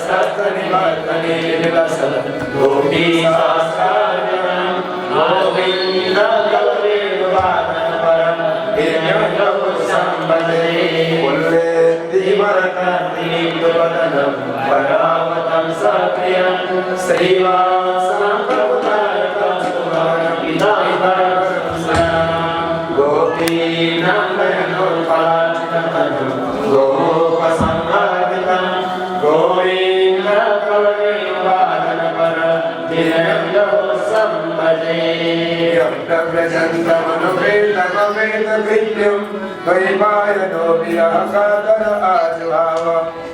हस्तनिवर्तने विलसल गोपी सहस्रार्जुनं गोविन्द गौरीवादनपरं दिव्यगौरसम्भजे पुल्लेन्दीवरकर्णीवदनं परावतं सक्रियं श्रीवासं प्रभुतारकं गोपीनान्दयनोत्पलाचितं गोपसंवर्धितं गोविन्दगौरीवादनपरं दिव्यगौरसम्भजे यज्ञप्रजन्तमनुवेदमवेदविद्युं द्वैपायनो विराकातर आजुहाव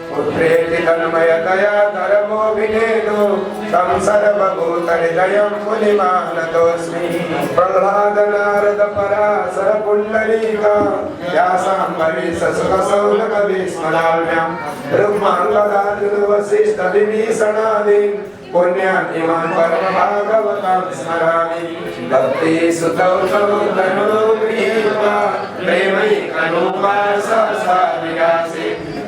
पुत्रेति तन्मयतया धर्मो विनेदो तं सर्वभूतहृदयं मुनिमानतोऽस्मि प्रह्लादनारद पराशर पुण्डरीका व्यासाम्बरी ससुखसौनकविस्मराम्यं ब्रह्माङ्गदार्जुनवसिष्ठविभीषणादीन् पुण्यान् इमान् परमभागवतां स्मरामि भक्तिसुतौ तौ धनुः गृहीत्वा प्रेमैकरूपा सहसा विरासे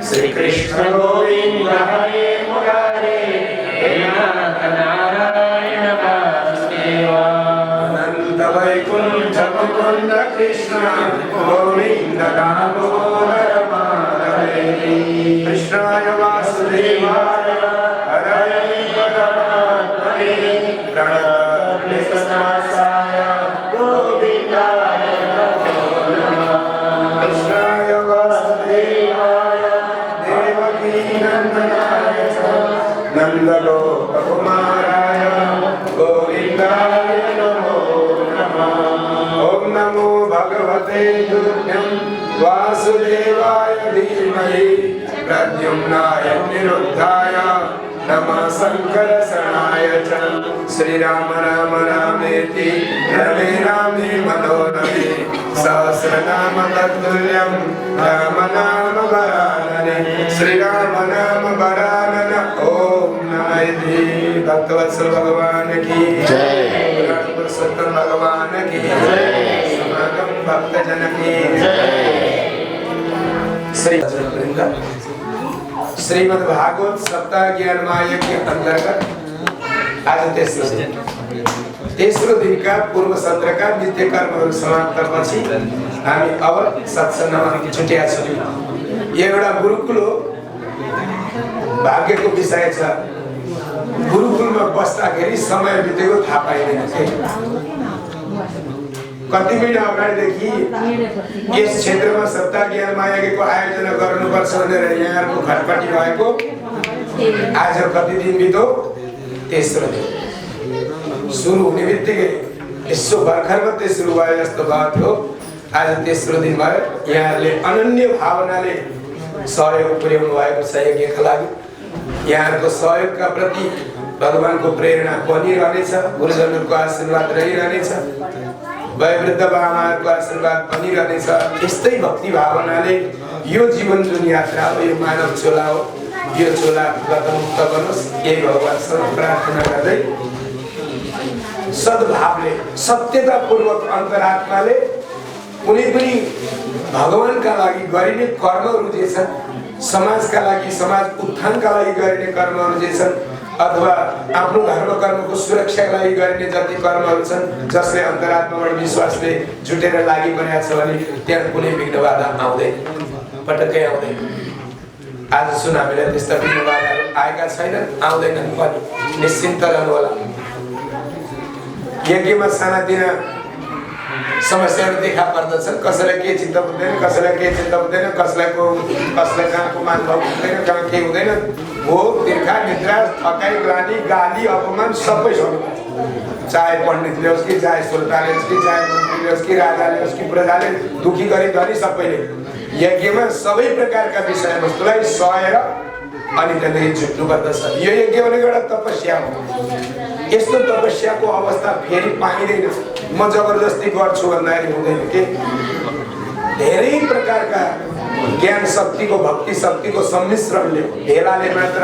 श्रीकृष्ण गोविन्द हरे मुरारे हे नाथ नारायण वासुदेव अनन्त वैकुण्ठ मुकुन्द कृष्ण गोविन्द दामोदर माधवे कृष्णाय वासुदेवाय हरये परमात्मने प्रणतक्लेशनाशाय गोविन्दाय नमो नमः कृष्णाय वासुदेवाय देवकीनन्दनाय च नन्दगोपकुमाराय गोविन्दाय नमो नमः ॐ नमो भगवते तुभ्यं वासुदेवाय धीमहि प्रद्युम्नाय निरुद्धाय नमः शङ्करशरणाय च श्रीराम राम रामेति रमे रामे मनोरमे सहस्रनाम तत्तुल्यं राम नाम वरानने श्रीराम नाम वरानन ॐ नमः भक्तवत्सल भगवान की जय पुरुषोत्तम भगवान की जय समागम भक्तजन की जय श्री श्रीमद् भागवत सप्ताह ज्ञान माया के अंतर्गत आज तेस्रो दिन का पूर्व सत्र का नित्य कर्म समाप्त पछि हामी अब सत्संगमा छुट्या छौं। एउटा गुरुकुल भाग्यको विषय छ। गुरुकुलमा बस्दाखेरि समय बितेको थाहा पाइदैन। कति महिना अगाडिदेखि यस क्षेत्रमा सप्ताह ज्ञान मायाको आयोजना गर्नुपर्छ भनेर यहाँहरुको खटपटी भएको आज कति दिन बित्यो? तेस्रो दिन। सुरु हुने बित्तिकै यसो भर्खर मात्रै सुरु भयो जस्तो भयो। आज तेस्रो दिन भयो। यहाँहरुले अनन्य भावनाले सहयोग पुर्याउनु भएको छ यज्ञका लागि। यहाँहरुको सहयोगका प्रति भगवानको प्रेरणा बनिरहनेछ, गुरुजनहरुको आशीर्वाद रहिरहनेछ, वयोवृद्ध बाबाहरुको आशीर्वाद बनिरहनेछ। यस्तै भक्ति भावनाले यो जीवन जुन यात्रा हो, यो मानव चोला हो, यो चोलाबाट मुक्त बनोस् यही भगवानसँग प्रार्थना गर्दै सद्भावले सत्यतापूर्वक अन्तरात्माले कुनै पनि भगवानका लागि गरिने कर्महरू जे छन्, समाजका लागि, समाज उत्थानका लागि गरिने कर्महरू जे छन्, अथवा आफ्नो धर्म कर्मको सुरक्षाका लागि गरिने जति कर्महरू छन्, जसले अन्तरात्माबाट विश्वासले जुटेर लागि परेको छ भने त्यहाँ कुनै विघ्न बाधा आउँदैन, पटक्कै आउँदैन। आज सुन हामीलाई त्यस्ता विघ्न बाधाहरू आएका छैनन्, आउँदैनन् पनि। निश्चिन्त रहनु होला। यज्ञमा सानातिना समस्याहरू देखा पर्दछन्। कसैलाई के चिन्ता हुँदैन, कसैलाई के चिन्ता हुँदैन, कसलाई कहाँको मानभाव हुँदैन, कहाँ के हुँदैन। भोग, तिर्खा, निद्रा, थकाइ, ग्लानी, गाली, अपमान सबै सक्नुपर्छ। चाहे पण्डितले होस् कि, चाहे सुल्तानले होस् कि, चाहे मन्त्रीले होस् कि, राजाले होस् कि, प्रजाले, दुखी गरिब धनी सबैले यज्ञमा सबै प्रकारका विषयवस्तुलाई सहेर अनि त्यहाँदेखि झुट्नु पर्दछ। यो यज्ञ भनेको एउटा तपस्या हो। यस्तो तपस्याको अवस्था फेरि पाइँदैन। म जबरजस्ती गर्छु भन्दाखेरि हुँदैन के। धेरै प्रकारका ज्ञान शक्तिको, भक्ति शक्तिको सम्मिश्रणले, भेलाले मात्र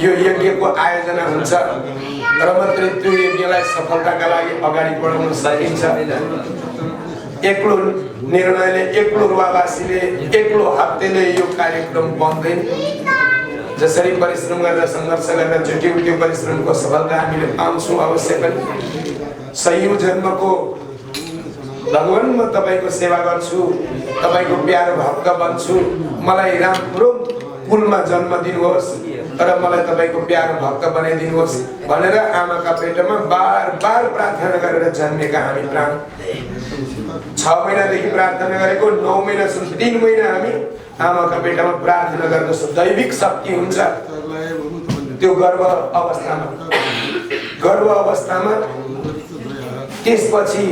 यो यज्ञको आयोजना हुन्छ र मात्रै त्यो यज्ञलाई सफलताका लागि अगाडि बढाउन सकिन्छ। एक्लो निर्णयले, एक्लो रुवावासीले, एक्लो हत्तेले यो कार्यक्रम बन्दैन। जसरी परिश्रम गरेर सङ्घर्ष गरेर जुट्यौँ त्यो परिश्रमको सफलता हामीले पाउँछौँ अवश्य पनि। सयौं जन्मको भगवान म तपाईको सेवा गर्छु, तपाईको प्यारो भक्त बन्छु, मलाई राम्रो कुलमा जन्म दिनुहोस् र मलाई तपाईको प्यारो भक्त बनाइदिनुहोस् भनेर आमाका पेटमा बार बार प्रार्थना गरेर जन्मेका हामी प्राण 6 महिनादेखि प्रार्थना गरेको 9 महिनासम्म 3 महिना हामी आमाका पेटमा प्रार्थना गर्दछौँ। दैविक शक्ति हुन्छ त्यो गर्भ अवस्थामा। त्यसपछि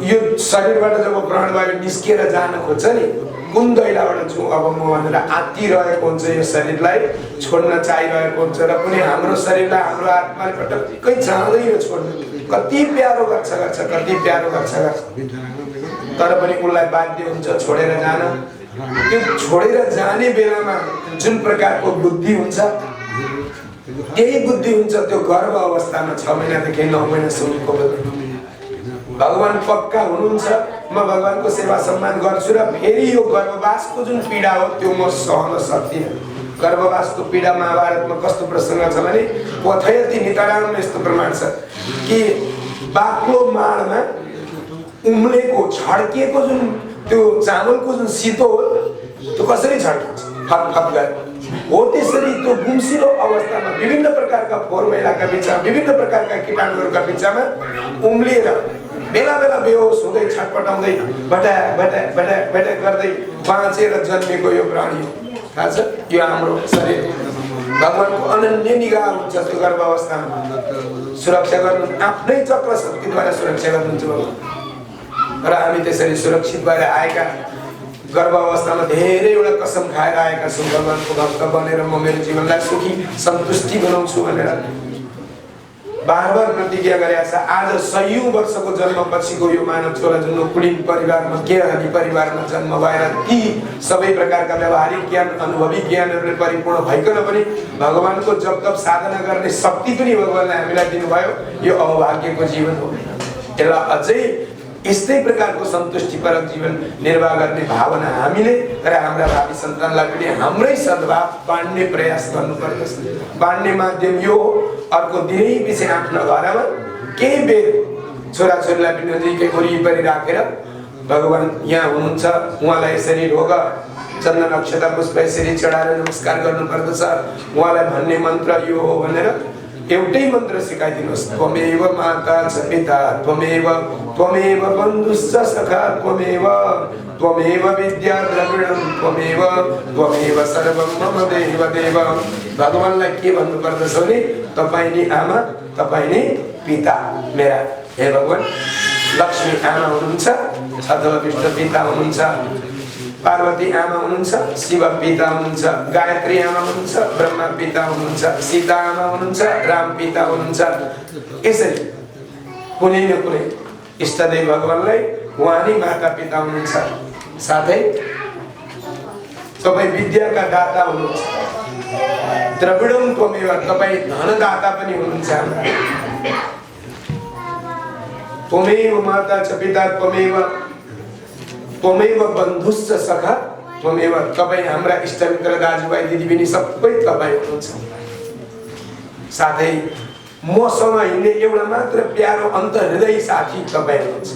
यो शरीरबाट जब प्राणवायु निस्केर जान खोज्छ नि, कुन दैलाबाट जाउँ अब म भनेर आत्तिरहेको हुन्छ, यो शरीरलाई छोड्न चाहिरहेको हुन्छ र पनि हाम्रो शरीरलाई हाम्रो आत्माले पटक्कै चाहँदैन छोड्नु। कति प्यारो गर्छ कति प्यारो गर्छ तर पनि उसलाई बाध्य हुन्छ छोडेर जान। त्यो छोडेर जाने बेलामा जुन प्रकारको बुद्धि हुन्छ त्यही बुद्धि हुन्छ त्यो गर्भ अवस्थामा 6 महिनादेखि 9 महिनासम्मको। भगवान पक्का हुनुहुन्छ, म भगवानको सेवा सम्मान गर्छु र फेरि यो गर्भवासको जुन पीडा हो त्यो म सहन सक्दिनँ। गर्भवासको पीडा महाभारतमा कस्तो प्रसङ्ग छ भने कथयति नितराम यस्तो प्रमाण छ कि बाक्लो माडमा उम्लेको छड्किएको जुन त्यो चामलको जुन सितो हो त्यो कसरी छड्किन्छ फटफट गरेर हो त्यसरी त्यो गुम्सिलो अवस्थामा विभिन्न प्रकारका फोहोर मैलाका बिचमा विभिन्न प्रकारका कीटाणुहरूका बिचमा उम्लिएर बेला बेला बेहोस हुँदै छटपटाउँदै बटा गर्दै बाँचेर जन्मेको यो प्राणी हो। थाहा छ यो हाम्रो शरीर भगवानको अनन्य निगाह हुन्छ त्यो गर्भ अवस्थामा सुरक्षा गर्नु आफ्नै चक्र शक्तिद्वारा सुरक्षा गर्नुहुन्छ भगवान। र हामी त्यसरी सुरक्षित भएर आएका गर्भ अवस्थामा धेरैवटा कसम खाएर आएका छौँ भगवानको भक्त बनेर म मेरो जीवनलाई सुखी सन्तुष्टि बनाउँछु भनेर बार बार प्रतिज्ञा गरेका छ। आज 100औं वर्षको जन्मपछिको यो मानव छोरा जुन कुलीन परिवारमा केरली परिवारमा जन्म भएर ती सबै प्रकारका व्यावहारिक ज्ञान अनुभवी ज्ञानहरूले परिपूर्ण भइकन पनि भगवानको जप तप साधना गर्ने शक्ति पनि भगवानले हामीलाई दिनुभयो। यो अभाग्यको जीवन हो। यसलाई अझै यस्तै प्रकारको सन्तुष्टिपरक जीवन निर्वाह गर्ने भावना हामीले र हाम्रा भावी सन्तानलाई पनि हाम्रै सद्भाव बाँड्ने प्रयास गर्नुपर्दछ। बाँड्ने माध्यम यो हो, अर्को दिनै पछि आफ्नो घरमा केही बेर छोराछोरीलाई पनि नजिकै वरिपरि राखेर भगवान यहाँ हुनुहुन्छ उहाँलाई यसरी ढोग चन्दन अक्षता पुष्प यसरी चढाएर नमस्कार गर्नुपर्दछ। उहाँलाई भन्ने मन्त्र यो हो भनेर एउटै मन्त्र सिकाइदिनुहोस्। त्वमेव माता च पिता त्वमेव बन्धुश्च सखा त्वमेव विद्या द्रविणं त्वमेव सर्वं मम देव देव। भगवानलाई के भन्नुपर्दछ भने तपाईँ नै आमा तपाईँ नै पिता मेरा। हे भगवान लक्ष्मी आमा हुनुहुन्छ अथवा विष्णु पिता हुनुहुन्छ, पार्वती आमा हुनुहुन्छ, शिव पिता हुनुहुन्छ, गायत्री आमा हुनुहुन्छ, ब्रह्मा पिता हुनुहुन्छ, सीता आमा हुनुहुन्छ, राम पिता हुनुहुन्छ। यसरी कुनै न कुनै इष्टदेव भगवानलाई उहाँ नै माता पिता हुनुहुन्छ। साथै तपाईँ विद्याका दाता हुनुहुन्छ। द्रविडं त्वमेव तपाईँ धनदाता पनि हुनुहुन्छ। त्वमेव माता च पिता त्वमेव बन्धुश्च सखा त्वमेव तपाईँ हाम्रा इष्टमित्र दाजुभाइ दिदीबहिनी सबै तपाईँ हुनुहुन्छ। साथै मसँग हिँड्ने एउटा मात्र प्यारो अन्तर्हृदय साथी तपाईँ हुनुहुन्छ।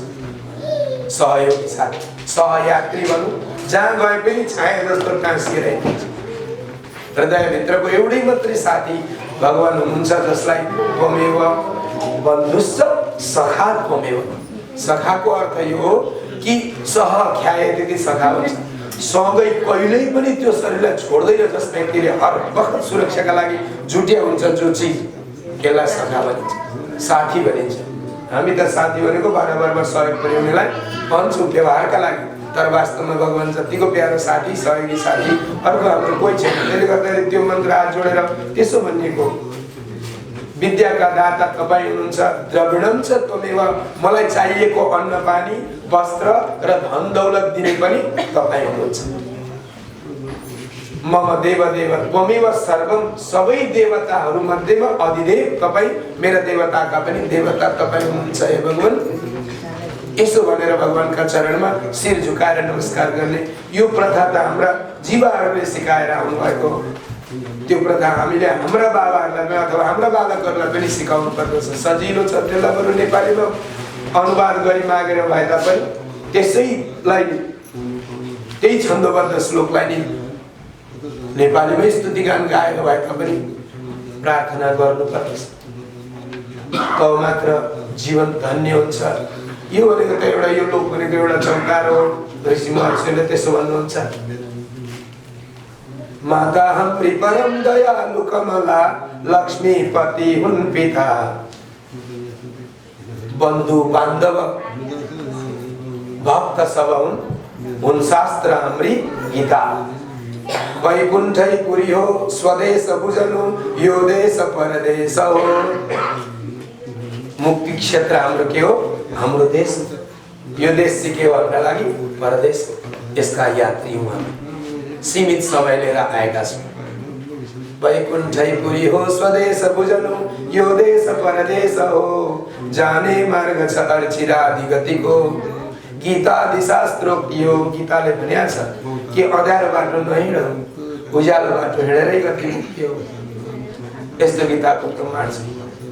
सहयोगी साथी सहयात्री भनौँ, जहाँ गए पनि छाया जस्तो टाँसिरहेको हुन्छ। हृदयभित्रको एउटै मात्रै साथी भगवान हुनुहुन्छ जसलाई त्वमेव बन्धुश्च सखा त्वमेव। सखाको अर्थ यो हो कि सह ख्याएदेखि सखा हुन्छ। सँगै कहिल्यै पनि त्यो शरीरलाई छोड्दैन जस व्यक्तिले हर वखत सुरक्षाका लागि जुट्या हुन्छ जो चिज यसलाई सखा भनिन्छ, साथी भनिन्छ। हामी त साथी भनेको बारबारमा सहयोग पुर्याउनेलाई भन्छौँ व्यवहारका लागि, तर वास्तवमा भगवान जतिको प्यारो साथी सहयोगी साथी अर्को हाम्रो कोही छैन। त्यसले गर्दाखेरि त्यो मन्त्र हात जोडेर त्यसो भनिएको विद्याका दाता तपाईँ हुनुहुन्छ। द्रविडं च त्वमेव मलाई चाहिएको अन्न पानी वस्त्र र धन दौलत दिने पनि तपाईँ हुनुहुन्छ। मम देव देव त्वमेव सर्वम सबै देवताहरू मध्येमा अधिदेव तपाईँ मेरा देवताका पनि देवता तपाईँ हुनुहुन्छ। हे भगवान यसो भनेर भगवानका चरणमा शिर झुकाएर नमस्कार गर्ने यो प्रथा त हाम्रा जीवाहरूले सिकाएर आउनुभएको। त्यो प्रथा हामीले हाम्रा बाबाहरूलाई अथवा हाम्रा बालकहरूलाई पनि सिकाउनु पर्दछ। सजिलो छ, त्यसलाई बरु नेपालीमा अनुवाद गरी मागेर भए तापनि त्यसैलाई त्यही छन्दबद्ध श्लोकलाई नि नेपालीमै स्तुतिगान गाएर भए तापनि प्रार्थना गर्नुपर्दछ। तब मात्र जीवन धन्य हुन्छ। यो भनेको त एउटा यो लोक भनेको एउटा चौकार हो। ऋषि महर्षिले त्यसो भन्नुहुन्छ। माता हाम्री परम दयालु कमला, लक्ष्मीपति हुन् पिता, बन्धु बान्धव भक्त सब हुन् शास्त्र हाम्री गीता। वैकुण्ठै पुरी हो स्वदेश बुझनु, यो देश परदेश हो। मुक्ति क्षेत्र हाम्रो के हो? हाम्रो देश। यो देश चाहिँ के हो भन्नका लागि? परदेश। यसका यात्री हौँ हामी, सीमित समय लिएर आएका छौँ। वैकुण्ठै पुरी हो स्वदेश बुझनु, यो देश परदेश हो। जाने मार्ग छ अर्चिरादि गतिको, गीतादि शास्त्रोक्ति हो। गीताले भनेको छ कि अँध्यारो बाटो नहिँड, उज्यालो बाटो हिँडेरै गति मुक्ति हो। यस्तो गीताको प्रमाण छ।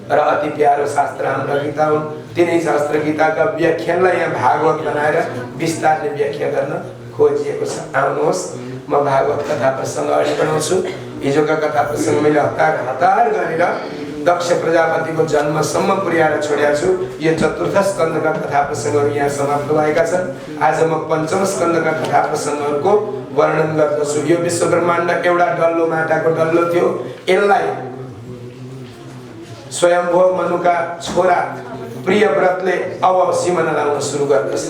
र अति प्यारो शास्त्र हाम्रा गीता हुन्। तिनै शास्त्र गीताका व्याख्यानलाई यहाँ भागवत बनाएर विस्तारले व्याख्या गर्न खोजिएको छ। आउनुहोस्, म भागवत कथा प्रसङ्ग अगाडि बढाउँछु। हिजोका कथा प्रसङ्ग मैले हतार गरेर दक्ष प्रजापतिको जन्मसम्म पुर्याएर छोडेको छु। यो चतुर्थ स्कन्धका कथा प्रसङ्गहरू यहाँ समाप्त भएका छन्। आज म पञ्चम स्कन्धका कथा प्रसङ्गहरूको वर्णन गर्दछु। यो विश्व ब्रह्माण्ड एउटा डल्लो माटाको डल्लो थियो। यसलाई स्वयम्भू मनुका छोरा प्रियव्रतले अब सिमाना लाउन सुरु गर्दछ।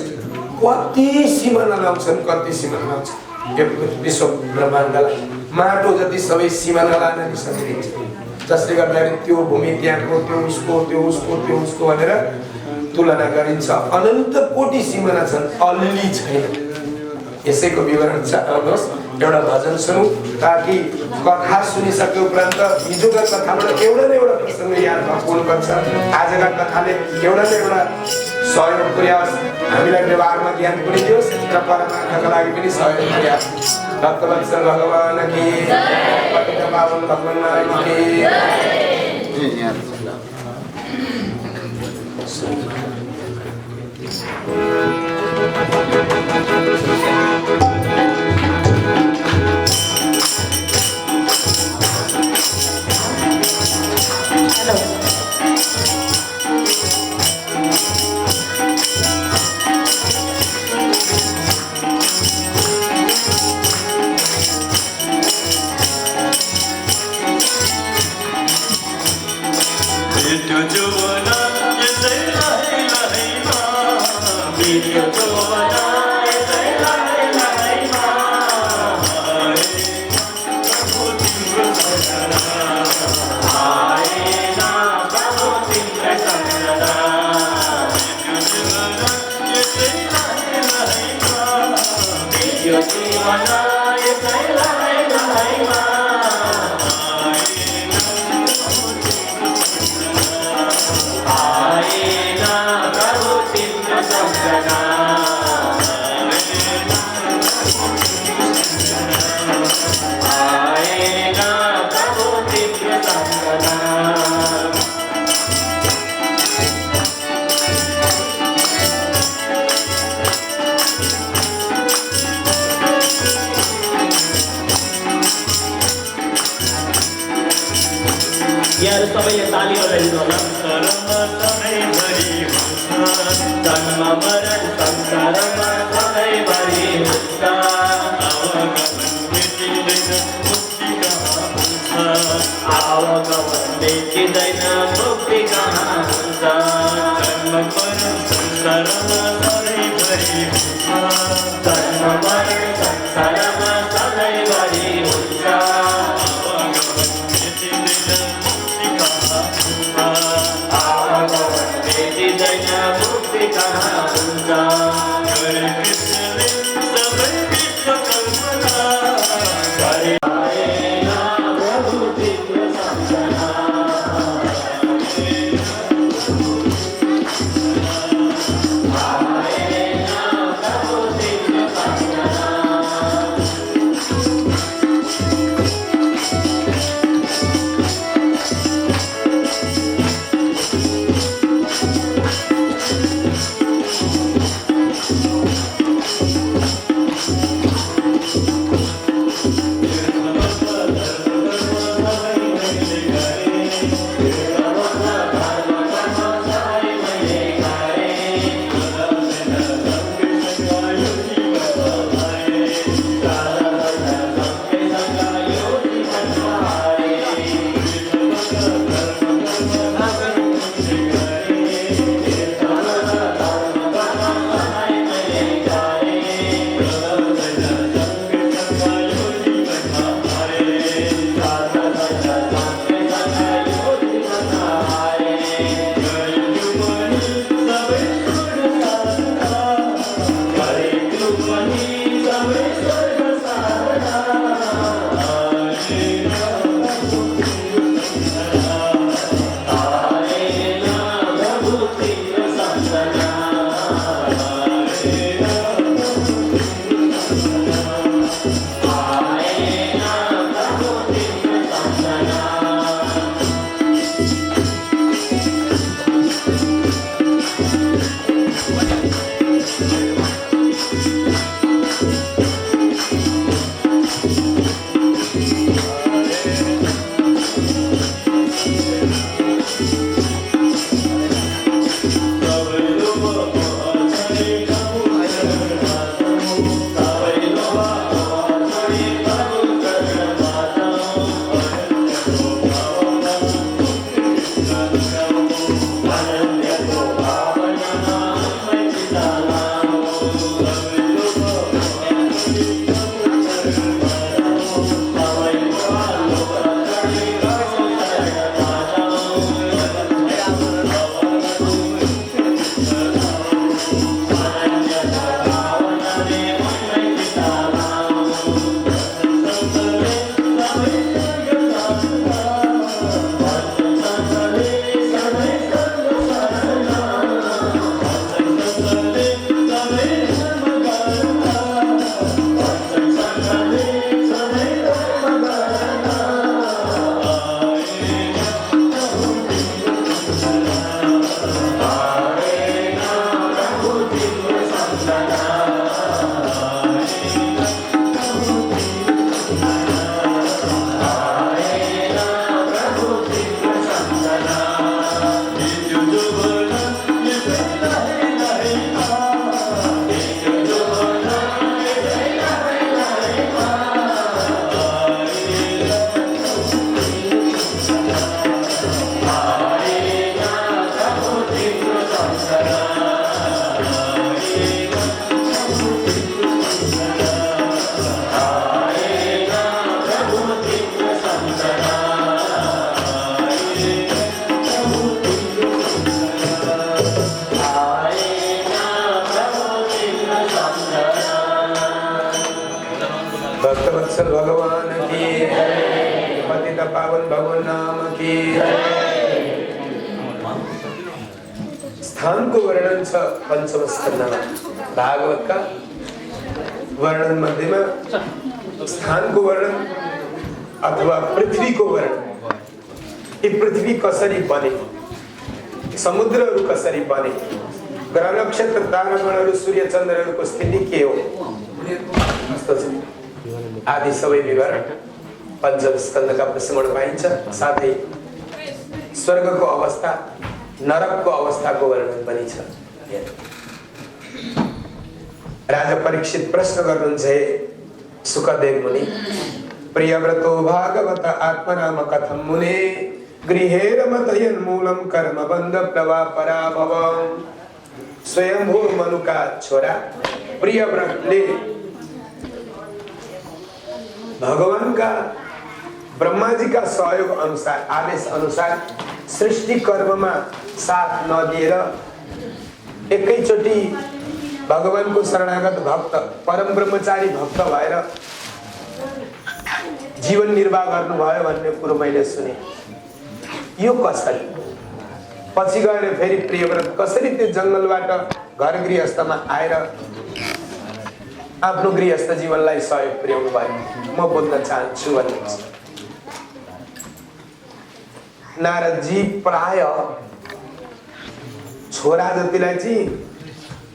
कति सिमाना लाउँछन्, कति सिमाना लाउँछन्। यो विश्व ब्रह्माण्डलाई माटो जति सबै सिमाना लान सकिन्छ। जसले गर्दाखेरि त्यो भूमि त्यहाँको, त्यो उसको, त्यो उसको, त्यो उसको भनेर तुलना गरिन्छ। अनन्त कोटि सिमाना छन्, अल्ली छैन। यसैको विवरण छ। आउनुहोस् एउटा भजन सुनौँ, ताकि कथा सुनिसके उपरान्त हिजोका कथाबाट एउटा न एउटा प्रसङ्ग याद भएको हुनुपर्छ। आजका कथाले एउटा न एउटा सहयोग पुर्याओस्, हामीलाई व्यवहारमा ज्ञान पनि दियोस् र परमार्थका लागि पनि सहयोग पुर्याओस्। भक्तवत्सल भगवान की पतित पावन भगवान नारायण की सबैले ताली बजाइदिनु होला। जन्म मरण संसारमा सधैँभरि हुन्छ, आवागमन देखिँदैन मुक्ति कहाँ हुन्छ। जन्म मरण संसारमा सधैँभरि हुन्छ, जन्म मरण संसारमा सधैँभरि हुन्छ। पतित पावन भगवान नाम की स्थानको वर्णन छ पंचम स्कन्धमा भागवतका वर्णन मध्येमा स्थानको वर्णन अथवा पृथ्वीको वर्णन। यी पृथ्वी कसरी बने, समुद्रहरू कसरी बने, ग्रह नक्षत्र तारागणहरू सूर्य चन्द्रहरूको स्थिति के हो आदि सबै विवरण पंचम स्कन्धका प्रसंगमा पाइन्छ। साथै स्वर्गको अवस्था नरकको अवस्थाको वर्णन पनि छ। राजा परीक्षित प्रश्न गर्नुहुन्छ, हे सुखदेव मुनि, प्रियव्रतो भागवत आत्मनाम कथम मुने गृहे रमतयन् मूलम कर्म बंध प्रभा पराभव। स्वयंभू मनुका छोरा प्रियव्रतले भगवानका ब्रह्माजीका सहयोग अनुसार आदेश अनुसार सृष्टि कर्ममा साथ नदिएर एकैचोटी भगवानको शरणागत भक्त परम ब्रह्मचारी भक्त भएर जीवन निर्वाह गर्नुभयो भन्ने कुरो मैले सुने। यो कसरी पछि गएर फेरि प्रियव्रत कसरी त्यो जंगलबाट घर गृहस्थमा आएर आफ्नो गृहस्थ जीवनलाई सहयोग पुर्याउनु भयो म बोल्न चाहन्छु भन्नुहुन्छ। नारदजी प्राय छोरा जतिलाई चाहिँ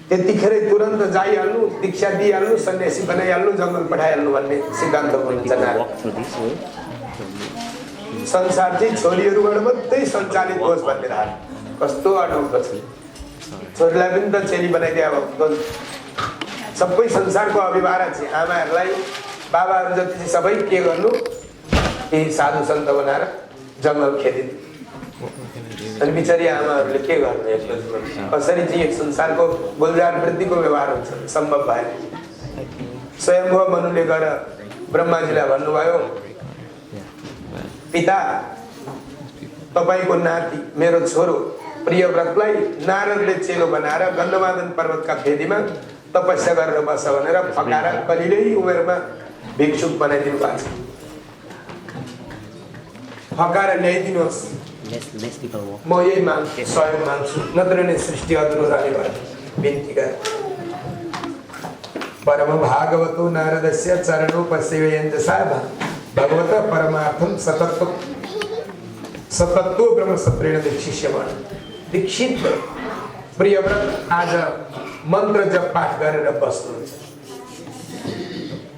त्यतिखेरै तुरन्त जाइहाल्नु, दीक्षा दिइहाल्नु, सन्यासी बनाइहाल्नु, जङ्गल पठाइहाल्नु भन्ने सिद्धान्त हुनुहुन्छ नारद। संसार चाहिँ छोरीहरूबाट मात्रै सञ्चालित होस् भन्ने धारणा कस्तो अनौठो छ। छोरीलाई पनि त चेली बनाइदिए सबै संसारको अभिभावक चाहिँ आमाहरूलाई बाबाहरू जति चाहिँ सबै के गर्नु, केही साधु सन्त बनाएर जङ्गल खेदिनु। अनि बिचारी आमाहरूले के गर्नु, कसरी चाहिँ संसारको गुलजार वृद्धिको व्यवहार हुन्छ सम्भव भएन। स्वयंभू मनुले गएर ब्रह्माजीलाई भन्नुभयो, पिता तपाईको नाति मेरो छोरो प्रियव्रतलाई नारदले चेलो बनाएर गन्धमादन पर्वतका फेदीमा तपस्या गरेर बस भनेर फकाएर कलिलै उमेरमा भिक्षुक बनाइदिनु भएको छ। फकाएर ल्याइदिनुहोस्, म यही माग्छु, सहयोग माग्छु, नत्र नै सृष्टि अधुरो रहने भयो बिन्ती गरे। परम भागवतो नारदस्य चरणोपसेवयञ्जसा भगवत परमार्थम सतत्व ब्रह्म सत्रेण दीक्षिष्यमाण। दीक्षित प्रियव्रत आज मन्त्र जप पाठ गरेर बस्नुहुन्छ।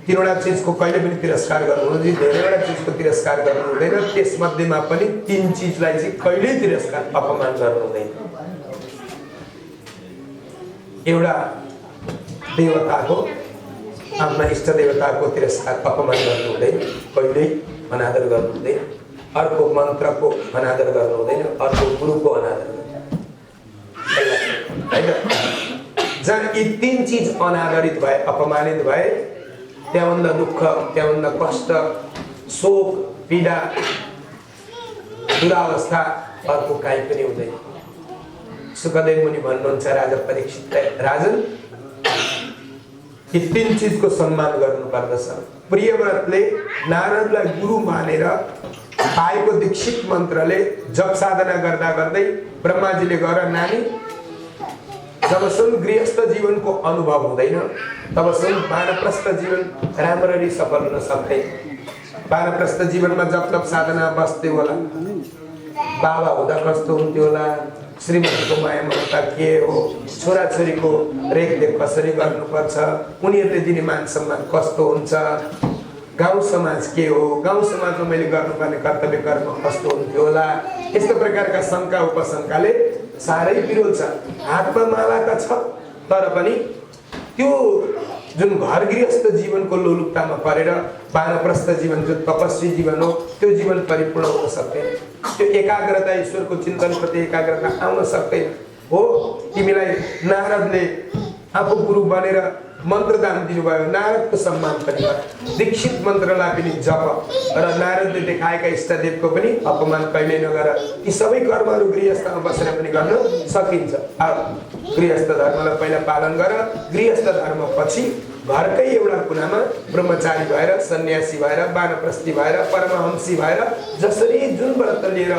तीनवटा चिजको कहिले पनि तिरस्कार गर्नु हुँदैन, धेरैवटा चिजको तिरस्कार गर्नु हुँदैन। त्यसमध्येमा पनि तीन चिजलाई चाहिँ कहिल्यै तिरस्कार अपमान गर्नु हुँदैन। एउटा देवताको, आफ्ना इष्ट देवताको तिरस्कार अपमान गर्नु हुँदैन, कहिल्यै अनादर गर्नु हुँदैन। अर्को मन्त्रको अनादर गर्नु हुँदैन, अर्को गुरुको अनादर गर्नु हैन। जब यी तीन चिज अनादरित भए, अपमानित भए, त्यहाँभन्दा दुःख, त्यहाँभन्दा कष्ट, शोक, पीडा, दुरावस्था अर्को काहीँ पनि हुँदैन। सुखदेव मुनि भन्नुहुन्छ राजा परीक्षितलाई, राजन यी तीन चिजको सम्मान गर्नुपर्दछ। प्रियव्रतले नारदलाई गुरु मानेर पाएको दीक्षित मन्त्रले जप साधना गर्दा गर्दै ब्रह्माजीले गएर नानी जबसम्म गृहस्थ जीवनको अनुभव हुँदैन तबसम्म वानप्रस्थ जीवन राम्ररी सफल हुन सक्दैन। वानप्रस्थ जीवनमा जप तप साधना बस्दै होला, बाबा हुँदा कस्तो हुन्थ्यो होला, श्रीमतीको माया ममता के हो, छोराछोरीको रेखदेख कसरी गर्नुपर्छ, उनीहरूले दिने मान सम्मान कस्तो हुन्छ, गाउँ समाज के हो, गाउँ समाजमा मैले गर्नुपर्ने कर्तव्य कर्म कस्तो हुन्थ्यो होला, यस्तो प्रकारका शङ्का उपशङ्काले साह्रै विरोध छ। हातमा माला त छ, तर पनि त्यो जुन घर गृहस्थ जीवनको लोलुपतामा परेर वानप्रस्थ जीवन जो तपस्वी जीवन हो त्यो जीवन परिपूर्ण हुन सक्दैन। त्यो एकाग्रता, ईश्वरको चिन्तनप्रति एकाग्रता आउन सक्दैन। हो, तिमीलाई नारदले आफू गुरु बनेर मन्त्रदान दिनुभयो, नारदको सम्मान पनि गर, दीक्षित मन्त्रलाई पनि जप, र नारदले देखाएका इष्टदेवको पनि अपमान कहिल्यै नगर। यी सबै कर्महरू गृहस्थमा बसेर पनि गर्न सकिन्छ। गृहस्थ धर्मलाई पहिला पालन गर, गृहस्थ धर्म पछि घरकै एउटा कुनामा ब्रह्मचारी भएर सन्यासी भएर वानप्रस्थी भएर परमहंसी भएर जसरी जुन व्रत लिएर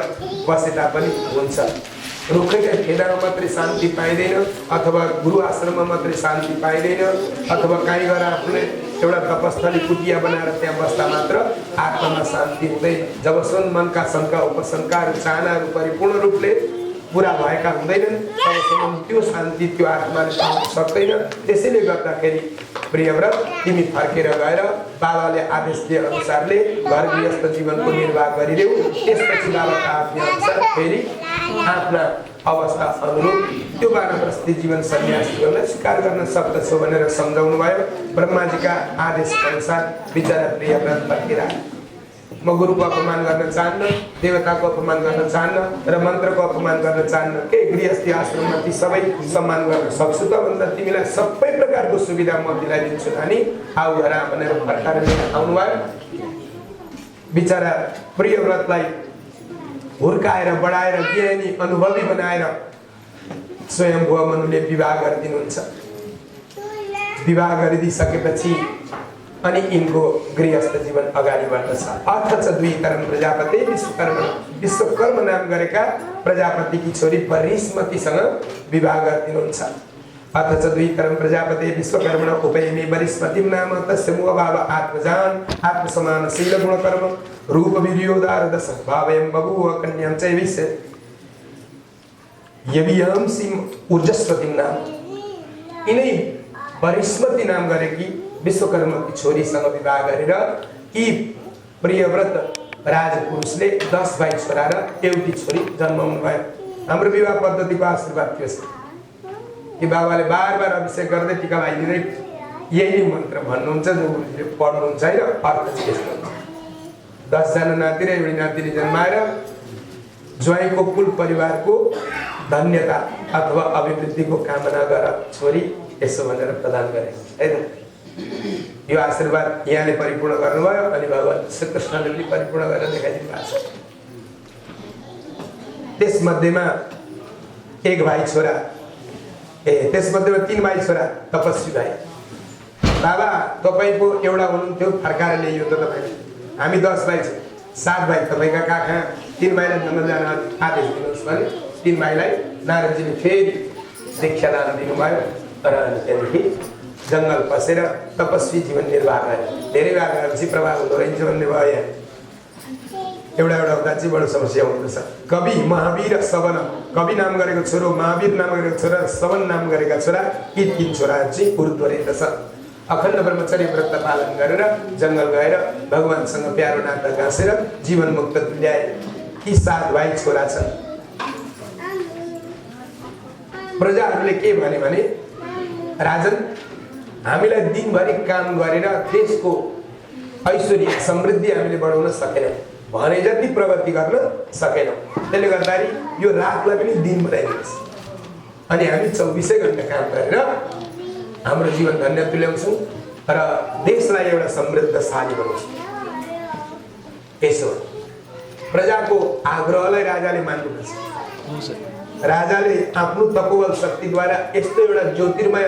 बसे तापनि हुन्छ। रुखैकै फेदामा मात्रै शान्ति पाइँदैन अथवा गुरु आश्रममा मात्रै शान्ति पाइँदैन अथवा कहीँ गएर आफूले एउटा तपस्थली कुटिया बनाएर त्यहाँ बस्दा मात्र आत्मामा शान्ति हुँदैन। जबसम्म मनका शङ्का उपशङ्काहरू चाहनाहरू परिपूर्ण रूपले पूरा भएका हुँदैनन् तबसम्म त्यो शान्ति त्यो आत्माले पाउन सक्दैन। त्यसैले गर्दाखेरि प्रियव्रत तिमी फर्केर गएर बाबाले आदेश दिए अनुसारले घर गृहस्थ जीवनको निर्वाह गरिदेऊ। त्यसपछि बाबाका आज्ञा अनुसार फेरि आफ्ना अवस्था अनुरूप त्यो वानप्रस्थी जीवन सन्यासीहरूलाई स्वीकार गर्न सक्दछौ भनेर सम्झाउनु भयो। ब्रह्माजीका आदेश अनुसार बिचरा प्रियव्रत फर्केर आए। म गुरुको अपमान गर्न चाहन्न, देवताको अपमान गर्न चाहन्न र मन्त्रको अपमान गर्न चाहन्न। के गृहस्थी आश्रममा ती सबै सम्मान गर्न सक्छु त भन्दा तिमीलाई सबै प्रकारको सुविधा म दिलाइदिन्छु नानी, आऊ हरा भनेर फर्काएर लिएर आउनुभयो। बिचरा प्रियव्रतलाई हुर्काएर बढाएर ज्ञानी अनुभवी बनाएर स्वयं भुवमनुले विवाह गरिदिनुहुन्छ। विवाह गरिदिइसकेपछि अनि यिनको गृहस्थ जीवन अगाडि बढ्दछ। अथच दुई तरम प्रजापति विश्वकर्म नाम गरेका प्रजापतिकी छोरी वरिष्मतीसँग विवाह गरिदिनुहुन्छ। अथच दुई तरम प्रजापति विश्वकर्मण उपयमी वरिष्मतीं नाम तस्य मुभाव आत्मजान आत्मसमान शील गुणकर्म रूप वीर्योदार दश भावयं बभूव कन्यां च विश्य यवियांसीं ऊर्जस्वतीं नाम। यिनै वरिष्मती नाम गरेकी विश्वकर्मकी छोरीसँग विवाह गरेर यी प्रियव्रत राजपुरुषले 10 भाइ छोरा र एउटी छोरी जन्माउनु भयो। हाम्रो विवाह पद्धतिको आशीर्वाद थियो कि बाबाले बार बार अभिषेक गर्दै टीका लगाइदिँदै यही मन्त्र भन्नुहुन्छ जो पढ्नुहुन्छ होइन। अर्थ चाहिँ यस्तो हुन्छ, 10 जना नाति र एउटी नातिनी जन्माएर ज्वाइँको कुल परिवारको धन्यता अथवा अभिवृद्धिको कामना गर छोरी, यसो भनेर प्रदान गरे होइन। यो आशीर्वाद यहाँले परिपूर्ण गर्नुभयो अनि भगवान श्रीकृष्णले पनि परिपूर्ण गरेर देखाइदिनु भएको छ। त्यसमध्येमा एक भाइ छोरा त्यसमध्येमा 3 भाइ छोरा तपस्वी भाइ। बाबा तपाईँको एउटा हुनुहुन्थ्यो फर्काएर ल्याइयो त तपाईँले, हामी 10 भाइ छौँ, 7 भाइ तपाईँका काखा, 3 भाइलाई जङ्गल जान आदेश दिनुहोस् भने 3 भाइलाई नारदजीले फेरि दीक्षा दान दिनुभयो र त्यहाँदेखि जङ्गल पसेर तपस्वी जीवन निर्वाह गरे। धेरै बेला गएपछि प्रभाव हुँदो रहेछ भन्ने भयो। यहाँ एउटा हुँदा चाहिँ बडो समस्या हुँदछ। कवि महावीर सवन, कवि नाम गरेको छोरो, महावीर नाम गरेको छोरा, सवन नाम गरेका छोरा, यी 3 छोराहरू चाहिँ उर्ध्व रहेछ। अखण्ड ब्रह्मचर्य व्रत पालन गरेर जङ्गल गएर भगवानसँग प्यारो नाता गाँसेर जीवन मुक्त तुल्याए। यी 7 भाइ छोरा छन्। प्रजाहरूले के भने राजन हामीलाई दिनभरि काम गरेर देशको ऐश्वर्य समृद्धि हामीले बढाउन सकेनौँ, भने जति प्रगति गर्न सकेनौँ। त्यसले गर्दाखेरि यो रातलाई पनि दिन बनाइदिनुहोस् अनि हामी 24 घण्टा काम गरेर हाम्रो जीवन धन्य तुल्याउँछौँ र देशलाई एउटा समृद्धशाली बनाउँछौँ। यसो प्रजाको आग्रहलाई राजाले मान्नुपर्छ। राजाले आफ्नो तपोबल शक्तिद्वारा यस्तो एउटा ज्योतिर्मय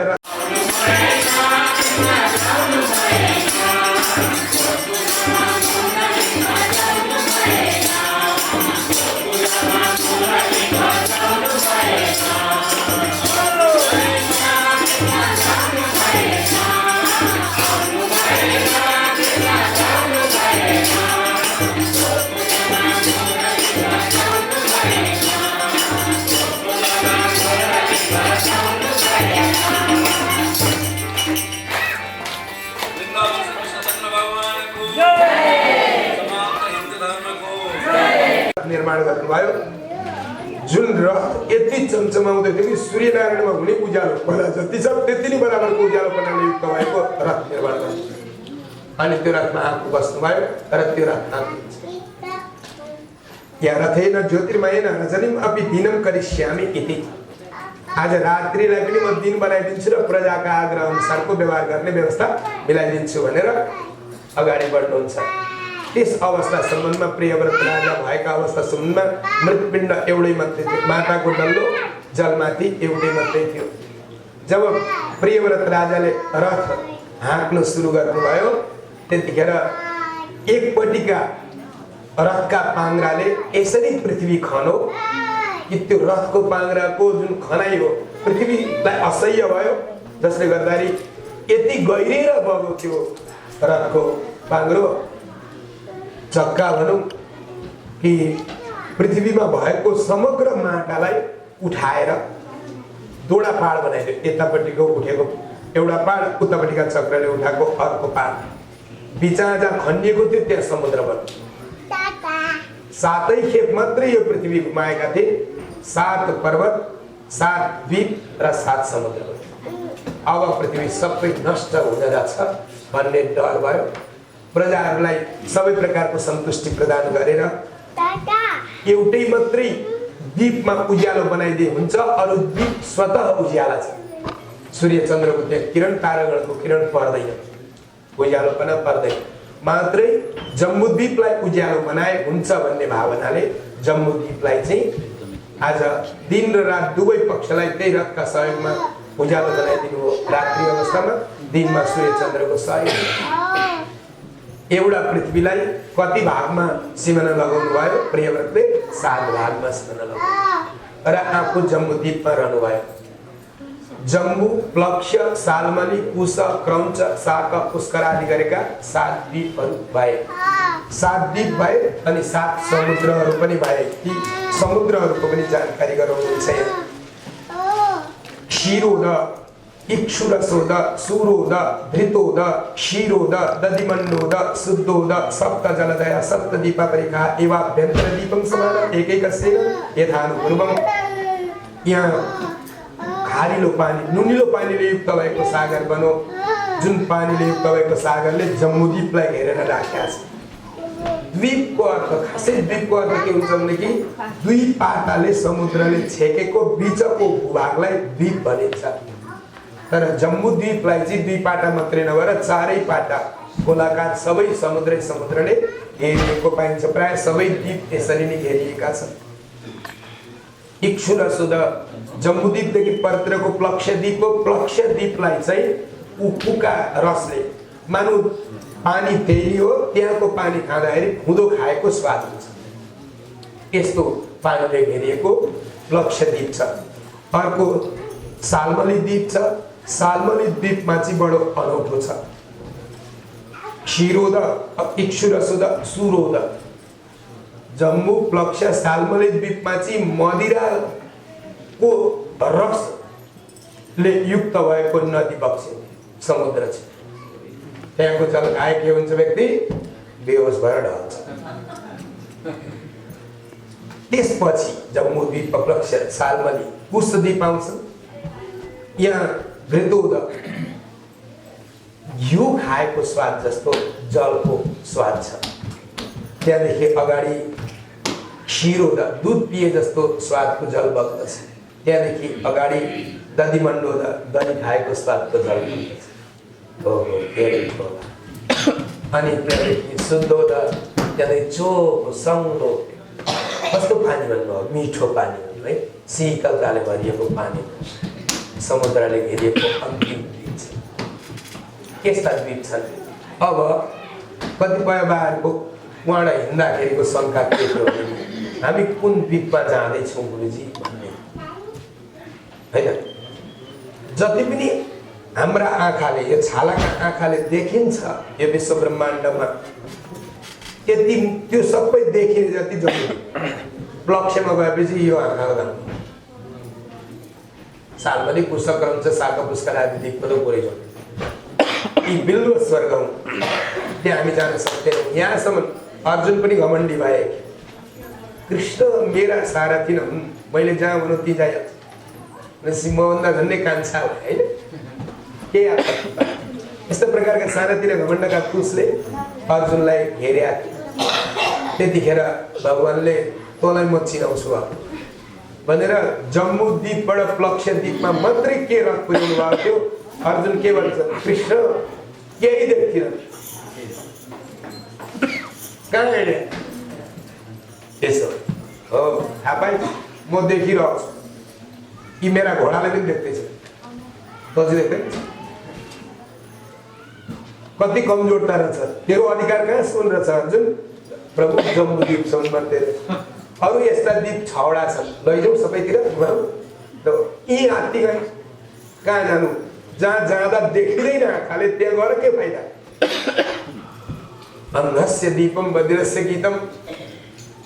निर्माण गर्नुभयो। जुन रथ यति चम्चमाउँदै थियो कि सूर्यनारायणमा हुने उज्यालो पहिला जति छ त्यति नै बराबरको उज्यालो बनाउने युक्त भएको रथ निर्माण गर्नु। अनि त्यो रथमा आफू बस्नुभयो र त्यो रथमा या रथेन ज्योतिर्मयेन रजनीम अपि दिनं करिष्यामि इति। आज रात्रिलाई पनि म दिन बनाइदिन्छु र प्रजाका आग्रह अनुसारको व्यवहार गर्ने व्यवस्था मिलाइदिन्छु भनेर अगाडि बढ्नुहुन्छ। त्यस अवस्था सम्बन्धमा प्रियव्रत राजा भएका अवस्था सम्बन्धमा मृतपिण्ड एउटै मात्रै थियो, माताको डल्लो जलमाथि एउटै मात्रै थियो। जब प्रियव्रत राजाले रथ हाँक्न सुरु गर्नुभयो। त्यतिखेर एकपट्टिका रथका पाङ्ग्राले यसरी पृथ्वी खन्यो कि त्यो रथको पाङ्ग्राको जुन खनाइ हो पृथ्वीलाई असह्य भयो, जसले गर्दाखेरि यति गहिरेर बग्यो त्यो रथको पाङ्ग्रो चक्का भनौँ कि पृथ्वीमा भएको समग्र माटालाई उठाएर दोडा पाड बनाइदियो। यतापट्टिको उठेको एउटा पाड, उतापट्टिका चक्रले उठाएको अर्को पाड, बिचमा जहाँ खनिएको थियो त्यहाँ समुद्र बन्यो। 7 खेप मात्रै यो पृथ्वी घुमाएका थिए। 7 पर्वत, 7 द्वीप र 7 समुद्र बन्यो। अब पृथ्वी सबै नष्ट हुन जान्छ भन्ने डर भयो। प्रजाहरूलाई सबै प्रकारको सन्तुष्टि प्रदान गरेर एउटै मात्रै द्वीपमा उज्यालो बनाइदिए हुन्छ, अरू द्वीप स्वतः उज्याला छ। सूर्य चन्द्रको त्यहाँ किरण, तारागणको किरण पर्दैन, उज्यालोपना पर्दैन। मात्रै जम्बूद्वीपलाई उज्यालो बनाए हुन्छ भन्ने भावनाले जम्बूद्वीपलाई चाहिँ आज दिन र रात दुवै पक्षलाई त्यही रथका सहयोगमा उज्यालो बनाइदिनु हो। रात्रि अवस्थामा, दिनमा सूर्य चन्द्रको सहयोग। एउटा पृथ्वीलाई कति भागमा सिमाना लगाउनु भयो? प्रियव्रतले 7 भागमा सिमाना लगाउनु र आफू जम्बूद्वीपमा रहनुभयो। जम्बू, प्लक्ष, सालमली, कुश, क्रौञ्च, शाक, पुष्कर आदि गरेका 7 द्वीपहरू भए। 7 द्वीप भए अनि 7 समुद्रहरू पनि भए। ती समुद्रहरूको पनि जानकारी गराउनुहुन्छ यहाँ। क्षीरोद, इक्षुरसोद, सूरोद, धृतोद, क्षीरोद, दधिमण्डोद, शुद्धोद, सप्त जलदय, सप्त दीपापरिखा एवाभ्यन्तर दीपं समान एकैकस्येन यथानुपूर्वम्। यहाँ खारिलो पानी, नुनिलो पानीले युक्त भएको सागर बनो। जुन पानीले युक्त भएको सागरले जम्बूद्वीपलाई घेरेर राखेको छ। द्वीपको अर्थ, खासै द्वीपको अर्थ के हुन्छ भनेदेखि दुई पाटाले समुद्रले छेकेको बिचको भूभागलाई द्वीप भनिन्छ। तर जम्बूद्वीपलाई चाहिँ 2 पाटा मात्रै नभएर 4 पाटा गोलाकार सबै समुद्रले घेरिएको पाइन्छ। प्राय सबै द्वीप यसरी नै घेरिएका छन्। इक्षुरसुद जम्बूद्वीपदेखि परतिरको प्लक्षद्वीप हो। प्लक्षद्वीपलाई चाहिँ उखुका रसले, मानौ पानी तेली हो, त्यहाँको पानी खाँदाखेरि खुँदो खाएको स्वाद हुन्छ। यस्तो पानीले घेरिएको प्लक्षद्वीप छ। अर्को सालमली द्वीप छ। सालमली द्वीपमा चाहिँ बडो अनौठो छ। क्षीरोद, इक्षुरसुद, सुरोद, जम्बू, प्लक्ष, सालमली द्वीपमा चाहिँ मदिराको रसले युक्त भएको नदी बग्छ, समुद्र छ। त्यहाँको जल खाए के हुन्छ? व्यक्ति बेहोस भएर ढल्छ। त्यसपछि जम्बूद्वीप, प्लक्ष, सालमली, कुशद्वीप आउँछ। यहाँ घृतोद, घिउ खाएको स्वाद जस्तो जलको स्वाद छ। त्यहाँदेखि अगाडि क्षीरोद, दुध पिए जस्तो स्वादको जल बग्दछ। त्यहाँदेखि अगाडि दधिमण्डोद, दही खाएको स्वादको जल बग्दछ। अनि त्यहाँदेखि शुद्धोद, त्यहाँदेखि चोखो सङ्लो कस्तो पानी भन्नुभयो? मिठो पानी भन्नु है, शीतलताले भरिएको पानी, समुद्रले घेरिएको अन्तिम द्वीप छ। यस्ता द्वीप छन्। अब कतिपय बारको उहाँलाई हिँड्दाखेरिको शङ्का के थियो भने हामी कुन द्वीपमा जाँदैछौँ गुरुजी भन्ने होइन। जति पनि हाम्रा आँखाले, यो छालाका आँखाले देखिन्छ यो विश्व ब्रह्माण्डमा, त्यति त्यो सबै देखिने जति जम्बू प्लक्षमा गएपछि यो आँखाको दाम सालमली, कुश, क्रौञ्च, शाक, पुष्कर आदि द्वीपको त पुरै छ। यी बिल्व स्वर्ग हुन्, त्यहाँ हामी जान सक्दैनौँ। यहाँसम्म अर्जुन पनि घमण्डी भए। कृष्ण मेरा सारथी न, मैले जहाँ भनौँ ती जाइहाल्छ। मभन्दा झन्डै कान्छा हो होइन, केही आपत्ति। यस्तो प्रकारका सानातिना घमण्डका कुशले अर्जुनलाई घेरेका थिए। त्यतिखेर भगवानले तँलाई म चिनाउँछु भनेर जम्बूद्वीपबाट प्लक्षद्वीपमा मात्रै के रथ पुर्याउनु भएको थियो। अर्जुन के भन्छ? कृष्ण केही देख्थिन, कहाँ हिँडे? यसो हो थाहा पाइ, म देखिरहेको छु, यी मेरा घोडाले पनि देख्दैछ, तँ चाहिँ देख्दैन? कति कमजोरता रहेछ। तेरो अधिकार कहाँसम्म रहेछ अर्जुन? प्रभु जम्बुद्वीपसम्म मात्रै रहेछ। अरू यस्ता द्वीप 6वटा छन्, लैजाउँ सबैतिर घुमाउँ। यी हात्ती गए कहाँ जानु? जहाँ जाँदा देखिँदैन आँखाले त्यहाँ गएर के फाइदा? अन्धस्य दीपम बधिरस्य गीतम।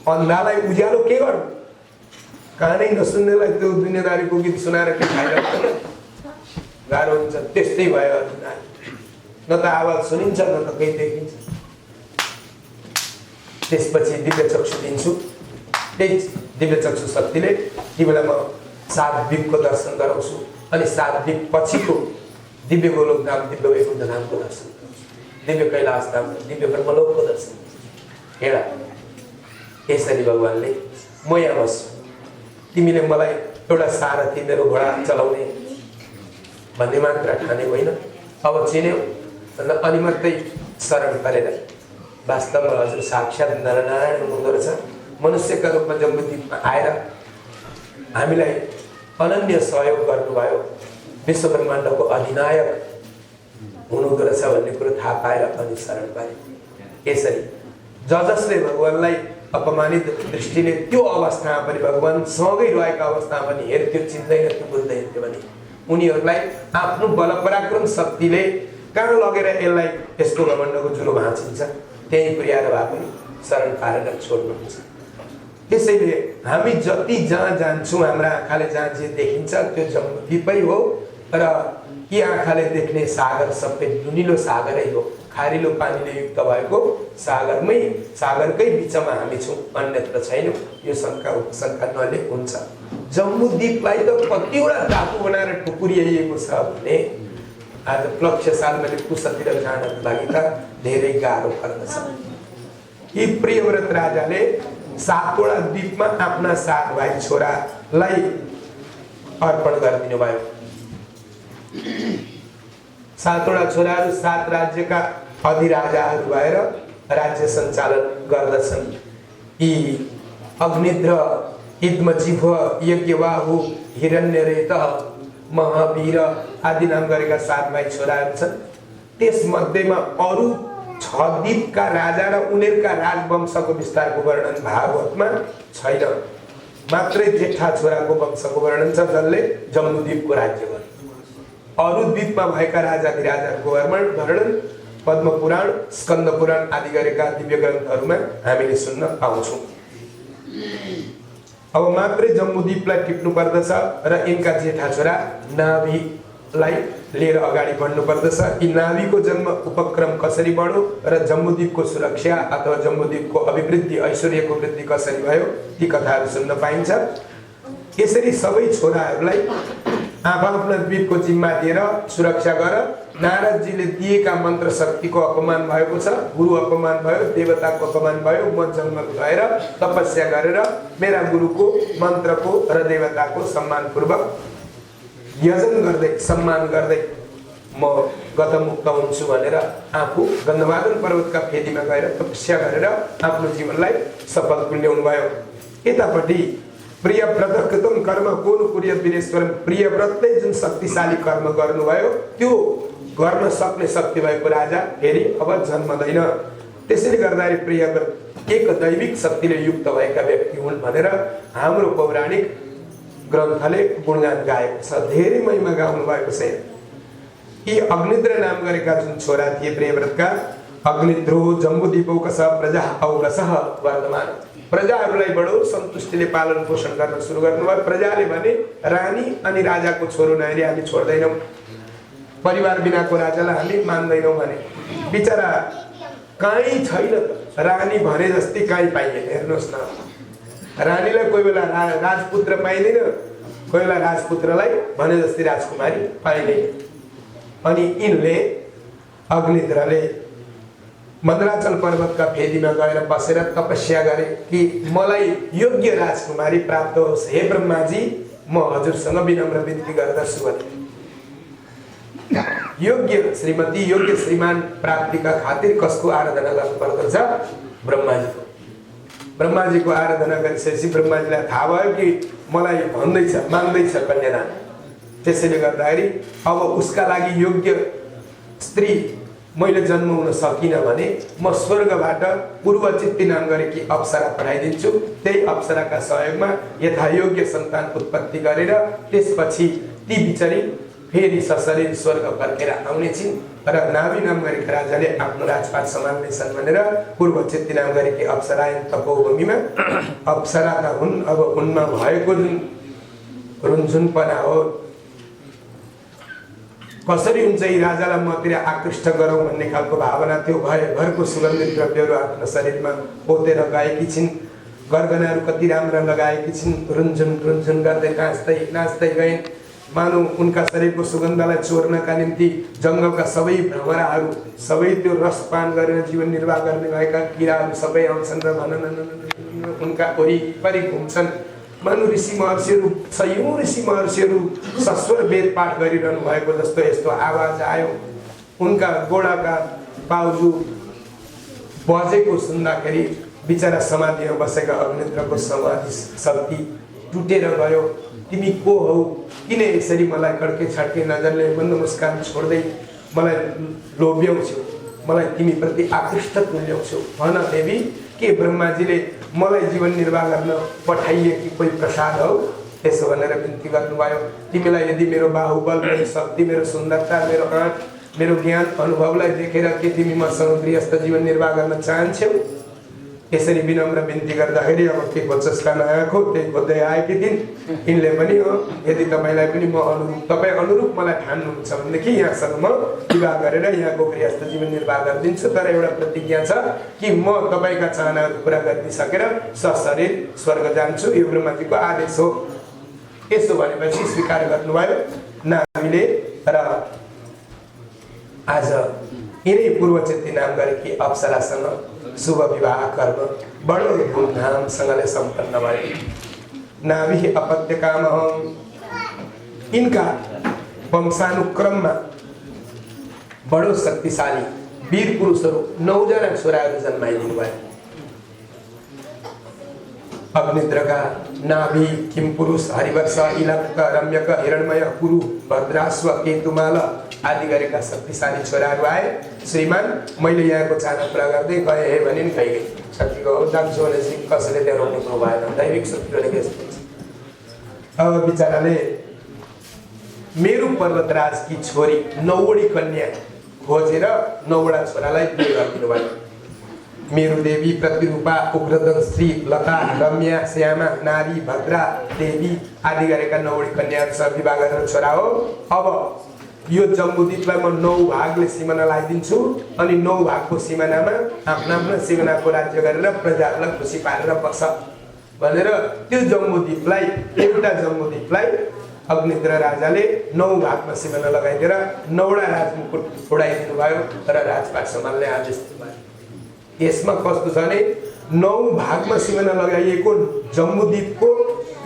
अन्धालाई उज्यालो के गर्नु? कानै नसुन्नेलाई त्यो दुनियादारीको गीत सुनाएर के फाइदा? गाह्रो हुन्छ। त्यस्तै भयो अर्जुन। न त आवाज सुनिन्छ न त केही देखिन्छ। त्यसपछि दिव्य चक्षु दिन्छु। त्यही दिव्य चक्षु शक्तिले तिमीलाई म 7 द्वीपको दर्शन गराउँछु अनि 7 द्वीप पछिको दिव्य गोलोक धाम, दिव्य वैकुण्ठ धामको दर्शन, दिव्य कैलाश धाम, दिव्य ब्रह्मलोकको दर्शन। हेर यसरी भगवानले म यहाँ बस्छु, तिमीले मलाई एउटा सारथी मेरो घोडा चलाउने भन्ने मात्र ठाने होइन, अब चिन्यौ अनि मात्रै शरण गरेर वास्तवमा हजुर साक्षात् नरनारायण हुनुहुँदो रहेछ। मनुष्यका रूपमा जम्बुद्वीपमा आएर हामीलाई अनन्य सहयोग गर्नुभयो, विश्व ब्रह्माण्डको अधिनायक हुनुहुँदो रहेछ भन्ने कुरो थाहा पाएर अनि शरण पाए। यसरी जसले भगवानलाई अपमानित दृष्टिले त्यो अवस्थामा पनि भगवान सँगै रहेको अवस्थामा पनि हेर्थ्यो, चिन्दैन थियो, बुझ्दैन थियो भने उनीहरूलाई आफ्नो बल पराक्रम शक्तिले कहाँ लगेर यसलाई यसको घमण्डको जुलो भाँचिन्छ त्यही पुर्याएर भए पनि शरण पारेर छोड्नुहुन्छ। त्यसैले हामी जति जहाँ जान्छौँ हाम्रा आँखाले जहाँ जे देखिन्छ त्यो जम्बुद्वीपै हो र यी आँखाले देख्ने सागर सबै नुनिलो सागरै हो, खारिलो पानीले युक्त भएको सागरकै बिचमा हामी छौँ, अन्यत्र छैनौँ। यो शङ्का नले हुन्छ। जम्बुद्वीपलाई त कतिवटा टापु बनाएर टुकुरिएको छ भने आज लक्ष्य साल मैले कुशतिर जानको लागि त धेरै गाह्रो पर्दछ। यी प्रियव्रत राजाले 7वटा द्वीपमा आफ्ना 7 भाइ छोरालाई अर्पण गरिदिनु भयो। 7वटा छोराहरू 7 राज्यका अधिराजाहरू भएर राज्य सञ्चालन गर्दछन्। यी अग्निद्र, इद्मजिह्व, यज्ञबाहु, हिरण्यरेत, महावीर आदि नाम गरेका 7 भाइ छोराहरू छन्। त्यसमध्येमा अरू 6 द्वीपका राजा र उनीहरूका राजवंशको विस्तारको वर्णन भागवतमा छैन। मात्रै जेठा छोराको वंशको वर्णन छ जसले जम्बुद्वीपको राज्य गर्यो। अरू द्वीपमा भएका राजाधिराजहरूको वर्णन पद्म पुराण, स्कन्द पुराण आदि गरेका दिव्य ग्रन्थहरूमा हामीले सुन्न पाउँछौँ। अब मात्रै जम्बुद्वीपलाई टिप्नु पर्दछ र यिनका जेठा छोरा नाभिलाई लिएर अगाडि बढ्नु पर्दछ। यी नाभिको जन्म उपक्रम कसरी बढ्यो र जम्बुद्वीपको सुरक्षा अथवा जम्बुद्वीपको अभिवृद्धि, ऐश्वर्यको वृद्धि कसरी भयो ती कथाहरू सुन्न पाइन्छ। यसरी सबै छोराहरूलाई आफ्ना द्वीपको जिम्मा दिएर सुरक्षा गर। नारदजीले दिएका मन्त्र शक्तिको अपमान भएको छ, गुरु अपमान भयो, देवताको अपमान भयो। म जङ्गल गएर तपस्या गरेर मेरा गुरुको मन्त्रको र देवताको सम्मानपूर्वक यजन गर्दै सम्मान गर्दै म गतमुक्त हुन्छु भनेर आफू गन्धमादन पर्वतका फेदीमा गएर तपस्या गरेर आफ्नो जीवनलाई सफल तुल्याउनु भयो। यतापट्टि प्रियव्रत कृतम कर्म कोन कुर्यात् वीरेश्वरम, प्रियव्रतले जुन शक्तिशाली कर्म गर्नुभयो त्यो गर्न सक्ने शक्ति भएको राजा फेरि अब जन्मदैन। त्यसैले गर्दाखेरि प्रियव्रत एक दैविक शक्तिले युक्त भएका व्यक्ति हुन् भनेर हाम्रो पौराणिक ग्रन्थले गुणगान गाएको छ, धेरै महिमा गाउनु भएको छ। यी अग्निद्र नाम गरेका जुन छोरा थिए प्रियव्रतका, अग्निद्रो जम्बुद्वीपौकस प्रजा औकसः वर्तमान, प्रजाहरूलाई बडो सन्तुष्टिले पालन पोषण गर्न सुरु गर्नुभयो। प्रजाले भने रानी अनि राजाको छोरो नहेरी हामी छोड्दैनौँ, परिवार बिनाको राजालाई हामी मान्दैनौँ भने बिचरा कहीँ छैन त, रानी भने जस्तै कहीँ पाइएन। हेर्नुहोस् न, रानीलाई कोही बेला राजपुत्र पाइँदैन, कोही बेला राजपुत्रलाई भने जस्तै राजकुमारी पाइँदैन। अनि यिनले अग्निद्रले मद्राचल पर्वतका फेदीमा गएर बसेर तपस्या गरे कि मलाई योग्य राजकुमारी प्राप्त होस्, हे ब्रह्माजी म हजुरसँग विनम्र विन्ती गर्दछु भने। योग्य श्रीमती, योग्य श्रीमान प्राप्तिका खातिर कसको आराधना गर्नुपर्दछ? ब्रह्माजीको। ब्रह्माजीको आराधना गरिसकेपछि ब्रह्माजीलाई थाहा भयो कि मलाई भन्दैछ, माग्दैछ कन्यादान। त्यसैले गर्दाखेरि अब उसका लागि योग्य स्त्री मैले जन्म हुन सकिनँ भने म स्वर्गबाट पूर्वचित्ती नाम गरेकी अप्सरा पठाइदिन्छु। त्यही अप्सराका सहयोगमा यथायोग्य सन्तान उत्पत्ति गरेर त्यसपछि ती बिचरी फेरि सशरीर स्वर्ग फर्केर आउने छिन् र नाभि नाम गरेका राजाले आफ्नो राजपाट सम्हाल्नेछन् भनेर पूर्वचित्ती नाम गरेकी अप्सरा तपोभूमिमा अप्सरा त हुन्, अब उनमा भएको जुन रुन्छुनपना हो, कसरी हुन्छ यी राजालाई मतिर आकृष्ट गरौँ भन्ने खालको भावना थियो। भरको सुगन्धित द्रव्यहरू आफ्नो शरीरमा पोतेर गएकी छिन्, गरगनाहरू कति राम्रा लगाएकी छिन्, रुन्झुन रुन्झुन गर्दै नाच्दै नाच्दै गइन्। मानौ उनका शरीरको सुगन्धलाई चोर्नका निम्ति जङ्गलका सबै भ्रमराहरू, सबै त्यो रसपान गरेर जीवन निर्वाह गर्ने भएका किराहरू सबै आउँछन् र भनन उनका वरिपरि घुम्छन्। मानव ऋषि महर्षिहरू, सयौं ऋषि महर्षिहरू सस्वर वेद पाठ गरिरहनु भएको जस्तो यस्तो आवाज आयो। उनका गोडाका बाउजू बजेको सुन्दाखेरि बिचरा समाधिमा बसेका अग्निद्रको समाधि शक्ति टुटेर गयो। तिमी को हौ, किन यसरी मलाई कड्के छड्के नजरले मन्द मुस्कान छोड्दै मलाई लोभ्याउँछौ, मलाई तिमीप्रति आकृष्ट तुल्याउँछौ? भन देवी, के ब्रह्माजीले मलाई जीवन निर्वाह गर्न पठाइएकी कोही प्रसाद हौ? त्यसो भनेर बिन्ती गर्नुभयो। तिमीलाई यदि मेरो बाहुबल, मेरो शक्ति, मेरो सुन्दरता, मेरो आँट, मेरो ज्ञान अनुभवलाई देखेर के तिमी मसँग गृहस्थ जीवन निर्वाह गर्न चाहन्छौ? यसरी विनम्र बिन्ती गर्दाखेरि अब के खोज्छस् का नआएको त्यही खोज्दै आएकी थिइन्। यिनले पनि हो, यदि तपाईँलाई पनि म अनुरूप, तपाईँ अनुरूप मलाई ठान्नुहुन्छ भनेदेखि यहाँसँग म विवाह गरेर यहाँको गृहस्थ जीवन निर्वाह गरिदिन्छु, तर एउटा प्रतिज्ञा छ कि म तपाईँका चाहनाहरू पुरा गरिदिसकेर सशरीर स्वर्ग जान्छु, यो ब्रह्माजीको आदेश हो। यसो भनेपछि स्वीकार गर्नुभयो नाभीले र आज यिनै पूर्वचित्ती नाम गरेकी अप्सरासँग शुभ विवाह कर्म बडो धुमधामसँगले सम्पन्न भयो। नाभि अपत्यकामः, इनका वंशानुक्रममा बडो शक्तिशाली वीर पुरुषहरू 9 जना छोराहरू जन्माइदिनु भयो। अग्निद्रका नाभि, किमपुरुष, हरिवर्ष, इलक्त, रम्यक, हिरण्मय, कुरु, भद्राश्व, केतुमाल आदि गरेका शक्तिशाली छोराहरू आए। श्रीमान, मैले यहाँको चाहना पुरा गर्दै गएँ हे भने नि गइगए सकिएको जान्छु भनेपछि कसैले त्यहाँ रोक्नु भएन, दैविक शक्तिले यस्तो हुन्छ। अब बिचराले मेरु पर्वतराजकी छोरी 9वटी कन्या खोजेर 9वटा छोरालाई बिहे गरिदिनु भयो। मेरु देवी, प्रतिरूपा, उग्रदंश्री, लता, रम्या, श्यामा, नारी, भद्रा देवी आदि गरेका 9वटी कन्याहरूसँग विवाह गरेर छोरा हो। अब यो जम्बूद्वीपलाई म 9 भागले सिमाना लगाइदिन्छु अनि 9 भागको सिमानामा आफ्ना सिमानाको राज्य गरेर प्रजाहरूलाई खुसी पारेर बस भनेर त्यो जम्बूद्वीपलाई, एउटा जम्बूद्वीपलाई अग्निद्र राजाले 9 भागमा सिमाना लगाइदिएर 9वटा राजमुकुट उडाइदिनु भयो र राजपाट सम्हाल्ने आदेश दिनुभयो। यसमा कस्तो छ भने 9 भागमा सिमाना लगाइएको जम्बूद्वीपको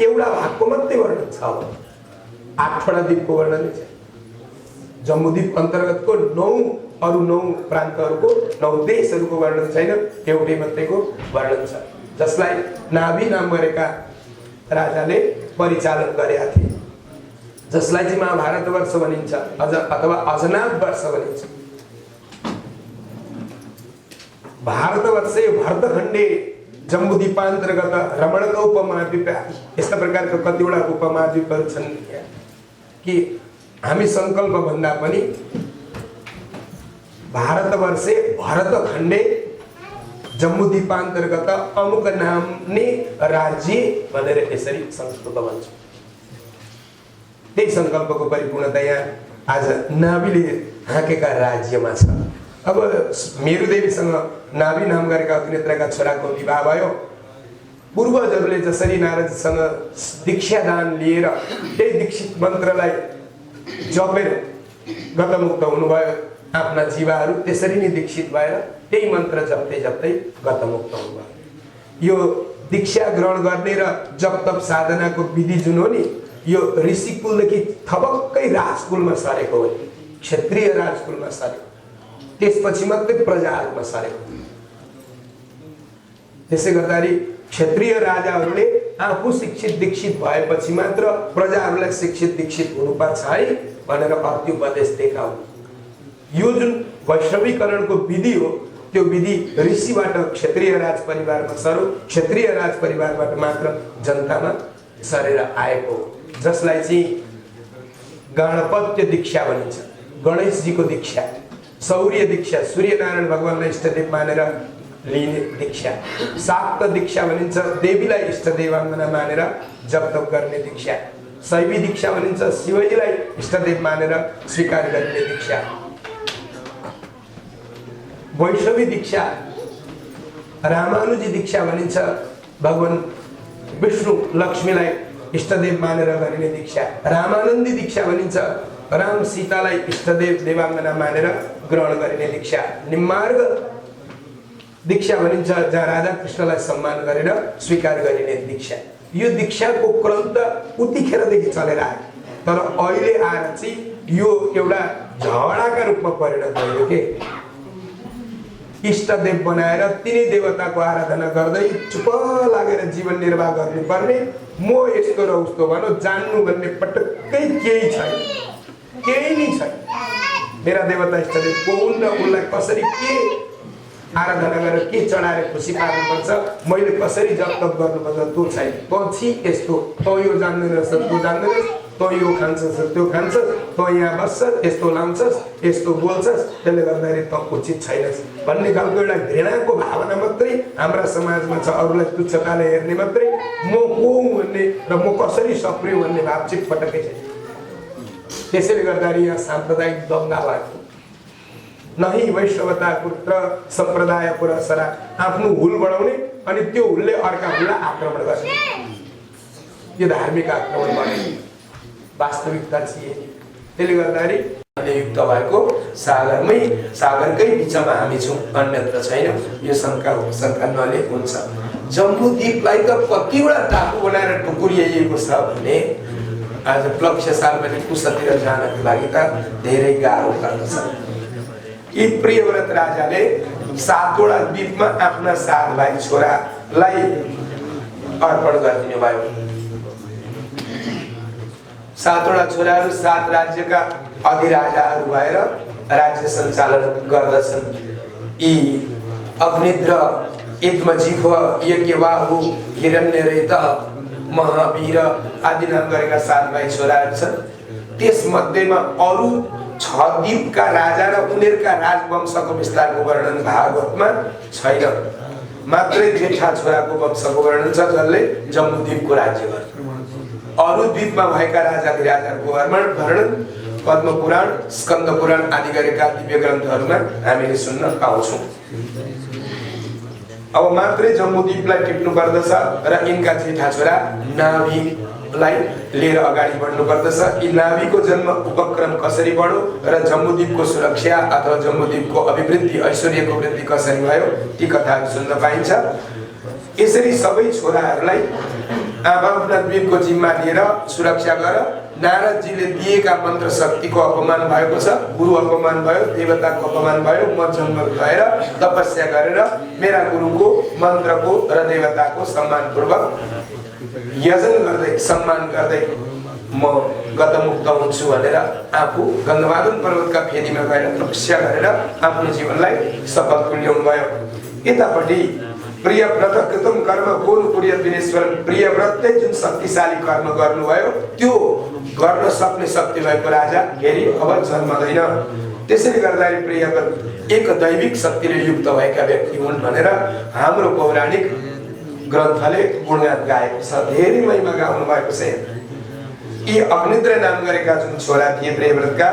एउटा भागको मात्रै वर्णन छ। 8वटा द्वीपको वर्णन छ। जम्बूद्वीप अन्तर्गतको 9 प्रान्तहरूको 9 देशहरूको वर्णन छैन, एउटै मात्रैको वर्णन छ, जसलाई नाभि नाम गरेका राजाले परिचालन गरेका थिए, जसलाई चाहिँ महाभारत वर्ष भनिन्छ अथवा अजनाद वर्ष भनिन्छ। भारतवर्षे भरतखण्डे जम्बूद्वीपान्तर्गत रमणक उपमहाद्वीप, यस्ता प्रकारका कतिवटा उपमहाद्वीपहरू छन् कि हामी संकल्प भन्दा पनि भारतवर्षे भरतखण्डे जम्बूद्वीपान्तर्गत अमुक नाम्ने राज्य भनेर यसरी संस्कृत भन्छ। त्यही संकल्पको परिपूर्णता यहाँ आज नाभिले हाँकेका राज्यमा छ। अब मेरुदेवीसँग नाभि नाम गरेका अग्निद्रका छोराको विवाह भयो। पूर्वजहरूले जसरी नारदसँग दीक्षादान लिएर त्यही दीक्षित मन्त्रलाई जपेर गतमुक्त हुनुभयो आफ्ना जीवाहरू, त्यसरी नै दीक्षित भएर त्यही मन्त्र जप्दै जप्दै गतमुक्त हुनुभयो। यो दीक्षा ग्रहण गर्ने र जप तप साधनाको विधि जुन हो नि, यो ऋषिकुलदेखि थपक्कै राजकुलमा सरेको हो, क्षत्रिय राजकुलमा सरेको, त्यसपछि मात्रै प्रजाहरूमा सरेको। त्यसै गर्दाखेरि क्षत्रिय राजाहरूले आफू शिक्षित दीक्षित भएपछि मात्र प्रजाहरूलाई शिक्षित दीक्षित हुनुपर्छ है भनेर अत्युपदेश दिएका हुन्। यो जुन वैष्णवीकरणको विधि हो। त्यो विधि ऋषिबाट क्षत्रिय राज परिवारमा सर्यो, क्षत्रिय राज परिवारबाट मात्र जनतामा सरेर आएको हो, जसलाई चाहिँ गणपत्य दीक्षा भनिन्छ। गणेशजीको दीक्षा, शौर्य दीक्षा, सूर्यनारायण भगवानलाई इष्टदेव मानेर लिने दीक्षा। शाक्त दीक्षा भनिन्छ देवीलाई इष्टदेवाङ्गना मानेर जप तप गर्ने दीक्षा। शैवी दीक्षा भनिन्छ शिवजीलाई इष्टदेव मानेर स्वीकार गर्ने दीक्षा। वैष्णवी दीक्षा, रामानुजी दीक्षा भनिन्छ भगवान विष्णु लक्ष्मीलाई इष्टदेव मानेर गरिने दीक्षा। रामानन्दी दीक्षा भनिन्छ राम सीतालाई इष्टदेव देवाङ्गना मानेर ग्रहण गरिने दीक्षा। निम्मार्ग दीक्षा भनिन्छ जहाँ राधा कृष्णलाई सम्मान गरेर स्वीकार गरिने दीक्षा। यो दीक्षाको क्रम त उतिखेरदेखि चलेर आयो, तर अहिले आएर चाहिँ यो एउटा झगडाका रूपमा परिणत भयो के। इष्टदेव बनाएर तिनै देवताको आराधना गर्दै चुप लागेर जीवन निर्वाह गर्नुपर्ने, म यस्तो र उस्तो भनौँ जान्नु भन्ने पटक्कै केही छैन, केही नै छैन। मेरा देवता इष्टदेव को हुन् र उनलाई कसरी के आराधना गरेर के चढाएर खुसी पार्नुपर्छ, मैले कसरी जप तप गर्नुपर्छ त्यो छैन। पछि यस्तो त यो जान्दैनस्, त्यो जान्दैनस्, त यो खान्छस्, त्यो खान्छस्, त यहाँ बस्छस्, यस्तो लाउँछस्, यस्तो बोल्छस्, त्यसले गर्दाखेरि त उचित छैनस् भन्ने खालको एउटा घृणाको भावना मात्रै हाम्रा समाजमा छ। अरूलाई तुच्छताले हेर्ने मात्रै, म को हुँ भन्ने र म कसरी सप्रियो भन्ने भाव चाहिँ पटक्कै छैन। त्यसैले गर्दाखेरि यहाँ साम्प्रदायिक दङ्गा भएको, नही वैष्णवता पुत्र सम्प्रदाय पुरस्सरा, आफ्नो हुल बढाउने अनि त्यो हुलले अर्का हुललाई आक्रमण गर्ने, यो धार्मिक आक्रमण बने वास्तविकता चाहिँ। त्यसले गर्दाखेरि युक्त भएको सागरकै बिचमा हामी छौँ, अन्यत्र छैन। यो शङ्का नले हुन्छ। जम्बूद्वीपलाई त कतिवटा टापु बनाएर टुकुरिएको छ भने आज लक्ष्य सार्वजनिक कुशतिर जानको लागि त धेरै गाह्रो पर्दछ। यी प्रियव्रत राजाले 7वटा द्वीपमा आफ्ना 7 भाइ छोरालाई अर्पण गरिदिनु भयो। 7वटा छोराहरू 7 राज्यका अधिराजाहरू भएर राज्य सञ्चालन गर्दछन्। यी अग्निद्र, इद्मजिह्व, यज्ञबाहु, हिरण्यरेत, महावीर आदि नाम गरेका 7 भाइ छोराहरू छन्। त्यसमध्येमा अरू 6 द्वीपका राजा र उनीहरूका राजवंशको विस्तारको वर्णन भागवतमा छैन। मात्रै जेठा छोराको वंशको वर्णन छ, जसले जम्बूद्वीपको राज्य गर्छ। अरू द्वीपमा भएका राजाधिराजहरूको वर्णन पद्म पुराण, स्कन्द पुराण आदि गरेका दिव्य ग्रन्थहरूमा हामीले सुन्न पाउँछौँ। अब मात्रै जम्बूद्वीपलाई टिप्नु पर्दछ र यिनका जेठा छोरा नाभिलाई लिएर अगाडि बढ्नु पर्दछ। यी नाभिको जन्म उपक्रम कसरी बढ्यो र जम्बूद्वीपको सुरक्षा अथवा जम्बूद्वीपको अभिवृद्धि, ऐश्वर्यको वृद्धि कसरी भयो, ती कथाहरू सुन्न पाइन्छ। यसरी सबै छोराहरूलाई आफ्ना द्वीपको जिम्मा लिएर सुरक्षा गर। नारदजीले दिएका मन्त्र शक्तिको अपमान भएको छ, गुरु अपमान भयो, देवताको अपमान भयो। म जङ्गल गएर तपस्या गरेर मेरा गुरुको मन्त्रको र देवताको सम्मानपूर्वक यजन गर्दै सम्मान गर्दै म गतमुक्त हुन्छु भनेर आफू गन्धमादन पर्वतका फेदीमा गएर तपस्या गरेर आफ्नो जीवनलाई सफल तुल्याउनु भयो। यतापट्टि प्रियव्रत कृतम कर्म कोन पुर्य दिनेश्वर, प्रियव्रतले जुन शक्तिशाली कर्म गर्नुभयो त्यो गर्न सक्ने शक्ति भएको राजा फेरि अब जन्मदैन। त्यसैले गर्दाखेरि प्रियव्रत एक दैविक शक्तिले युक्त भएका व्यक्ति हुन् भनेर हाम्रो पौराणिक ग्रन्थले गुणगान गाएको छ, धेरै महिमा गाउनु भएको छ। यी अग्निद्र नाम गरेका जुन छोरा थिए प्रियव्रतका,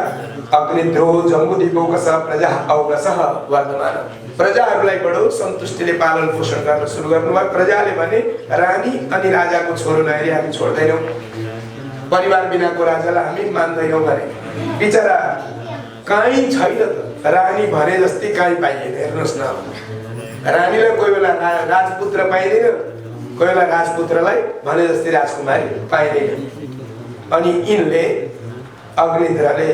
अग्निद्रो जम्बूद्वीपौकसः प्रजा औरसः वर्धमान, प्रजाहरूलाई बडो सन्तुष्टिले पालन पोषण गर्न सुरु गर्नुभयो। प्रजाले भने रानी अनि राजाको छोरो नहेरी हामी छोड्दैनौँ, परिवार बिनाको राजालाई हामी मान्दैनौँ भने। बिचरा कहीँ छैन त, रानी भने जस्तै कहीँ पाइएन। हेर्नुहोस् न, रानीलाई कोही बेला राजपुत्र पाइँदैन, कोही बेला राजपुत्रलाई भने जस्तै राजकुमारी पाइँदैन। अनि यिनले अग्निद्रले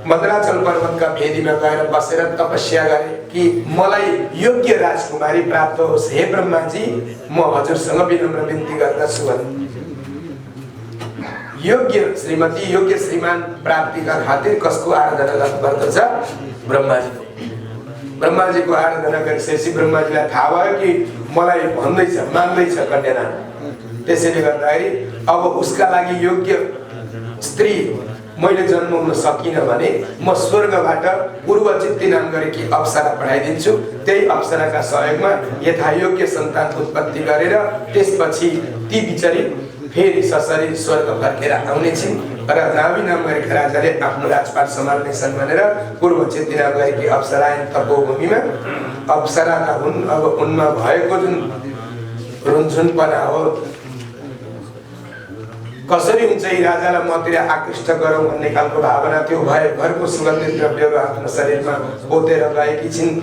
मद्राचल पर्वतका फेदीमा गएर बसेर तपस्या गरे कि मलाई योग्य राजकुमारी प्राप्त होस्, हे ब्रह्माजी म हजुरसँग विनम्र विन्ती गर्दछु भने। योग्य श्रीमती, योग्य श्रीमान प्राप्तिका खातिर कसको आराधना गर्नुपर्दछ? ब्रह्माजीको आराधना गरिसकेपछि ब्रह्माजीलाई थाहा भयो कि मलाई भन्दैछ मान्दैछ कन्यादान। त्यसैले गर्दाखेरि अब उसका लागि योग्य स्त्री मैले जन्माउन सकिनँ भने म स्वर्गबाट पूर्वचित्ती नाम गरेकी अप्सरा पठाइदिन्छु। त्यही अप्सराका सहयोगमा यथायोग्य सन्तान उत्पत्ति गरेर त्यसपछि ती बिचारी फेरि ससरी स्वर्ग फर्केर आउने छिन्। र नाभि नाम गरेका राजाले आफ्नो राजपाट सम्हाल्नेछन् भनेर पूर्वचित्ती नाम गरेकी अप्सरा तपोभूमिमा अप्सराका हुन्। अब उनमा भएको जुन रुन्छुनपना हो, कसरी हुन्छ यी राजालाई मतिर आकृष्ट गरौँ भन्ने खालको भावना थियो। भए घरको सुगन्धित द्रव्यहरू आफ्नो शरीरमा पोतेर गएकी छिन्।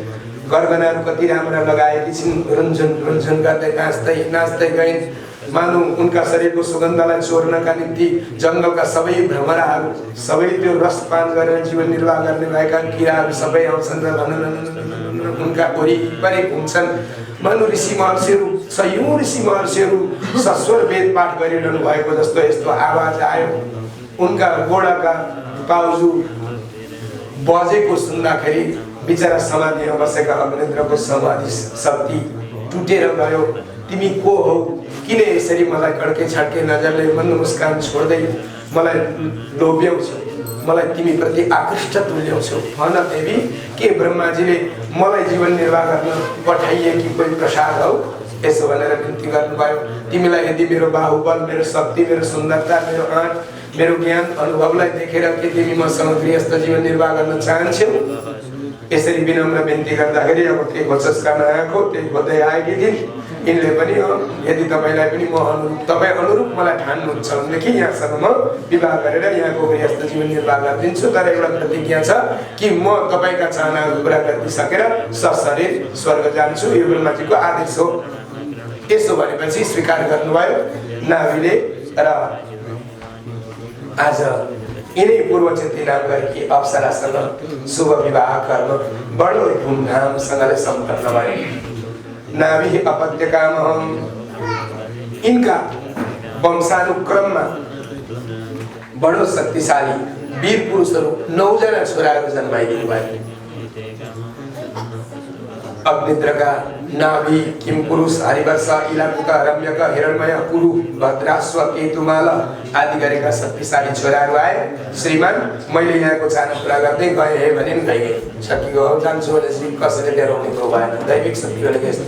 गरगनाहरू कति राम्रा लगाएकी छिन्। रुन्छुन रुन्छुन गर्दै नाच्दै गइन्। मानौ उनका शरीरको सुगन्धलाई चोर्नका निम्ति जङ्गलका सबै भ्रमराहरू, सबै त्यो रसपान गरेर जीवन निर्वाह गर्ने भएका किराहरू सबै आउँछन् र उनका वरिपरि घुम्छन्। मानौ ऋषि महर्षिहरू, सयौं ऋषि महर्षिहरू सस्वर वेद पाठ गरिरहनु भएको जस्तो यस्तो आवाज आयो। उनका गोडाका बाउजू बजेको सुन्दाखेरि बिचरा समाधिमा बसेका अग्निन्द्रको समाधि शक्ति टुटेर गयो। तिमी को हौ? किन यसरी मलाई कड्के छड्के नजरले मन मुस्कान छोड्दै मलाई लोभ्याउँछौ? मलाई तिमी प्रति आकृष्ट तुल्याउँछौ? भन देवी, के ब्रह्माजीले मलाई जीवन निर्वाह गर्न पठाइएकी कोही प्रसाद हौ? यसो भनेर विन्ती गर्नुभयो। तिमीलाई यदि मेरो बाहुबल, मेरो शक्ति, मेरो सुन्दरता, मेरो आँट, मेरो ज्ञान अनुभवलाई देखेर के तिमी मसँग गृहस्थ जीवन निर्वाह गर्न चाहन्छौ? यसरी विनम्र विन्ती गर्दाखेरि अब के खोज्छस् गर्न आएको त्यही खोज्दै आएकी थिइन्। यिनले पनि यदि तपाईँलाई पनि म तपाईँ अनुरूप मलाई ठान्नुहुन्छ भनेदेखि यहाँसँग म विवाह गरेर यहाँको गृहस्थ जीवन निर्वाह गरिदिन्छु। तर एउटा प्रतिज्ञा छ कि म तपाईँका चाहनाहरू पुरा गरिदिसकेर सशरीर स्वर्ग जान्छु। यो ब्रह्माजीको आदेश हो। यसो भनेपछि स्वीकार गर्नुभयो नाभिले र आज यिनै पूर्वचित्ती नाम गरेकी अप्सरासँग शुभ विवाह कर्म बडो धुमधामसँगले सम्पन्न भयो। नाभि अपत्यकामहं, इनका वंशानुक्रममा बडो शक्तिशाली वीर पुरुषहरू 9 जना छोराहरू जन्माइदिनु भयो। अग्निद्रका, नाभि, किमपुरुष, हरिवर्ष, इलाकुक, रम्यक, हिरण्मय, कुरु, भद्राश्व, केतुमाल आदि गरेका शक्तिशाली छोराहरू आए। श्रीमान, मैले यहाँको चाहना पुरा गर्दै गएँ हे भने नि गइगए। सकिगयो, जान्छु भनेपछि कसैले डेराउने को भएन। दैविक शक्तिले यस्तो।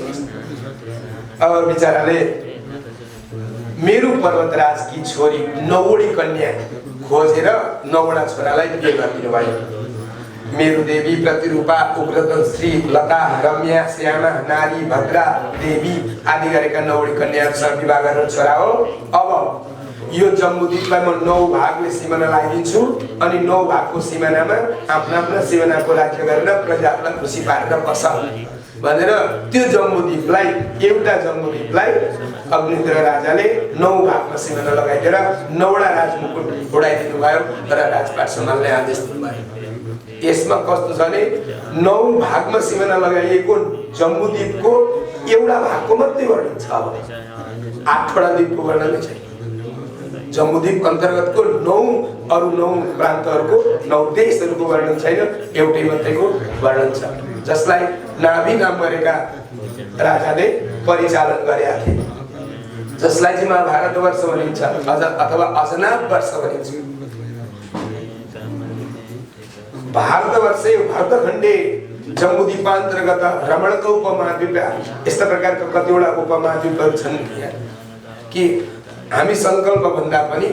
अब बिचाराले मेरो पर्वतराजकी छोरी 9वटी कन्या खोजेर 9वटा छोरालाई बिहे गरिदिनु भयो। मेरो देवी, प्रतिरूपा, उग्रतन, श्री, लता, रम्या, श्यामा, नारी, भद्रा, देवी आदि गरेका 9वटी कन्याहरूसँग विवाह गरेर छोरा हो। अब यो जम्बुद्वीपलाई म 9 भागले सिमाना लगाइदिन्छु अनि 9 भागको सिमानामा आफ्ना सिमानाको राज्य गरेर प्रजाहरूलाई खुसी पारेर बस भनेर त्यो जम्बुद्वीपलाई, एउटा जम्बुद्वीपलाई अग्निन्द्र राजाले 9 भागमा सिमाना लगाइदिएर 9वटा राजमुकुट उडाइदिनु भयो र राजपाट सम्हाल्ने आदेश दिनुभयो। यसमा कस्तो छ भने 9 भागमा सिमाना लगाइएको जम्बुद्वीपको एउटा भागको मात्रै वर्णन छ। अब 8वटा द्वीपको वर्णन छैन। जम्बुद्वीप अन्तर्गतको 9 प्रान्तहरूको 9 देशहरूको वर्णन छैन, एउटै मात्रैको वर्णन छ, जसलाई नाभि नाम गरेका राजाले परिचालन गरेका थिए, जसलाई चाहिँ महाभारत वर्ष भनिन्छ अथवा अजनाभ वर्ष भनिन्छ। भारतवर्षे भरतखण्डे जम्बुद्वीपान्तर्गत रमणक उपमहाद्वीप यस्ता प्रकारका कतिवटा उपमहाद्वीपहरू छन् कि हामी संकल्प भन्दा पनि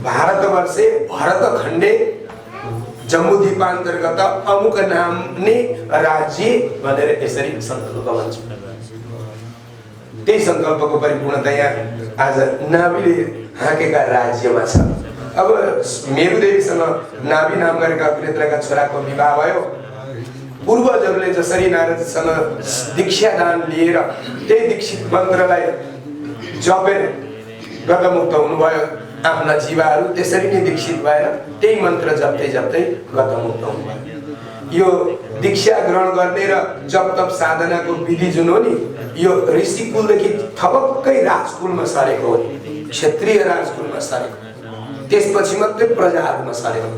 भारतवर्षे भरतखण्डे जम्बुद्वीपान्तर्गत अमुक नाम्ने राज्य भनेर यसरी संकल्प भन्छ। त्यही संकल्पको परिपूर्णता यहाँ आज नाभिले हाँकेका राज्यमा छ। अब मेरुदेवीसँग नाभि नाम गरेका अग्निद्रका छोराको विवाह भयो। पूर्वजहरूले जसरी नारदसँग दीक्षा दान लिएर त्यही दीक्षित मन्त्रलाई जपेर गतमुक्त हुनुभयो आफ्ना जीवाहरू, त्यसरी नै दीक्षित भएर त्यही मन्त्र जप्दै जप्दै गतमुक्त हुनुभयो। यो दीक्षा ग्रहण गर्ने र जप तप साधनाको विधि जुन हो नि, यो ऋषिकुलदेखि थपक्कै राजकुलमा सरेको हो, क्षत्रिय राजकुलमा सरेको, त्यसपछि मात्रै प्रजाहरूमा सरेको।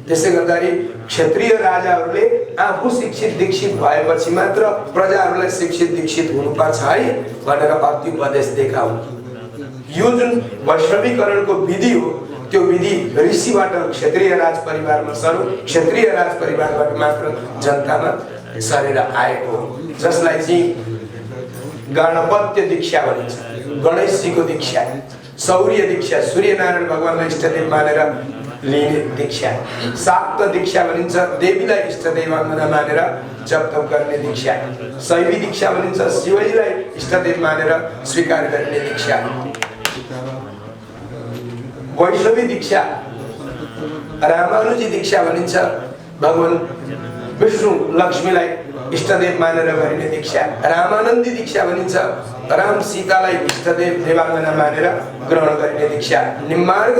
त्यसै गर्दाखेरि क्षत्रिय राजाहरूले आफू शिक्षित दीक्षित भएपछि मात्र प्रजाहरूलाई शिक्षित दीक्षित हुनुपर्छ है भनेर अति उपदेश दिएका हुन्। यो जुन वैष्णवीकरणको विधि हो त्यो विधि ऋषिबाट क्षत्रिय राज परिवारमा सर्यो, क्षत्रिय राज परिवारबाट मात्र जनतामा सरेर आएको हो, जसलाई चाहिँ गणपत्य दीक्षा भनिन्छ। गणेशजीको दीक्षा, सौर्य दीक्षा, सूर्यनारायण भगवानलाई इष्टदेव मानेर लिने दीक्षा, शाक्त दीक्षा भनिन्छ देवीलाई इष्टदेवांगना मानेर जप तप गर्ने दीक्षा, शैवी दीक्षा भनिन्छ शिवजीलाई इष्टदेव मानेर स्वीकार गर्ने दीक्षा, वैष्णवी दीक्षा रामानुजी दीक्षा भनिन्छ भगवान विष्णु लक्ष्मीलाई इष्टदेव मानेर गरिने दीक्षा, रामानन्दी दीक्षा भनिन्छ राम सीतालाई इष्टदेव देवांगना मानेर ग्रहण गरिने दीक्षा, निम्मार्ग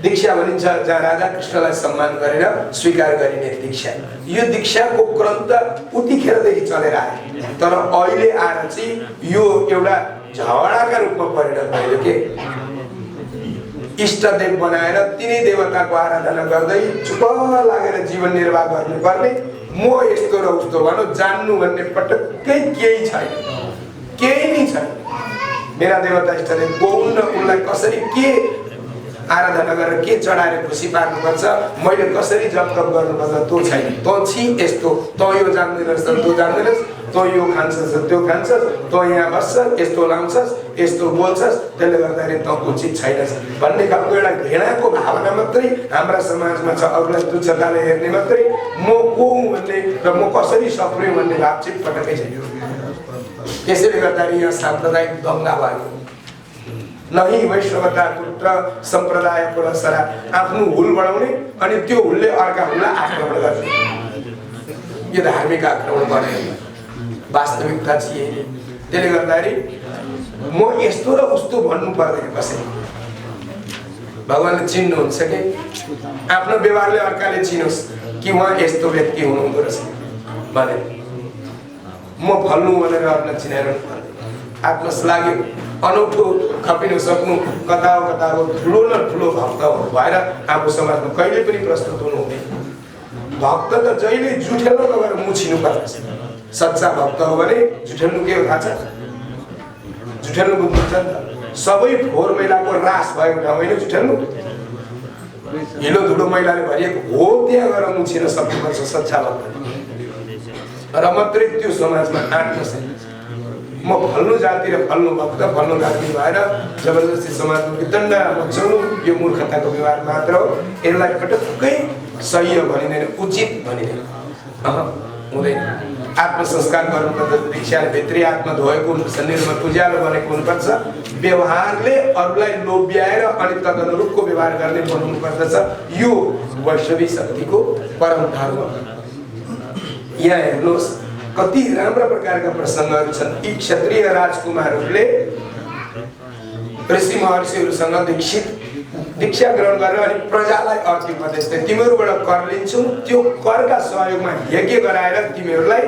दीक्षा भनिन्छ जहाँ राधा कृष्णलाई सम्मान गरेर स्वीकार गरिने दीक्षा। यो दीक्षाको क्रम त उतिखेरदेखि चलेर आयो, तर अहिले आएर चाहिँ यो एउटा झगडाका रूपमा परिणत भयो के इष्टदेव बनाएर तिनै देवताको आराधना गर्दै चुप लागेर जीवन निर्वाह गर्नुपर्ने, म यस्तो र उस्तो भनौँ जान्नु भन्ने पटक्कै केही छैन, केही नै छैन। मेरा देवता इष्टदेव को हुन् र उनलाई कसरी के आराधना गरेर के चढाएर खुसी पार्नुपर्छ, मैले कसरी जप तप गर्नुपर्छ त्यो छैन। तँ छि यस्तो, तँ यो जान्दैनस् तँ जान्दैनस्, तँ यो खान्छस् त्यो खान्छस्, तँ यहाँ बस्छस् यस्तो लाउँछस् यस्तो बोल्छस्, त्यसले गर्दाखेरि तँ उचित छैनस् भन्ने खालको एउटा घृणाको भावना मात्रै हाम्रा समाजमा छ। अरूलाई तुच्छताले हेर्ने मात्रै, म को हुँ भन्ने र म कसरी सफ्रियो भन्ने भाव चाहिँ पटक्कै छैन। त्यसैले गर्दाखेरि यहाँ साम्प्रदायिक दङ्गा भयो। नहीं वैष्णवता पुत्र सम्प्रदायको रसरा आफ्नो हुल बढाउने अनि त्यो हुलले अर्का हुललाई आक्रमण गर्ने, यो धार्मिक आक्रमण गर्ने वास्तविकता चाहिँ। त्यसले गर्दाखेरि म यस्तो र उस्तो भन्नु पर्दैन कसैले। भगवानले चिन्नुहुन्छ कि आफ्नो व्यवहारले अर्काले चिनोस् कि उहाँ यस्तो व्यक्ति हुनुहुँदो रहेछ भने, म फल्नु भनेर अर्कालाई चिनाइरहनु पर्दैन। आत्मस लाग्यो अनौठो खपिन सक्नु कता हो ठुलो न ठुलो भक्त भएर आफू समाजमा कहिले पनि प्रस्तुत हुनु हुँदैन। भक्त त जहिले जुठेल्नु नगरेर मुछिनु पर्छ। सच्चा भक्त हो भने जुठेल्नु के हो थाहा छ? जुठेल्नु बुझ्नुहुन्छ नि त, सबै फोहोर मैलाको रास भएको ठाउँ होइन जुठेल्नु, हिलो धुलो मैलाले भरिएको हो त्यहाँ गएर मुछिन सक्नुपर्छ सच्चा भक्त र मात्रै त्यो समाजमा आँट्न सक्छ। म फल्नु जाति र फल्नु भक्त फल्नु जाति भएर जबरजस्ती समाजको वितण्ड मचाउनु यो मूर्खताको व्यवहार मात्र हो। यसलाई पटक्कै सही हो भनिँदैन, उचित भनिँदैन, हुँदैन। आत्मसंस्कार गर्नुपर्छ, दीक्षाले भित्री आत्मा धोएको हुनुपर्छ, निर्मल उज्यालो बनेको हुनुपर्छ, व्यवहारले अरूलाई लोभ्याएर अनि तदनुरूपको व्यवहार गर्ने बनाउनु पर्दछ। यो वैष्णवी शक्तिको परम धर्म। यहाँ हेर्नुहोस् कति राम्रा प्रकारका प्रसङ्गहरू छन्। यी क्षत्रिय राजकुमारहरूले ऋषि महर्षिहरूसँग दीक्षा ग्रहण गरेर अनि प्रजालाई अर्थ उपदेश दिए, तिमीहरूबाट कर लिन्छौ, त्यो करका सहयोगमा यज्ञ गराएर तिमीहरूलाई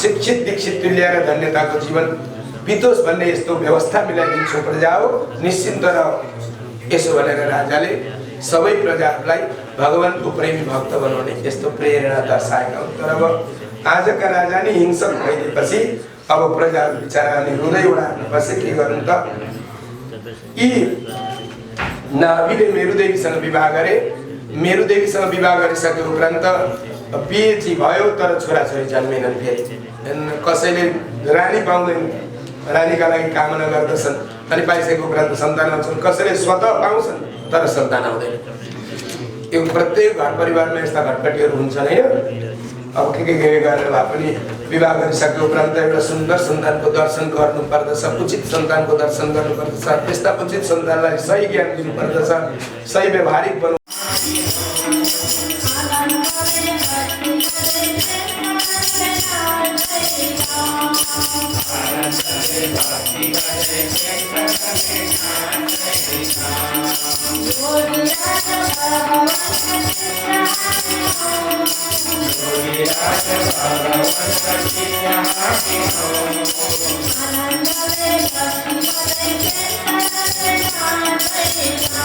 शिक्षित दीक्षित तुल्याएर धन्यताको जीवन बितोस् भन्ने यस्तो व्यवस्था मिलाइदिन्छौ, प्रजा हो निश्चिन्त रह। यसो भनेर राजाले सबै प्रजाहरूलाई भगवानको प्रेमी भक्त बनाउने यस्तो प्रेरणा दर्शाएका हुन्। तर अब आजका राजा नि हिंसक भइदिएपछि अब प्रजाहरू बिचारा अनि हृदय उडाएपछि के गर्नु त? यी नाभिले मेरुदेवीसँग विवाह गरे, मेरुदेवीसँग विवाह गरिसके उपरान्त पिएची भयो तर छोराछोरी जन्मेनन्। फेरि कसैले रानी पाउँदैन, रानीका लागि कामना गर्दछन् अनि पाइसकेको उपरान्त सन्तान आउँछन्, कसैले स्वतः पाउँछन् तर सन्तान आउँदैन। यो प्रत्येक घर परिवारमा यस्ता घटघटीहरू हुन्छन् होइन। अब के गरेर भए पनि विवाह गरिसके उपरान्त एउटा सुन्दर सन्तानको दर्शन गर्नुपर्दछ, उचित सन्तानको दर्शन गर्नुपर्दछ, त्यस्ता उचित सन्तानलाई सही ज्ञान दिनुपर्दछ, सही व्यवहारिक बनाउनु। आनंद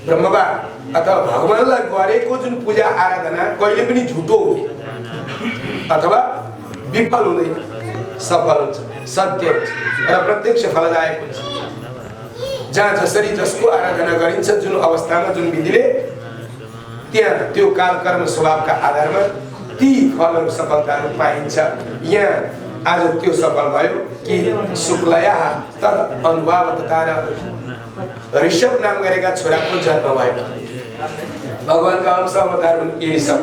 ब्रह्मबा अथवा भगवानलाई गरेको जुन पूजा आराधना कहिले पनि झुटो हुँदैन अथवा विफल हुँदैन, सफल हुन्छ, सत्य हुन्छ र प्रत्यक्ष फलदायक हुन्छ। जहाँ जसरी जसको आराधना गरिन्छ जुन अवस्थामा जुन विधिले, त्यहाँ त्यो काल कर्म स्वभावका आधारमा ती फलहरू सफलताहरू पाइन्छ। यहाँ आज त्यो सफल भयो कि शुक्लया तद अनुभावतार ऋषभ नाम गरेका छोराको जन्म भयो। भगवानका अंश अवतार हुन् यी ऋषभ।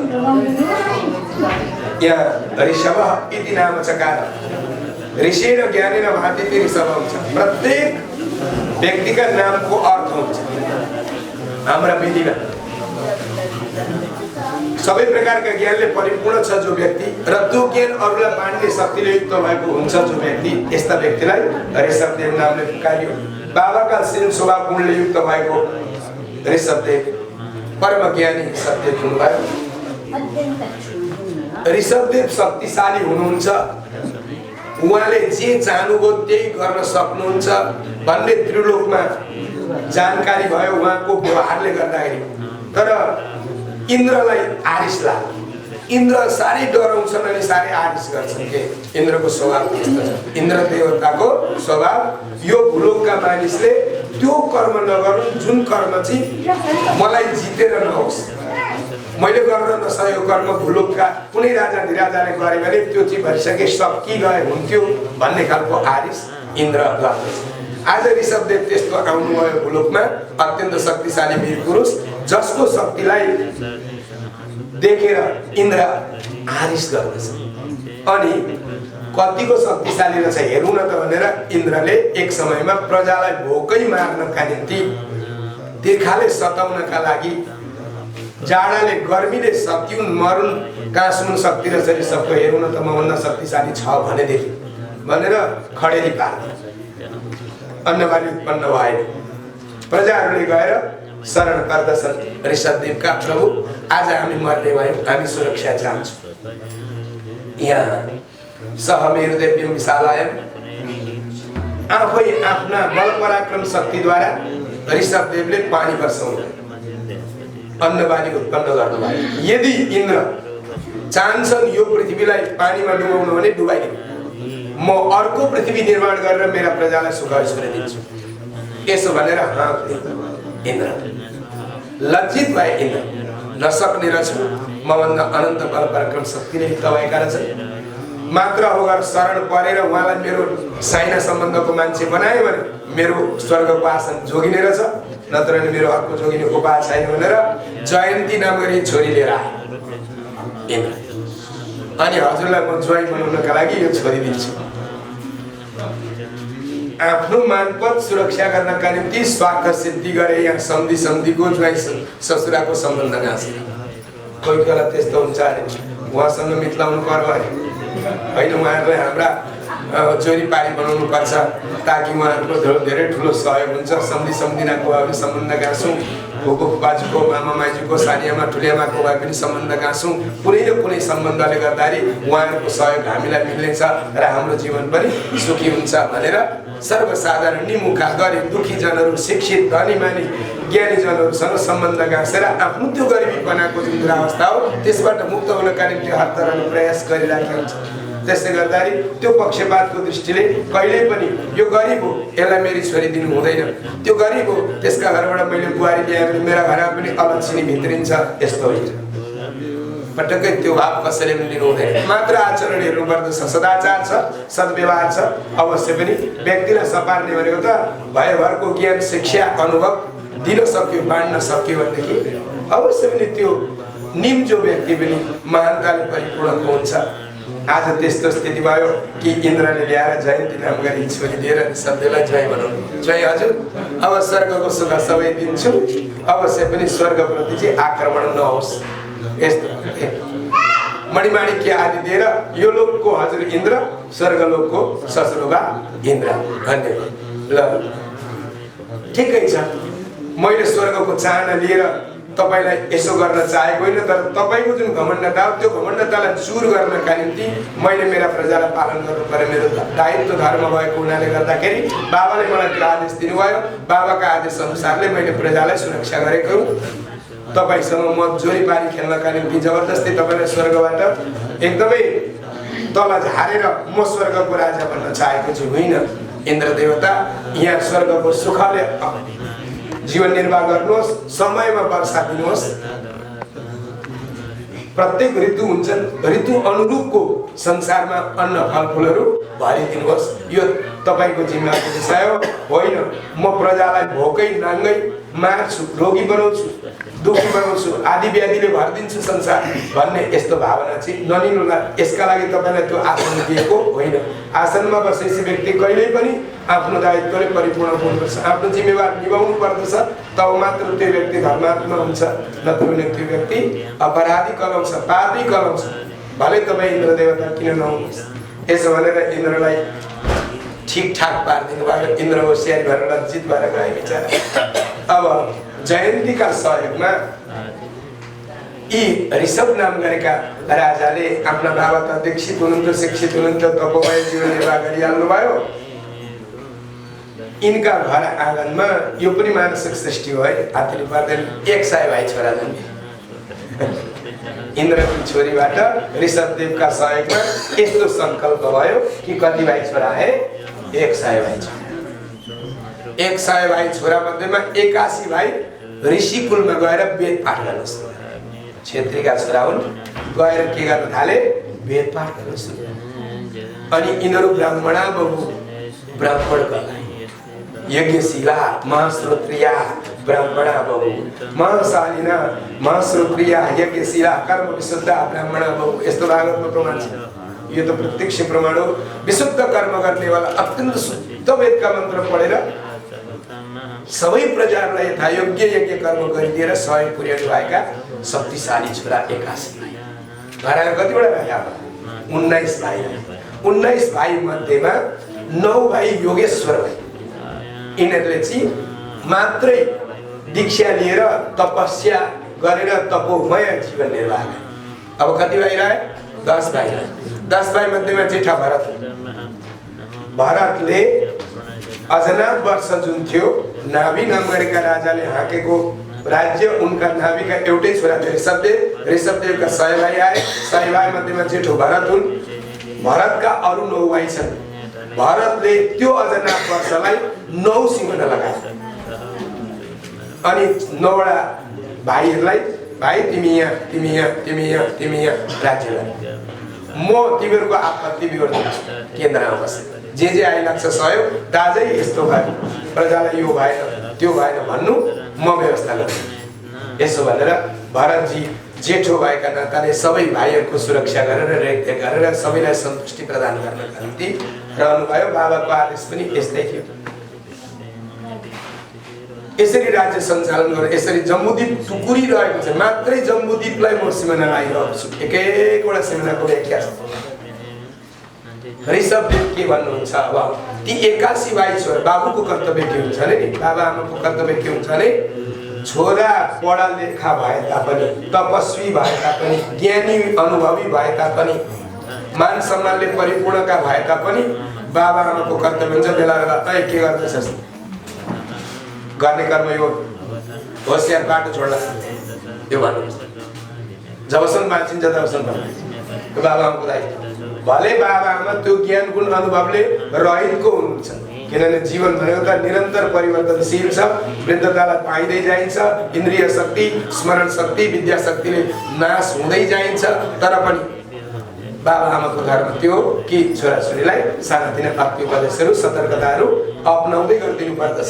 यहाँ ऋषभ इति नाम चकार। ऋषि र ज्ञानी र भाती ऋषभ हुन्छ। प्रत्येक व्यक्तिका नामको अर्थ हुन्छ हाम्रा विधिमा। सबै प्रकारका ज्ञानले परिपूर्ण छ जो व्यक्ति र त्यो ज्ञान अरूलाई बाँड्ने शक्तिले युक्त भएको हुन्छ जो व्यक्ति, यस्ता व्यक्तिलाई ऋषभदेव नामले पुकारियो। बाबाका सेन स्वभाव गुणले युक्त भएको ऋषभदेव परम ज्ञानी सत्यदेव हुनुभयो। ऋषभदेव शक्तिशाली हुनुहुन्छ। उहाँले जे चाहनुभयो त्यही गर्न सक्नुहुन्छ भन्ने त्रिलोकमा जानकारी भयो उहाँको व्यवहारले गर्दाखेरि। तर इन्द्रलाई आरिस लाग्यो। इन्द्र साह्रै डराउँछन् अनि साह्रै आरिस गर्छन् के इन्द्रको स्वभाव त्यस्तो छ। इन्द्र देवताको स्वभाव यो भूलोकका मानिसले त्यो कर्म नगर्नु जुन कर्म चाहिँ मलाई जितेर नहोस्, मैले गर्न नसकेको कर्म भूलोकका कुनै राजा धिराजाले गरे भने त्यो चाहिँ भइसके सकी गए हुन्थ्यो भन्ने खालको आरिस इन्द्र गर्दछ। आज ऋषभदेव त्यस्तो आउनुभयो भूलोकमा, अत्यन्त शक्तिशाली वीर पुरुष जसको शक्तिलाई देखेर इन्द्र आरिस गर्दछ। अनि कतिको शक्तिशाली रहेछ हेरौँ न त भनेर इन्द्रले एक समयमा प्रजालाई भोकै मार्नका निम्ति, तिर्खाले सताउनका लागि, जाडाले गर्मीले सकिउन् मरुन् काँसुन् शक्ति रहेछ ऋषभको, हेरौँ न त मभन्दा शक्तिशाली छ भनेदेखि भनेर खडेरी पार्छ। अन्नबाली उत्पन्न भएन। प्रजाहरूले गएर शरण पर्दछन् ऋषभदेवका, प्रभु आज हामी मर्ने भयौँ, हामी सुरक्षा चाहन्छौँ। यहाँ सह मेरुदेव्यम विशालायम आफै आफ्ना बल पराक्रम शक्तिद्वारा ऋषभदेवले पानी वर्षाउनु, अन्नबाली उत्पन्न गर्नुभयो। यदि इन्द्र चाहन्छन् यो पृथ्वीलाई पानीमा डुबाउनु भने डुबाइदिनु, म अर्को पृथ्वी निर्माण गरेर मेरा प्रजालाई सुख ऐश्वर्य दिन्छु। यसो भनेर इन्द्र लज्जित भए। इन्द्र नसक्ने रहेछ, मभन्दा अनन्त बल पराक्रम शक्तिले युक्त भएका रहेछन्। मात्र होगर शरण परेर उहाँलाई मेरो साइना सम्बन्धको मान्छे बनायो भने मेरो स्वर्गको आसन जोगिने रहेछ, नत्र मेरो अर्को जोगिने उपाय छैन भनेर जयन्ती नाम गरी छोरी लिएर आए इन्द्र। अनि हजुरलाई म ज्वाइँ बनाउनका लागि यो छोरी दिन्छु। आफ्नो मानपत सुरक्षा गर्नका निम्ति स्वार्थ सिद्धि गरे। यहाँ सन्धिको ज्वाइँ ससुराको सम्बन्ध गाँच्ने कोही बेला त्यस्तो हुन्छ अरे उहाँसँग मिलाउनु पर्यो अरे होइन, उहाँहरूलाई हाम्रा चोरीपारी बनाउनु पर्छ ताकि उहाँहरूको धेरै ठुलो सहयोग हुन्छ। सम्धिनाको भए पनि सम्बन्ध गाँच्छौँ, फुपू बाजुको, मामा माइजूको, सानियामा ठुलियामाको भए पनि सम्बन्ध गाँच्छौँ। कुनै न कुनै सम्बन्धले गर्दाखेरि उहाँहरूको सहयोग हामीलाई मिल्नेछ र हाम्रो जीवन पनि सुखी हुन्छ भनेर सर्वसाधारण निमुखा गरिब दुखीजनहरू, शिक्षित धनीमानी ज्ञानीजनहरूसँग सम्बन्ध गाँसेर आफ्नो त्यो गरिबीपनाको जुन दुरावस्था हो त्यसबाट मुक्त हुनका निम्ति हर तरहको प्रयास गरिरहेको हुन्छ। त्यसले गर्दाखेरि त्यो पक्षपातको दृष्टिले कहिल्यै पनि यो गरिब हो यसलाई मेरी छोरी दिनु हुँदैन, त्यो गरिब हो त्यसका घरबाट मैले बुहारी ल्याएँ भने मेरा घरमा पनि अलक्षिणी भित्रिन्छ, यस्तो हुन्छ। पटक्कै त्यो भाव कसैले पनि लिनु हुँदैन। मात्र आचरण हेर्नुपर्दछ, सदाचार छ, सद्व्यवहार छ। अवश्य पनि व्यक्तिलाई सपार्ने भनेको त भयभरको ज्ञान शिक्षा अनुभव दिन सक्यो, बाँड्न सक्यो भनेदेखि अवश्य पनि त्यो निम जो व्यक्ति पनि महानताले परिपूर्ण हुन्छ। आज त्यस्तो स्थिति भयो कि इन्द्रले ल्याएर जयन्ती नाम गरी छोरी दिएर सबैलाई जय बनाउनु। जय हजुर, अब स्वर्गको सुख सबै दिन्छु, अवश्य पनि स्वर्गप्रति चाहिँ आक्रमण नहोस्। यस्तो मणिमाणिक्य आदि दिएर यो लोकको हजुर इन्द्र, स्वर्गलोकको ससुरोबा इन्द्र। धन्यवाद। ल ठिकै छ, मैले स्वर्गको चाहना लिएर तपाईलाई यसो गर्न चाहेको होइन, तर तपाईको जुन घमण्डता हो त्यो घमण्डतालाई दूर गर्नका निम्ति मैले मेरा प्रजालाई पालन गर्नु पर्यो। मेरो दायित्व धर्म भएको हुनाले गर्दाखेरि बाबाले मलाई त्यो आदेश दिनुभयो। बाबाका आदेश अनुसारले मैले प्रजालाई सुरक्षा गरेको हुँ। तपाईसँग म जोरीपारी खेल्नका निम्ति जबरजस्ती तपाईलाई स्वर्गबाट एकदमै तल झारेर म स्वर्गको राजा बन्न चाहेको छु होइन। इन्द्र देवता, यहाँ स्वर्गको सुखले जीवन निर्वाह गर्नुहोस्, समयमा वर्षा दिनुहोस्। प्रत्येक ऋतु हुन्छन्, ऋतु अनुरूपको संसारमा अन्न फलफुलहरू भरिदिनुहोस्। यो तपाईको जिम्माको विषय होइन। म प्रजालाई भोकै नाङ्गै मार्छु, रोगी बनाउँछु, दुखी बनाउँछु, आदि व्याधिले भरिदिन्छु संसार भन्ने यस्तो भावना चाहिँ नलिनुहोला। यसका लागि तपाईँलाई त्यो आसन दिएको होइन। आसनमा बसेपछि व्यक्ति कहिल्यै पनि आफ्नो दायित्वले परिपूर्ण हुनुपर्छ, आफ्नो जिम्मेवार निभाउनु पर्दछ। तब मात्र त्यो व्यक्ति धर्मात्मा हुन्छ, नत्र भने त्यो व्यक्ति अपराधी कहलाउँछ, पापी कहलाउँछ। भले तपाईँ इन्द्र देवता किन नहुनुहोस्। यसो भनेर इन्द्रलाई ठिकठाक पारिदिनु भयो। इन्द्र होसियारी भएर लज्जित भएर गए बिचरा। अब जयन्तीका सहयोगमा यी ऋषभ नाम गरेका राजाले आफ्ना बाबा त दीक्षित हुनुहुन्थ्यो, शिक्षित हुनुहुन्थ्यो, तपोमय जीवन निर्वाह गरिहाल्नु भयो। यिनका घर आँगनमा यो पनि मानसिक सृष्टि हो है, हात्तीले पर्दैन। 100 भाइ छोरा जन्मे। इन्द्रकी छोरीबाट ऋषभदेवका सहयोगमा यस्तो संकल्प भयो कि कति भाइ छोरा है? 100 भाइ छोरा। 100 भाइ छोरा मध्येमा 81 भाइ ऋषिकुलमा गएर वेद पाठ गर्न सुरु गरे। क्षेत्रीका छोरा हुन्, गएर के गर्न थाले? वेद पाठ गर्न सुरु गरे। अनि यिनीहरू ब्राह्मणा बहु, ब्राह्मण कला, यज्ञशीला, महाश्रोत्रिया, ब्राह्मणा बहु, महाशालिना, महाश्रोत्रिया, यज्ञशीला, कर्म विशुद्धा, ब्राह्मणा बहु। यस्तो भागवतमा प्रमाण छ। यो त प्रत्यक्ष प्रमाण हो। विशुद्ध कर्म गर्नेवाला अत्यन्त शुद्ध वेदका मन्त्र पढेर सबै प्रजाहरूलाई यथायोग्य यज्ञ कर्म गरिदिएर सहयोग पुर्याउनु भएका शक्तिशाली छोरा 81 भाइ। घरमा कतिवटा भाइ? 19 भाइ। 19 भाइ मध्येमा 9 भाइ योगेश्वर भाइ। यिनीहरूले चाहिँ मात्रै दीक्षा लिएर तपस्या गरेर तपोमय जीवन निर्वाह गरे। अब कति भाइ रहे? 10 भाइ रहे। 10 भाइ मध्येमा जेठा भरत। भरतले अजनाथ वर्ष जुन थियो, नाभि नाम गरेका राजाले हाँकेको राज्य, उनका नाभिका एउटै छोरा थियो ऋषभदेव। ऋषभदेवका 100 भाइ आए। 100 भाइ मध्येमा जेठो भरत हुन्। भरतका अरू 9 भाइ छन्। भरतले त्यो अजनाथ वर्षलाई 9 सिंहना लगाए। अनि 9वटा भाइहरूलाई, भाइ तिमी यहाँ, तिमी यहाँ, तिमी यहाँ, तिमी यहाँ राज्य गरे। म तिमीहरूको आपत्ति बिगार्दिन्छु, केन्द्रमा बसेर जे आइलाग्छ सहयोग, दाजै यस्तो भयो, प्रजालाई यो भएन त्यो भएन भन्नु, म व्यवस्था गर्छु। यसो भनेर भरतजी जेठो भएका नाताले सबै भाइहरूको सुरक्षा गरेर रेखदेख गरेर सबैलाई सन्तुष्टि प्रदान गर्नका निम्ति रहनुभयो। बाबाको आदेश पनि यस्तै थियो। यसरी राज्य सञ्चालन गरेर यसरी जम्बूद्वीप टुकुरिरहेको छ। मात्रै जम्बूद्वीपलाई म सिमाना लगाइरहेको छु। एक-एकवटा सिमानाको व्याख्या छ। ऋषभदेव के भन्नुहुन्छ? अब ती 81 भाइ छोरा, बाबुको कर्तव्य के हुन्छ अरे? बाबा आमाको कर्तव्य के हुन्छ अरे? छोरा पढा लेखा भए तापनि, तपस्वी भए तापनि, ज्ञानी अनुभवी भए तापनि, मान सम्मानले परिपूर्णका भए तापनि बाबा आमाको कर्तव्य हुन्छ बेला बेला के गर्दैछस्? गर्ने कर्म यो होसियार बाटो छोड्ला, यो भन्नुहुन्छ। जबसम्म बाँचिन्छ तबसम्म भन्नुहुन्छ। बाबा आमाको दायित्व। भले बाबा आमा त्यो ज्ञान गुण अनुभवले रहितको हुनुहुन्छ, किनभने जीवन भनेको त निरन्तर परिवर्तनशील छ। वृद्धतालाई पाइँदै जाइन्छ। इन्द्रिय शक्ति, स्मरण शक्ति, विद्या शक्तिले नाश हुँदै जाइन्छ। तर पनि बाबा आमाको धर्म त्यो कि छोराछोरीलाई सानातिना भक्ति उपदेशहरू, सतर्कताहरू अपनाउँदै गरिदिनु पर्दछ।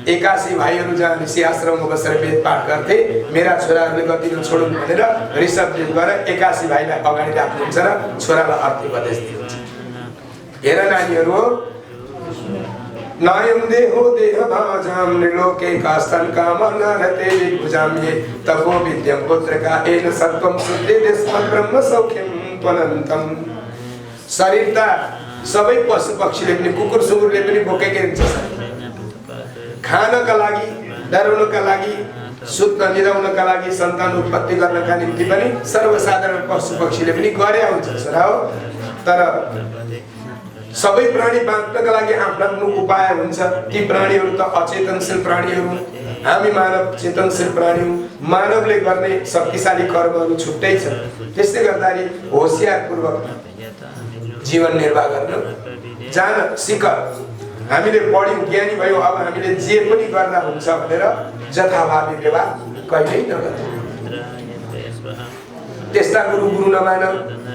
81 भाइहरू जहाँ ऋषि आश्रममा बसेर वेद पाठ गर्थे, मेरा छोराहरूले गति नछोडुन् भनेर ऋषभदेव गएर 81 भाइलाई अगाडि राख्नुहुन्छ र छोरालाई अर्थ उपदेश दिनुहुन्छ। हेर नानीहरू हो, नायम देहो देह भाजाम निलोके कास्तन काम नरते विभुजाम ये तपो विद्यम पुत्र का एन सत्वम शुद्धि देशम ब्रह्म सौख्यम त्वनन्तम। शरीर त सबै पशु पक्षीले पनि कुकुर सुकुरले पनि बोकेकै हुन्छ। खानका लागि, डराउनका लागि, सुत्न निदाउनका लागि, सन्तान उत्पत्ति गर्नका निम्ति पनि सर्वसाधारण पशु पक्षीले पनि गरे हुन्छ छोरा हो। तर सबै प्राणी बाँच्नका लागि आफ्नो आफ्नो उपाय हुन्छ। ती प्राणीहरू त अचेतनशील प्राणीहरू, हामी मानव चेतनशील प्राणी हौँ। मानवले गर्ने शक्तिशाली कर्महरू छुट्टै छ। त्यसले गर्दाखेरि होसियारपूर्वक जीवन निर्वाह गर्न जान सिक। हामीले पढ्यौँ, ज्ञानी भयौँ, अब हामीले जे पनि गर्दा हुन्छ भनेर जथाभावी व्यवहार कहिल्यै नगर्नु। त्यस्ता गुरु नमान,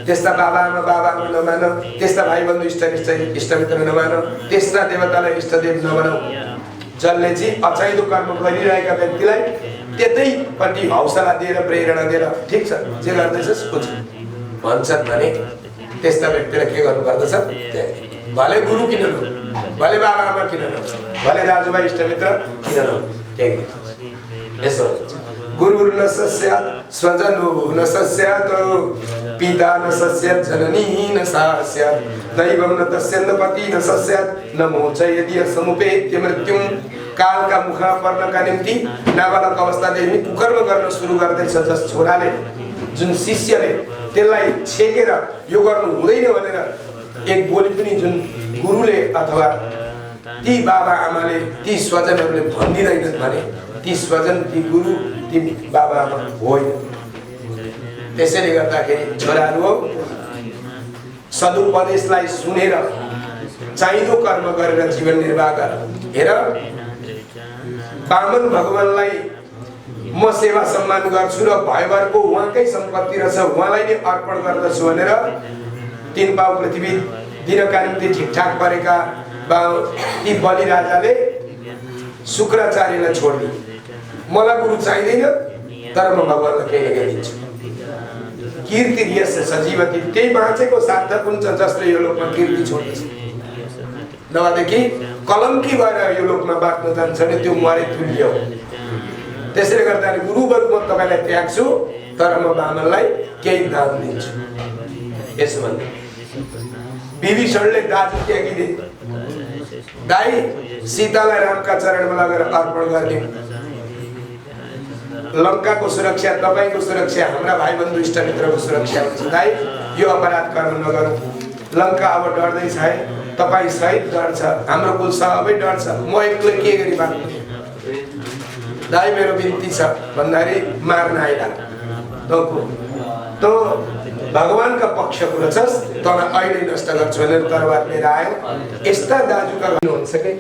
त्यस्ता बाबा आमा नमान, त्यस्ता भाइ बन्धु इष्टमित्र नमान, त्यस्ता देवतालाई इष्टदेव नबनाऊ। जसले चाहिँ अचाहिँदो कर्म गरिरहेका व्यक्तिलाई त्यतैपट्टि हौसला दिएर प्रेरणा दिएर ठिक छ जे गर्दैछस् बुझ भन्छन् भने त्यस्ता व्यक्तिलाई के गर्नु पर्दछ? भले गुरु किन नहो, भले बाबा आमा किन नहो, भले दाजुभाइ इष्टमित्र किन नहो, त्यही यसो गुरु न सस्यात् स्वजनो न सस्यात् पिता न सस्यात् जननी न सस्यात् दैवं न तस्य न पति न सस्यात् न मोचयति समुपेत्य मृत्युं। कालका मुखमा पर्नका निम्ति नाबालक अवस्थादेखि कुकर्म गर्न सुरु गर्दैछ जस छोराले, जुन शिष्यले त्यसलाई छेकेर यो गर्नु हुँदैन भनेर एक बोली पनि जुन गुरुले अथवा ती बाबा आमाले ती स्वजनहरूले भनिदिँदैनन् भने ती स्वजन, ती गुरु, ती बाबा आमा होइन। त्यसैले गर्दाखेरि छोराहरू हो, सदुपदेशलाई सुनेर चाहिँदो कर्म गरेर जीवन निर्वाह गर। हेर, वामन भगवानलाई म सेवा सम्मान गर्छु र भयभरको उहाँकै सम्पत्ति रहेछ उहाँलाई नै अर्पण गर्दछु भनेर 3 पाउ पृथ्वी दिनका निम्ति ठिकठाक परेका ती बलि राजाले शुक्राचार्यलाई छोड्दिए। मलाई गुरु चाहिँदैन, तर म भगवानलाई केही न केही दिन्छु। कीर्ति यस सजीवती, त्यही बाँचेको सार्थक हुन्छ जसले यो लोकमा कीर्ति छोड्दछ। नभएदेखि कलङ्की भएर यो लोकमा बाँच्न जान्छ भने त्यो मरे तुल्य हो। त्यसैले गर्दाखेरि गुरुबरु म तपाईँलाई त्याग्छु, तर म ब्राह्मणलाई केही दान दिन्छु। यसो भन्दै विभीषणले दाजु त्यागिदिए। दाइ सीतालाई रामका चरणमा लगेर अर्पण गरिदिउँ। लङ्काको सुरक्षा, तपाईँको सुरक्षा, हाम्रा भाइ बन्धु इष्टमित्रको सुरक्षा हुन्छ। दाइ यो अपराध कर्म नगरौँ। लङ्का अब डर्दैछ है, तपाईँ सहित डर्छ, हाम्रो कुल सबै डर्छ, म एक्लै के गरी बाँच्नु? दाइ मेरो बिन्ती छ भन्दाखेरि मार्न आइला त भगवानका पक्षको रहेछस्, तँलाई अहिले नष्ट गर्छु भनेर तरवार लिएर आयो। यस्ता दाजुका हुनुहुन्छ कि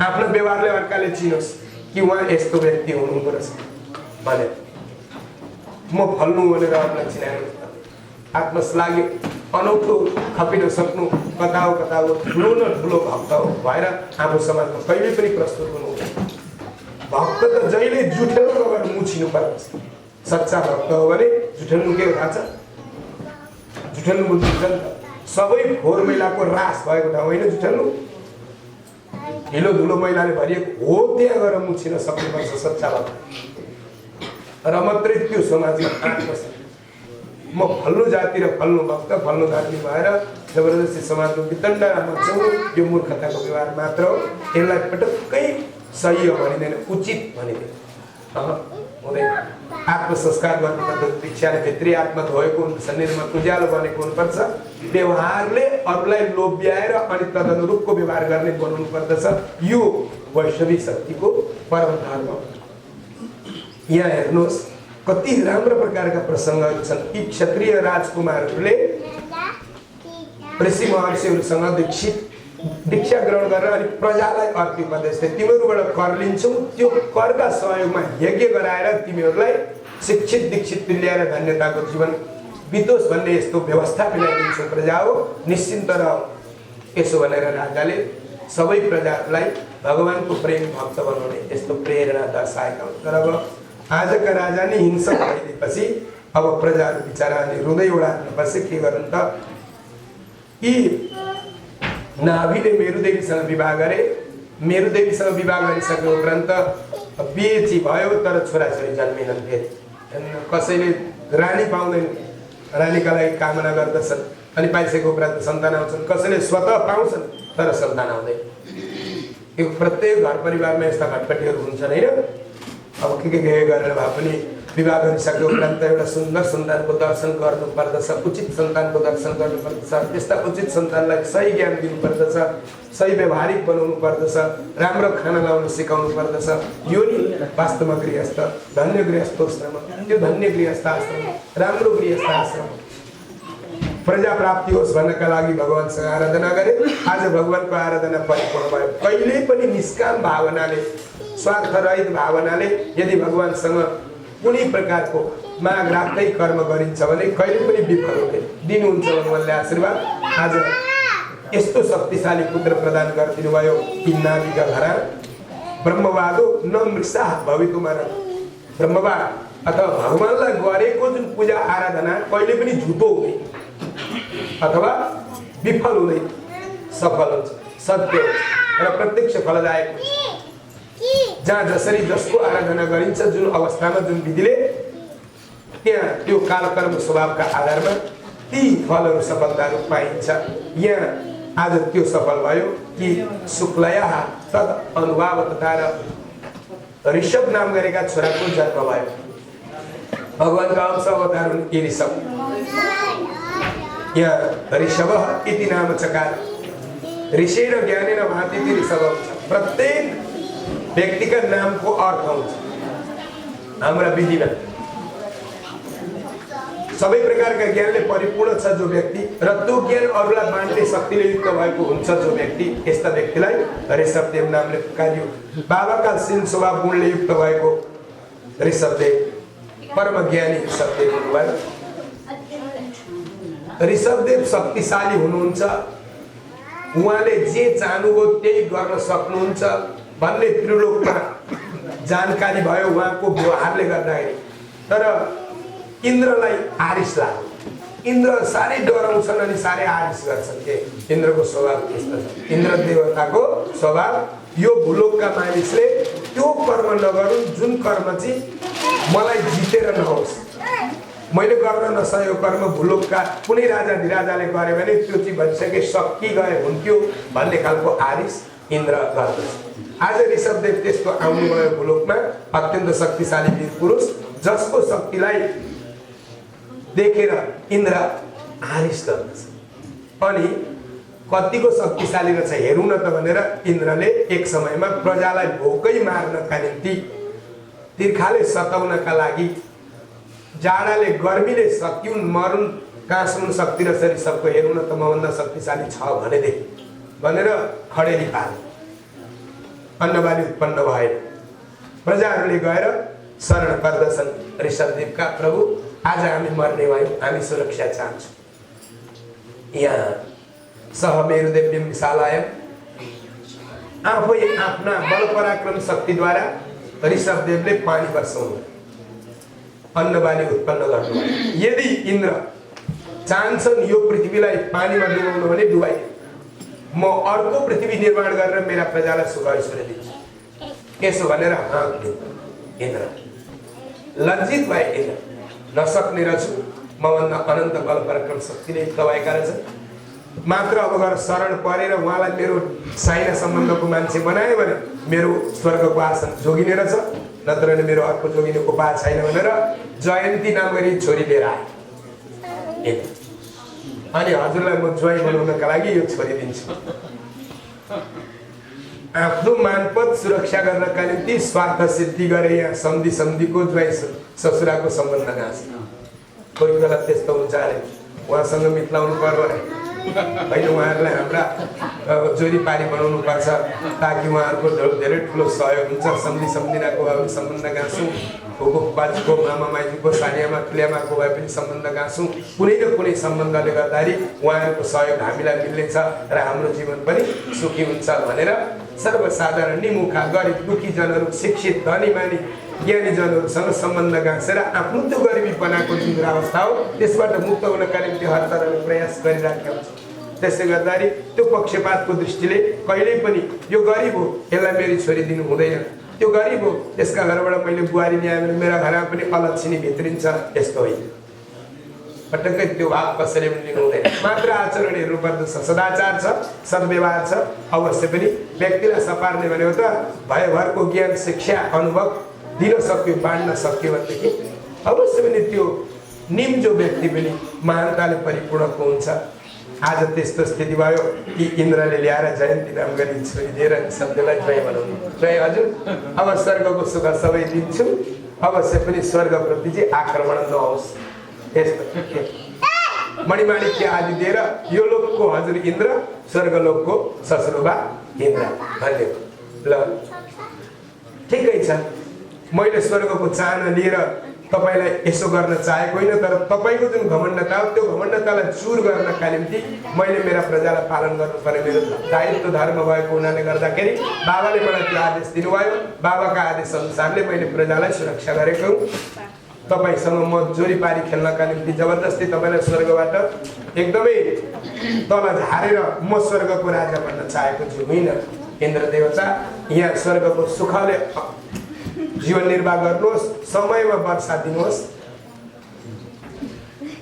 आफ्नो व्यवहारले अर्काले चिनोस् कि उहाँ यस्तो व्यक्ति हुनुहुँदो रहेछ भने म फल्नु भनेर अरूलाई चिनाउनु। आत्मश्लाघ्य अनौठो खपिन सक्नु कता हो ठुलो न ठुलो भक्त हो भएर हाम्रो समाजमा कहिले पनि प्रस्तुत हुनु। भक्त त जहिले जुठेलो नगरेर मुछिनु पर्छ। सच्चा भक्त हो भने जुठेल्नु के थाहा छ? जुठेल्नु बुझ्नुहुन्छ नि त, सबै फोहोर मैलाको रास भएको ठाउँ होइन जुठेल्नु। हिलो धुलो मैलाले भरिएको हो त्यहाँ गएर मुछिन सक्नुपर्छ सच्चा भक्त। र मात्रै त्यो समाजमा आँट्छ। म फल्नु जाति र फल्नु भक्त फल्नु जाति भएर जबरजस्ती समाजको वितण्डमा छौँ, यो मूर्खताको व्यवहार मात्र हो। यसलाई पटक्कै सही हो भनिँदैन, उचित भनिँदैन, हुँदैन। आत्मसंस्कार गर्नुपर्छ। दीक्षाले भित्री आत्मा धोएको हुनुपर्छ, निर्मल उज्यालो बनेको हुनुपर्छ। व्यवहारले अरूलाई लोभ्याएर अनि तदनुरूपको व्यवहार गर्ने बनाउनु पर्दछ। यो वैष्णविक शक्तिको परम धर्म। यहाँ हेर्नुहोस् कति राम्रो प्रकारका प्रसङ्गहरू छन्। यी क्षत्रिय राजकुमारहरूले ऋषि महर्षिहरूसँग दीक्षा ग्रहण गरेर अनि प्रजालाई अर्थ उपदेश दिए। तिमीहरूबाट कर लिन्छौ, त्यो करका सहयोगमा यज्ञ गराएर तिमीहरूलाई शिक्षित दीक्षित तुल्याएर धन्यताको जीवन बितोस् भन्ने यस्तो व्यवस्था मिलाइदिन्छौ। प्रजा हो निश्चिन्त रह। यसो भनेर राजाले सबै प्रजाहरूलाई भगवानको प्रेम भक्त बनाउने यस्तो प्रेरणा दर्शाएका हुन्। तर अब आजका राजा नै हिंसक भइदिएपछि अब प्रजाहरू बिचराले रुँदै उडाल्न बसे के गर्नु त कि नाभिले मेरुदेवीसँग विवाह गरे। मेरुदेवीसँग विवाह गरिसकेको उपरान्त बिहे चाहिँ भयो तर छोराछोरी जन्मिनन्। फेरि कसैले रानी पाउँदैन, रानीका लागि कामना गर्दछन् अनि पाइसकेको उपरान्त सन्तान आउँछन्। कसैले स्वतः पाउँछन् तर सन्तान आउँदैन। यो प्रत्येक घर परिवारमा यस्ता घटपटीहरू हुन्छन् होइन। अब के गरेर भए पनि विवाह गरिसकेको उपरान्त एउटा सुन्दर सन्तानको दर्शन गर्नुपर्दछ, उचित सन्तानको दर्शन गर्नुपर्दछ, त्यस्ता उचित सन्तानलाई सही ज्ञान दिनुपर्दछ, सही व्यवहारिक बनाउनु पर्दछ, राम्रो खाना लाउन सिकाउनु पर्दछ। यो नि वास्तवमा गृहस्थ धन्य गृहस्थाश्रम, त्यो धन्य गृहस्थाश्रम, राम्रो गृहस्थाश्रम। प्रजा प्राप्ति होस् भन्नका लागि भगवानसँग आराधना गरे। आज भगवानको आराधना परिपूर्ण भयो। कहिले पनि निष्काम भावनाले, स्वार्थरहित भावनाले यदि भगवानसँग कुनै प्रकारको माग राख्दै कर्म गरिन्छ भने कहिले पनि विफल हुँदैन। दिनुहुन्छ भगवानले आशीर्वाद। आज यस्तो शक्तिशाली पुत्र प्रदान गरिदिनु भयो कि नाभिका घरा ब्रह्मवादो न मृषा भवितुमा। ब्रह्मवाद अथवा भगवानलाई गरेको जुन पूजा आराधना कहिले पनि झुटो हुँदैन अथवा विफल हुँदैन, सफल हुन्छ, सत्य हुन्छ र प्रत्यक्ष फलदायक हुन्छ। जहाँ जसरी जसको आराधना गरिन्छ जुन अवस्थामा जुन विधिले, त्यहाँ त्यो कालकर्म स्वभावका आधारमा ती फलहरू सफलताहरू पाइन्छ। यहाँ आज त्यो सफल भयो कि शुक्लया तद अनुभाव तथा ऋषभ नाम गरेका छोराको जन्म भयो। भगवानका अंश अवतार हुन् यी ऋषभ। यहाँ ऋषभ इति नाम चकार। ऋषेण ज्ञानेन भाति इति ऋषभ। प्रत्येक व्यक्तिका नामको अर्थ हुन्छ हाम्रा विधिमा। सबै प्रकारका ज्ञानले परिपूर्ण छ जो व्यक्ति र त्यो ज्ञान अरूलाई बाँड्ने शक्तिले युक्त भएको हुन्छ जो व्यक्ति, यस्ता व्यक्तिलाई ऋषभदेव नामले पुकारियो। बाबाका शील स्वभाव गुणले युक्त भएको ऋषभदेव परम ज्ञानी ऋषभदेव हुनुभयो। ऋषभदेव शक्तिशाली हुनुहुन्छ। उहाँले जे चाहनुभयो त्यही गर्न सक्नुहुन्छ भन्ने त्रिलोकमा जानकारी भयो उहाँको व्यवहारले गर्दाखेरि। तर इन्द्रलाई आरिस लाग्यो। इन्द्र साह्रै डराउँछन् अनि साह्रै आरिस गर्छन्। के इन्द्रको स्वभाव त्यस्तो छ। इन्द्र देवताको स्वभाव यो भूलोकका मानिसले त्यो कर्म नगरून् जुन कर्म चाहिँ मलाई जितेर नहोस्। मैले गर्न नसकेको कर्म भूलोकका कुनै राजा धिराजाले गरे भने त्यो चाहिँ भनिसके सकि गए हुन्थ्यो भन्ने खालको आरिस इन्द्र गर्दछ। आज ऋषभदेव त्यस्तो आउनुभयो भूलोकमा, अत्यन्त शक्तिशाली वीर पुरुष जसको शक्तिलाई देखेर इन्द्र आरिस गर्दछ। अनि कतिको शक्तिशाली रहेछ हेरौँ न त भनेर इन्द्रले एक समयमा प्रजालाई भोकै मार्नका निम्ति, तिर्खाले सताउनका लागि, जाडाले गर्मीले सकिउन् मरुन् कहाँसम्म शक्ति रहेछ ऋषभको हेरौँ न त मभन्दा शक्तिशाली छ भनेर खडेरी पारे। अन्नबाली उत्पन्न भए। प्रजाहरूले गएर शरण पर्दछन् ऋषभदेवका, प्रभु आज हामी मर्ने भयौँ, हामी सुरक्षा चाहन्छौँ। यहाँ सह मेरुदेव्यम विशालाय आफै आफ्ना बल पराक्रम शक्तिद्वारा ऋषभदेवले पानी बर्साउनु, अन्नबाली उत्पन्न गर्नु। यदि इन्द्र चाहन्छन् यो पृथ्वीलाई पानीमा डुबाउनु भने डुबाइ, म अर्को पृथ्वी निर्माण गरेर मेरा प्रजालाई सुख ऐश्वर्य दिन्छु। यसो भनेर इन्द्र लज्जित भए। इन्द्र नसक्ने रहेछु, मभन्दा अनन्त बल पराक्रम शक्तिले युक्त भएका रहेछ। मात्र अब गएर शरण परेर उहाँलाई मेरो साइना सम्बन्धको मान्छे बनायो भने मेरो स्वर्गको आसन जोगिने रहेछ, नत्र मेरो अर्को जोगिने उपाय छैन भनेर जयन्ती नाम गरी छोरी लिएर आए। अनि हजुरलाई म ज्वाइँ बनाउनका लागि यो छोरी दिन्छु। आफ्नो मानपत सुरक्षा गर्नका निम्ति स्वार्थ सिद्धि गरे। यहाँ सन्धिको ज्वाइँ ससुराको सम्बन्ध गाँच्छ। कोही बेला त्यस्तो हुन्छ अरे उहाँसँग मिलाउनु पर्यो अरे होइन, उहाँहरूलाई हाम्रा जोरीपारी बनाउनु पर्छ ताकि उहाँहरूको धेरै ठुलो सहयोग हुन्छ। सम्धिनाको सम्बन्ध गाँच्छौँ, बाजुको मामा माइजूको सानियामा ठुलियामाको भए पनि सम्बन्ध गाँच्छौँ। कुनै न कुनै सम्बन्धले गर्दाखेरि उहाँहरूको सहयोग हामीलाई मिल्नेछ र हाम्रो जीवन पनि सुखी हुन्छ भनेर सर्वसाधारण निमुखा गरिब दुखी जनहरू शिक्षित धनी मानी ज्ञानी जनहरूसँग सम्बन्ध गाँसेर आफ्नो त्यो गरिबीपनाको जुन अवस्था हो त्यसबाट मुक्त हुनका निम्ति हर तरहले प्रयास गरिराखेका हुन्छ। त्यसले गर्दाखेरि त्यो पक्षपातको दृष्टिले कहिल्यै पनि यो गरिब हो यसलाई मेरी छोरी दिनु हुँदैन, त्यो गरिब हो त्यसका घरबाट मैले बुहारी ल्याएँ भने मेरा घरमा पनि अलक्षिणी भित्रिन्छ, यस्तो होइन। पटक्कै त्यो भाव कसैले पनि लिनु हुँदैन। मात्र आचरण हेर्नु पर्दछ, सदाचार छ, सद्व्यवहार छ। अवश्य पनि व्यक्तिलाई सपार्ने भनेको त भयभरको ज्ञान शिक्षा अनुभव दिन सक्यो, बाँड्न सक्यो भनेदेखि अवश्य पनि त्यो निम्जो व्यक्ति पनि महानताले परिपूर्णको हुन्छ। आज त्यस्तो स्थिति भयो कि इन्द्रले ल्याएर जयन्ती नाम गरी छोरी दिएर शब्दलाई जय बनाउनु। जय हजुर, अब स्वर्गको सुख सबै दिन्छु, अवश्य पनि स्वर्गप्रति चाहिँ आक्रमण नहोस्। यस्तो मणिमाणिक्य आदि दिएर यो लोकको हजुर इन्द्र, स्वर्गलोकको ससुरोबा इन्द्र भन्यो। ल ठिकै छ, मैले स्वर्गको चाहना लिएर तपाईलाई यसो गर्न चाहेको होइन, तर तपाईको जुन घमण्डता हो त्यो घमण्डतालाई चुर गर्नका निम्ति मैले मेरा प्रजालाई पालन गर्नुपर्ने मेरो दायित्व धर्म भएको हुनाले गर्दाखेरि बाबाले मलाई त्यो आदेश दिनुभयो। बाबाका आदेश अनुसारले मैले प्रजालाई सुरक्षा गरेको हुँ। तपाईसँग म जोरी पारी खेल्नका निम्ति जबरजस्ती तपाईलाई स्वर्गबाट एकदमै तल झारेर म स्वर्गको राजा बन्न चाहेको छु होइन। इन्द्र देवता यहाँ स्वर्गको सुखले जीवन निर्वाह गर्नुहोस्, समयमा वर्षा दिनुहोस्।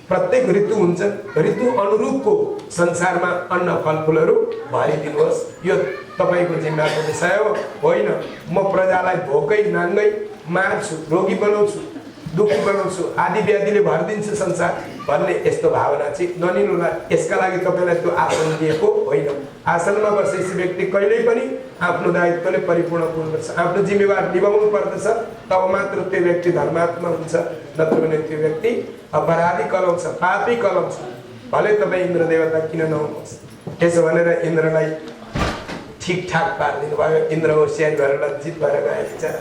प्रत्येक ऋतु हुन्छ, ऋतु अनुरूपको संसारमा अन्न फलफुलहरू भरिदिनुहोस्। यो तपाईको जिम्माको विषय हो। होइन म प्रजालाई भोकै नाङ्गै मार्छु, रोगी बनाउँछु, दुःखी बनाउँछु, आदि व्याधिले भरिदिन्छु संसार भन्ने यस्तो भावना चाहिँ नलिनुहोला। यसका लागि तपाईँलाई त्यो आसन दिएको होइन। आसनमा बसेपछि व्यक्ति कहिल्यै पनि आफ्नो दायित्वले परिपूर्ण हुनुपर्छ, आफ्नो जिम्मेवार निभाउनु पर्दछ, तब मात्र त्यो व्यक्ति धर्मात्मा हुन्छ। नत्र भने त्यो व्यक्ति अपराधी कहलाउँछ, पापी कहलाउँछ। भले तपाईँ इन्द्र देवता किन नहुनुहोस्। यसो भनेर इन्द्रलाई ठिकठाक पारिदिनु भयो। इन्द्र होसियारी भएर लज्जित भएर गए विचारा।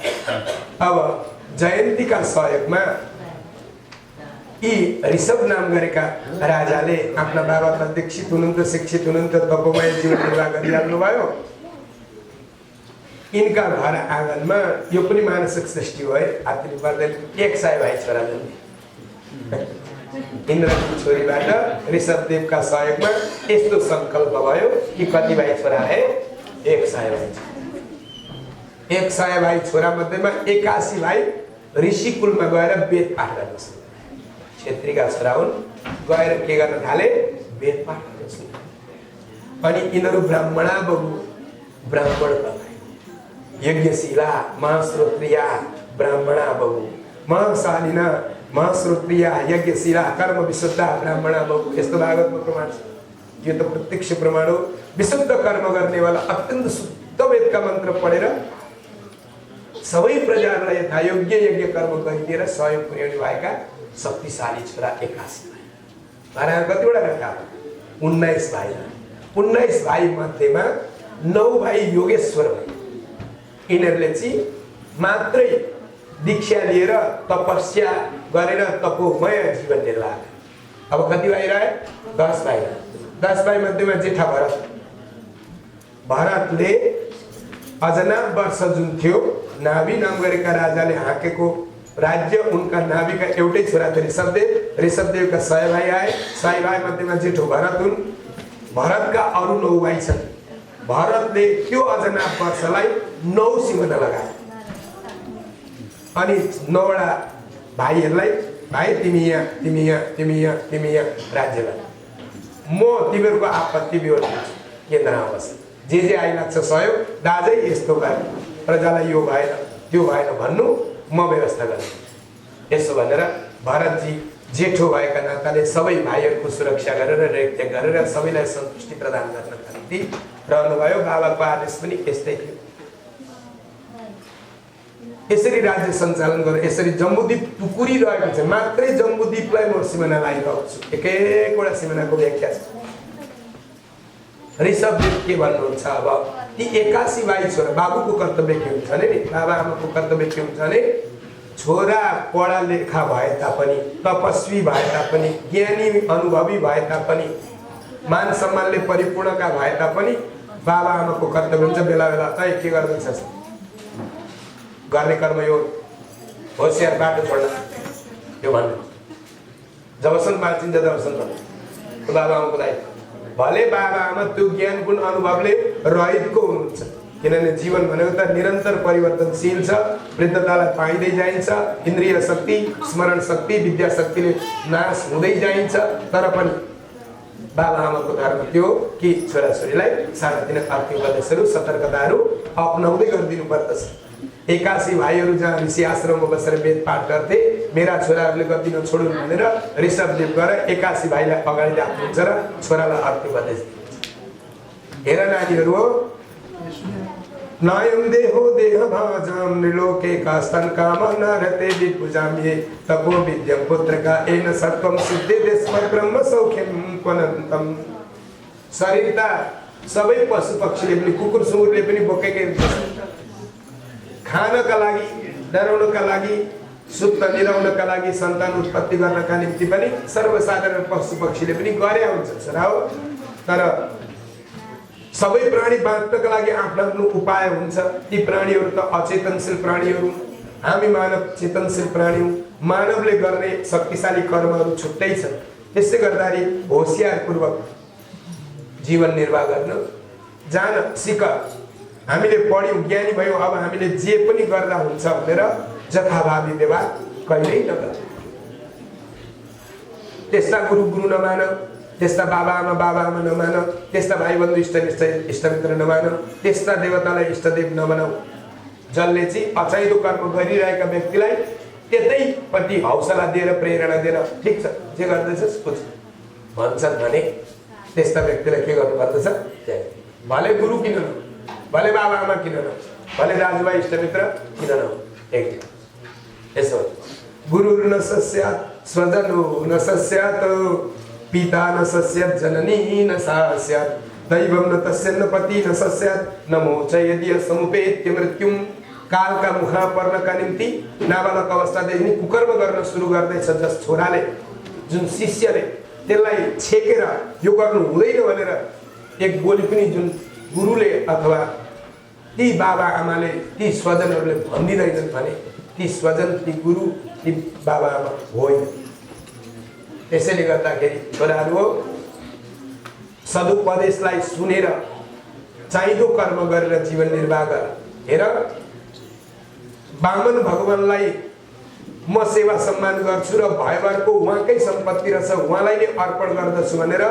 अब जयन्तीका सहयोगमा यी ऋषभ नाम गरेका राजाले आफ्ना बाबा त दीक्षित हुनुहुन्थ्यो, शिक्षित हुनुहुन्थ्यो, तपोमय जीवन निर्वाह गरिहाल्नु भयो। यिनका घर आँगनमा यो पनि मानसिक सृष्टि हो है, हातले पर्दैन। एक सय भाइ छोरा जन्मे इन्द्रकी छोरीबाट ऋषभदेवका सहयोगमा यस्तो संकल्प भयो कि कति भाइ छोरा है? 100 भाइ। 100 भाइ छोरा मध्येमा 81 भाइ ऋषि कुलमा गएर वेद पाठ गर्न सक्छ। क्षेत्रीका छोरा हुन्, गएर के गर्न थाले? वेद पाठ गर्न सक्छ। अनि यिनीहरू ब्राह्मणा बबु, ब्राह्मण भए, यज्ञशीला महाश्रोत्रिया ब्राह्मणा बबु, महाशालिना महाश्रोत्रिया यज्ञशीला कर्म विशुद्धा ब्राह्मणा बबु। यस्तो भागवतमा प्रमाण छ। यो त प्रत्यक्ष प्रमाण हो। विशुद्ध कर्म गर्नेवाला अत्यन्त शुद्ध वेदका मन्त्र पढेर सबै प्रजाहरूलाई यथायोग्य यज्ञ कर्म गरिदिएर सहयोग पुर्याउने भएका शक्तिशाली छोरा 81 भाइ। घरमा कतिवटा रका? 19 भाइ। 19 भाइ मध्येमा 9 भाइ योगेश्वर भाइ। यिनीहरूले चाहिँ मात्रै दीक्षा लिएर तपस्या गरेर तपोमय जीवन निर्वाह। अब कति भाइ रहे? 10 भाइ। 10 भाइ मध्येमा जेठा भरत। भरतले अजनाब वर्ष जुन थियो, नाभि नाम गरेका राजाले हाँकेको राज्य, उनका नाभिका एउटै छोरा थियो ऋषभदेव। ऋषभदेवका 100 भाइ आए। 100 भाइ मध्येमा जेठो भरत हुन्। भरतका अरू 9 भाइ छन्। भरतले त्यो अजनाब वर्षलाई 9 सिमना लगाए अनि 9वटा भाइहरूलाई, भाइ तिमी यहाँ, तिमी यहाँ, तिमी यहाँ, तिमी यहाँ राज्य ल, म तिमीहरूको आपत्ति विरोध गर्छु, केन्द्रमा बस, जे आइलाग्छ सहयोग, दाजै यस्तो भयो, प्रजालाई यो भएन त्यो भएन भन्नु, म व्यवस्था गर्छु। यसो भनेर भरतजी जेठो भएका नाताले सबै भाइहरूको सुरक्षा गरेर रेखदेख गरेर सबैलाई सन्तुष्टि प्रदान गर्नका निम्ति रहनुभयो। बाबाको आदेश पनि यस्तै थियो। यसरी राज्य सञ्चालन गरेर यसरी जम्बुद्वीप टुकुरिरहेको छ। मात्रै जम्बुद्वीपलाई म सिमाना लगाइरहेको छु। एक-एकवटा सिमानाको व्याख्या छ। ऋषभदेव के भन्नुहुन्छ? अब ती 81 भाइ छोरा, बाबुको कर्तव्य के हुन्छ भने, बाबा आमाको कर्तव्य के हुन्छ भने, छोरा पढा लेखा भए तापनि, तपस्वी भए तापनि, ज्ञानी अनुभवी भए तापनि, मान सम्मानले परिपूर्णका भए तापनि बाबा आमाको कर्तव्य हुन्छ बेला बेला त के गर्दैछस् गर्ने कर्म यो होसियार बाटो छोड्न यो भन्नु जबसम्म बाँचिन्छ तबसम्म बाबा आमाको दायित्व भले बाबा आमा त्यो ज्ञान गुण अनुभवले रहितको हुनुहुन्छ किनभने जीवन भनेको त निरन्तर परिवर्तनशील छ वृद्धतालाई पाइँदै जाइन्छ इन्द्रिय शक्ति स्मरण शक्ति विद्या शक्तिले नाश हुँदै जाइन्छ तर पनि बाबा आमाको धर्म त्यो कि छोराछोरीलाई सानातिना आर्थिक उपदेशहरू सतर्कताहरू अपनाउँदै गरिदिनु पर्दछ 81 भाइहरू जहाँ ऋषि आश्रममा बसेर वेद पाठ गर्थे मेरा छोराहरूले गरिदिन छोडुन् भनेर ऋषभदेव गएर 81 भाइलाई अगाडि राख्नुहुन्छ र छोरालाई आर्थिक उपदेश दिनुहुन्छ हेर नानीहरू हो नायम देहो देह भाजम निलोके का स्तन काम नरते विपुजाम्ये तपो विद्यम पुत्रका एन सत्वम सिद्धिते स्म ब्रह्म सौख्यम क्वनन्तम शरीर त सबै पशु पक्षीले पनि कुकुर सुँगुरले पनि बोकेकै हुन्छ खानका लागि डराउनका लागि सुत्न निराउनका लागि सन्तान उत्पत्ति गर्नका निम्ति पनि सर्वसाधारण पशु पक्षीले पनि गरे हुन्छ छोरा हो तर सबै प्राणी बाँच्नका लागि आफ्नो आफ्नो उपाय हुन्छ ती प्राणीहरू त अचेतनशील प्राणीहरू हामी मानव चेतनशील प्राणी हौं मानवले गर्ने शक्तिशाली कर्महरू छुट्टै छन् त्यसै गर्दाखेरि होशियारपूर्वक जीवन निर्वाह गर्न जान सिक हामीले पढ्यौं ज्ञानी भयौं अब हामीले जे पनि गर्दा हुन्छ भनेर जथाभावी व्यवहार कहिल्यै नगर त्यस्ता गुरु नमान त्यस्ता बाबा आमा नमान त्यस्ता भाइ बन्धु इष्टमित्र नमान त्यस्ता देवतालाई इष्टदेव नबनाऊ जसले चाहिँ अचाहिँदो कर्म गरिरहेका व्यक्तिलाई त्यतैपट्टि हौसला दिएर प्रेरणा दिएर ठिक छ जे गर्दैछस् बुझ भन्छन् भने त्यस्ता व्यक्तिलाई के गर्नु पर्दछ भले गुरु किन न भले बाबा आमा किन न भले दाजुभाइ इष्टमित्र किन न एक यसो गुरु न सस्यात् स्वजनो न सस्यात् पिता न सस्यात् जननी न सस्यात् दैवं न तस्य न पति न सस्यात् नमो च यदि समुपेत्य मृत्युम कालका मुखमा पर्नका निम्ति नाबालक अवस्थादेखि नै कुकर्म गर्न सुरु गर्दैछ जस छोराले जुन शिष्यले त्यसलाई छेकेर यो गर्नु हुँदैन भनेर एक गोली पनि जुन गुरुले अथवा ती बाबा आमाले ती स्वजनहरूले भन्दिदैनन् भने ती स्वजन ती गुरु ती बाबा आमा होइन त्यसैले गर्दाखेरि छोराहरू हो सदुपदेशलाई सुनेर चाहिँदो कर्म गरेर जीवन निर्वाह गर हेर वामन भगवानलाई म सेवा सम्मान गर्छु र भयभरको उहाँकै सम्पत्ति रहेछ उहाँलाई नै अर्पण गर्दछु भनेर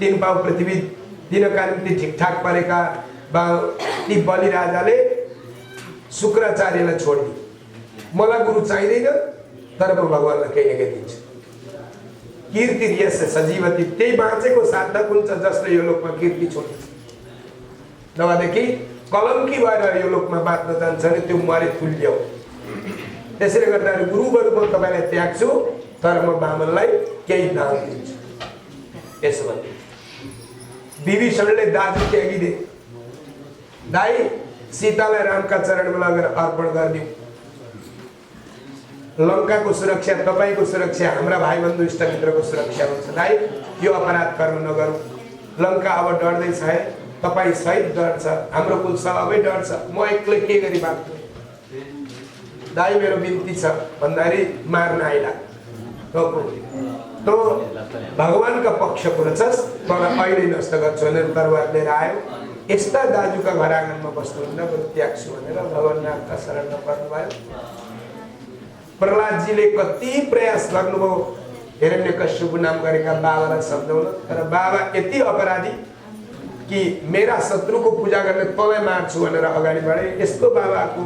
3 पाउ पृथ्वी दिनका निम्ति ठिकठाक परेका ती बलि राजाले शुक्राचार्यलाई छोडिदिए मलाई गुरु चाहिँदैन तर म भगवानलाई केही न केही दिन्छु कीर्ति यस्य सजीवती त्यही बाँचेको साधक हुन्छ जसले यो लोकमा कीर्ति छोड्छ नभएदेखि कलङ्की भएर यो लोकमा बाँच्न जान्छ भने त्यो मरे तुल्य हो त्यसैले गर्दाखेरि गुरुहरू म तपाईँलाई त्याग्छु तर म बामनलाई केही दान दिन्छु यसो भन्दै विभीषणले दाजु त्यागिदिए दाई सीतालाई रामका चरणमा लगेर अर्पण गरिदिउँ लङ्काको सुरक्षा तपाईको सुरक्षा हाम्रा भाइ बन्धु इष्टमित्रको सुरक्षा हुन्छ दाई यो अपराध कर्म नगरौँ लङ्का अब डढ्दैछ है तपाईँ सहित डढ्छ हाम्रो कुल सबै डढ्छ म एक्लै के गरी बाँच्छु दाई मेरो बिन्ती छ भन्दाखेरि मार्न आइला त भगवानका पक्षको रहेछस् मलाई अहिले नष्ट गर्छु भनेर दरबार लिएर आयो यस्ता दाजुका घर आँगनमा बस्नुहुन्न बरु त्याग्छु भनेर भगवाननाथका शरणमा पर्नुभयो प्रहलादजीले कति प्रयास गर्नुभयो हिरण्यकश्यपको नाम गरेका बाबालाई सम्झाउन तर बाबा यति अपराधी कि मेरा शत्रुको पूजा गर्ने तँलाई मार्छु भनेर अगाडि बढे यस्तो बाबाको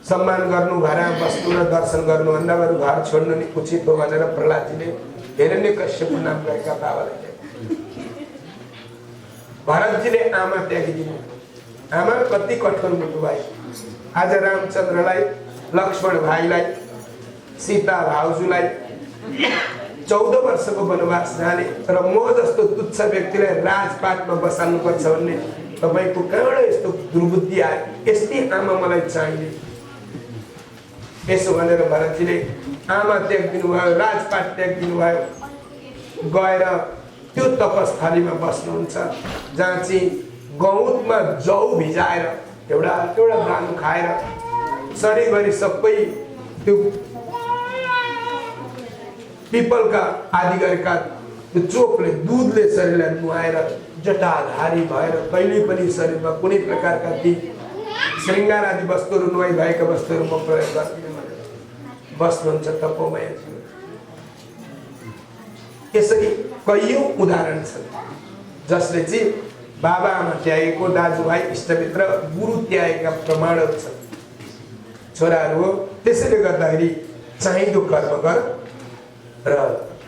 सम्मान गर्नु घरमा बस्नु र दर्शन गर्नुभन्दा बरु घर छोड्नु नि उचित हो भनेर प्रहलादजीले हिरण्यकश्यपको नाम गरेका बाबालाई भरतजीले आमा त्यागिदिनु आमा कति कठोर मुटु भाइ आज रामचन्द्रलाई लक्ष्मण भाइलाई सीता भाउजूलाई 14 वर्षको वनवास जाने तर म जस्तो तुच्छ व्यक्तिलाई राजपाटमा बसाल्नुपर्छ भन्ने तपाईको कहाँबाट यस्तो दुर्बुद्धि आयो यस्तै आमा मलाई चाहिने यसो भनेर भरतजीले आमा त्याग दिनुभयो राजपाट त्याग दिनुभयो गएर त्यो तपस्थलीमा बस्नुहुन्छ जहाँ चाहिँ गहुँतमा जौ भिजाएर एउटा एउटा दानु खाएर शरीरभरि सबै त्यो पिपलका आदि गरेका त्यो चोकले दूधले शरीरलाई नुहाएर जटाधारी भएर कहिले पनि शरीरमा कुनै प्रकारका ती श्रृङ्गार आदि वस्तुहरू नुहाई भएका वस्तुहरू म प्रयोग गर्दिनँ भनेर बस्नुहुन्छ तपोमय। यसरी कैयौँ उदाहरण छन् जसले चाहिँ बाबा आमा त्यागेको, दाजुभाइ इष्टमित्र गुरु त्यागेका प्रमाणहरू छन्। छोराहरू हो, त्यसैले गर्दाखेरि चाहिँदो कर्म गर र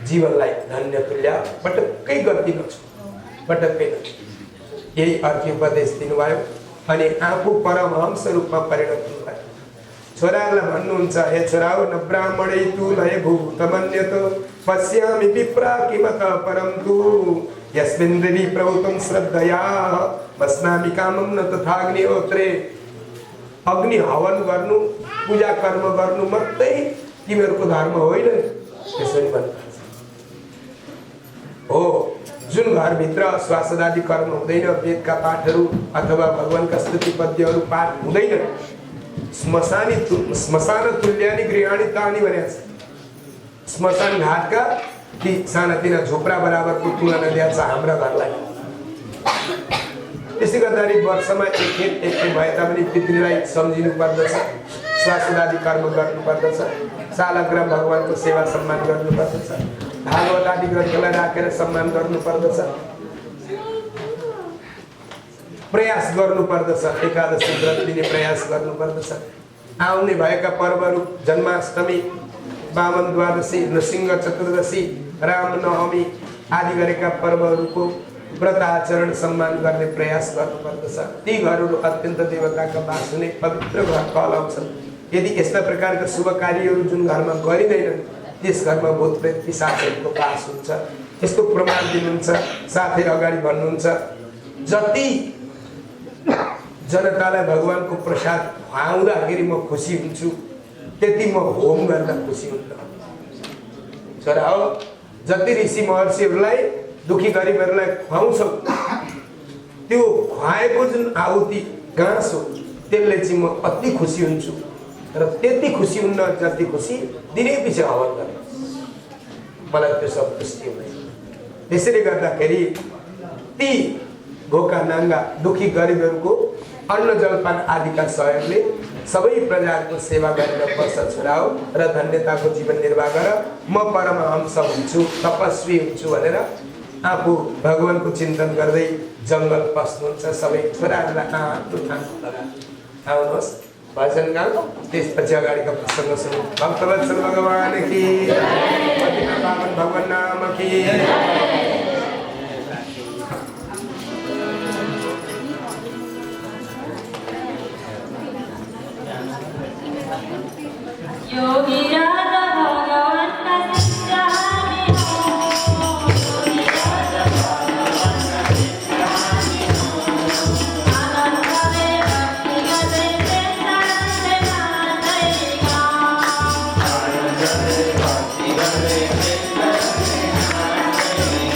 जीवनलाई धन्य तुल्या, पटक्कै गल्ती नछोड, पटक्कै नछोड, यही अर्को उपदेश दिनुभयो। अनि आफू परमहंस रूपमा परिणत हुनुभयो। छोराहरूलाई भन्नुहुन्छ, हे छोरा हो, न ब्राह्मणै तु लय भूतमन्यत पश्यामि विप्रा किमत परं तु यस्मिन् हृदि प्रभुतं श्रद्धया वस्नामि कामं न तथाग्निहोत्रे। अग्नि हवन गर्नु, पूजा कर्म गर्नु मात्रै तिमीहरूको धर्म होइन, त्यसरी भन्नुहुन्छ। हो, जुन घरभित्र श्वासदादी कर्म हुँदैन, वेदका पाठहरू अथवा भगवानका स्तुति पद्यहरू पाठ हुँदैन, श्मशान तुल्यानि गृहाणि तानि भनेको छ। श्मशान घाटका ती सानातिना झोपडा बराबरको तुलना दिएको छ हाम्रा घरलाई। त्यसै गर्दाखेरि वर्षमा एकखेप भए तापनि पितृलाई सम्झिनु पर्दछ, श्वासदादी कर्म गर्नु पर्दछ, शालग्राम भगवानको सेवा सम्मान गर्नु पर्दछ, भागवत आदि ग्रन्थलाई राखेर सम्मान गर्नु पर्दछ, प्रयास गर्नु पर्दछ, एकादशी व्रत लिने प्रयास गर्नु पर्दछ। आउने भएका पर्वहरू जन्माष्टमी, वामन द्वादशी, नृसिंह चतुर्दशी, रामनवमी आदि गरेका पर्वहरूको व्रत आचरण सम्मान गर्ने प्रयास गर्नु पर्दछ। ती घरहरू अत्यन्त देवताका वास हुने पवित्र घर कहलाउँछन्। यदि यस्ता प्रकारका शुभ कार्यहरू जुन घरमा गरिँदैनन् त्यस घरमा भूत प्रेत पिशाचहरूको वास हुन्छ। यस्तो प्रमाण दिनुहुन्छ। साथै अगाडि भन्नुहुन्छ, जति जनतालाई भगवानको प्रसाद खुवाउँदाखेरि म खुसी हुन्छु त्यति म होम गर्दा खुसी हुन्न। छोरा हो, जति ऋषि महर्षिहरूलाई दुखी गरिबहरूलाई खुवाउँछौ त्यो खुवाएको जुन आहुति घाँस हो त्यसले चाहिँ म अति खुसी हुन्छु र त्यति खुसी हुन्न जति खुसी दिनै पछि हवन गर्ने, मलाई त्यो सन्तुष्टि हुँदैन। त्यसैले गर्दाखेरि ती भोका नाङ्गा दुखी गरिबहरूको अन्न जलपान आदिका सहयोगले सबै प्रजाको सेवा गरेर बस्छ छोरा हो र धन्यताको जीवन निर्वाह गर, म परमहंस हुन्छु, तपस्वी हुन्छु भनेर आफू भगवानको चिन्तन गर्दै जङ्गल पस्नुहुन्छ। सबै छोराहरूलाई आउनुहोस्, भजन गाउँ, त्यसपछि अगाडिको प्रसङ्ग सुनौँ। भक्तवत्सल भगवान की, भगवान नाम की। योगी राजा भगवान का सिद्धानि हो, योगी राजा भगवान का सिद्धानि हो, आनंद में भक्ति गले से सारे नाचेगा, आनंद में भक्ति गले से सारे नाचेगा।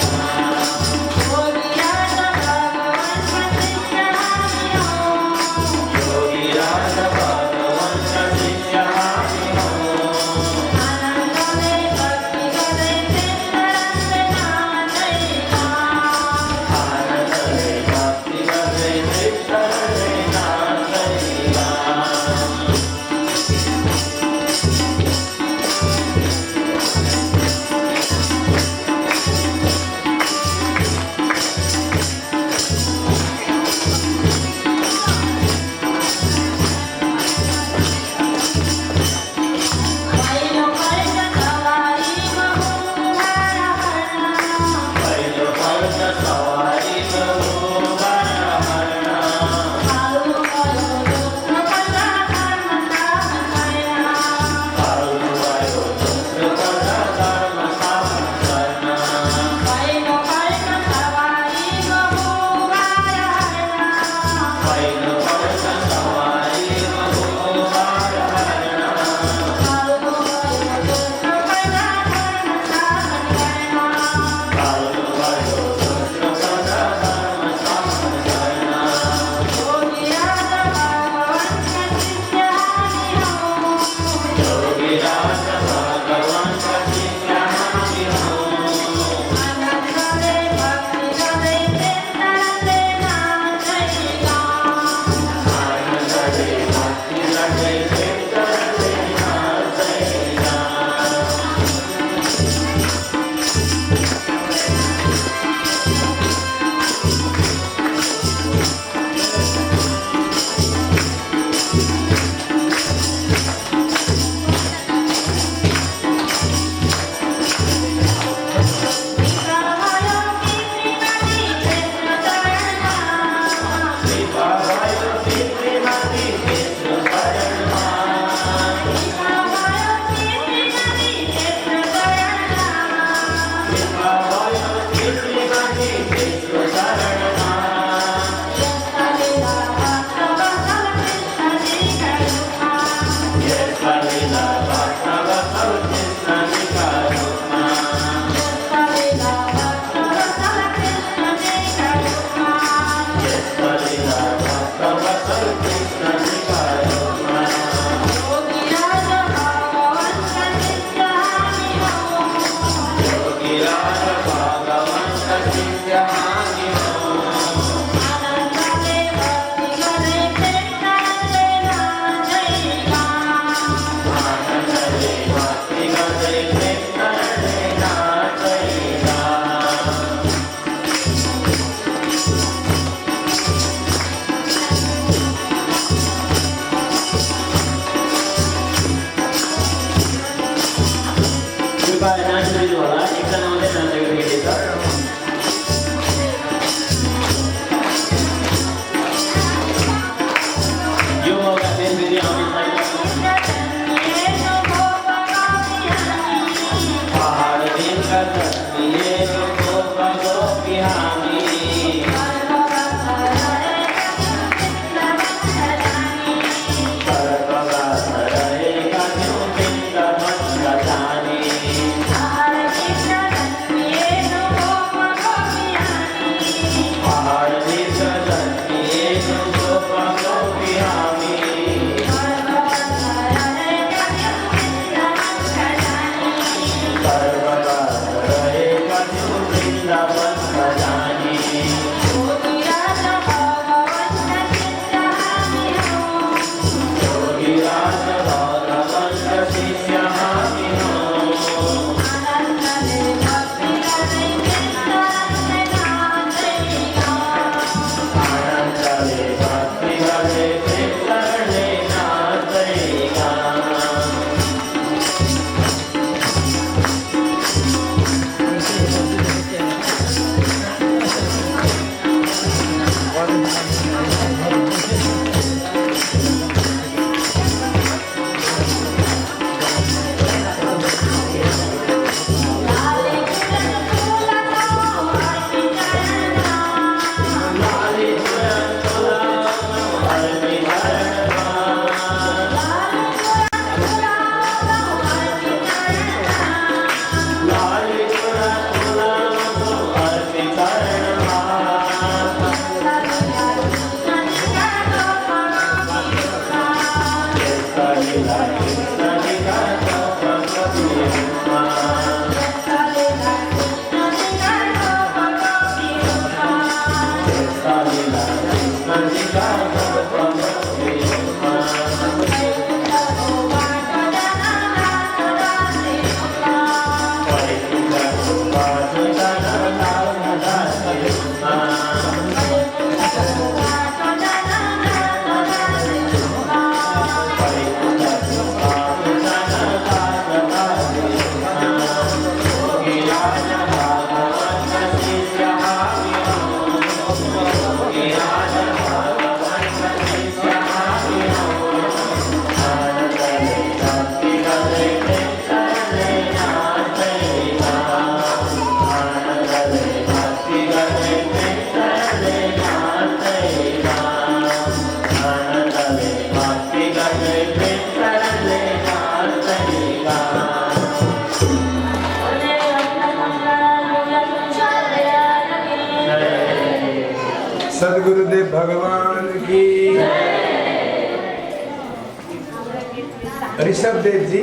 वत्सलानि योगिराज भगवन् शिष्यामि योगिराज भगवन् शिष्यामि आनन्दले भक्ति करे आनन्दले भक्ति करे चरणे नाथैका सद्गुरुदेव भगवान की ऋषभ देव जी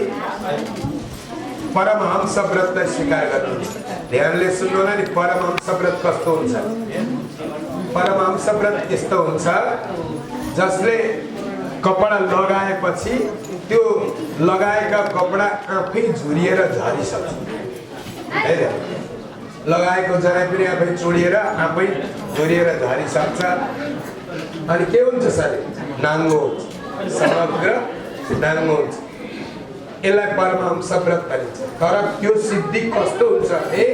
परमहंस व्रत स्वीकार गर्नुहुन्छ। ध्यानले सुन्नु होला नि, परमहंस व्रत कस्तो हुन्छ? परमहंस व्रत यस्तो हुन्छ जसले कपडा लगाएपछि त्यो लगाएका कपडा आफै झुरिएर झरिसक्छ। लगाएको जरा पनि आफै चुडिएर आफै झुरिएर झरिसक्छ। अनि के हुन्छ शरीर? नाङ्गो हुन्छ, समग्र नाङ्गो हुन्छ। यसलाई परमहंस व्रत भनिन्छ। तर त्यो सिद्धि कस्तो हुन्छ भने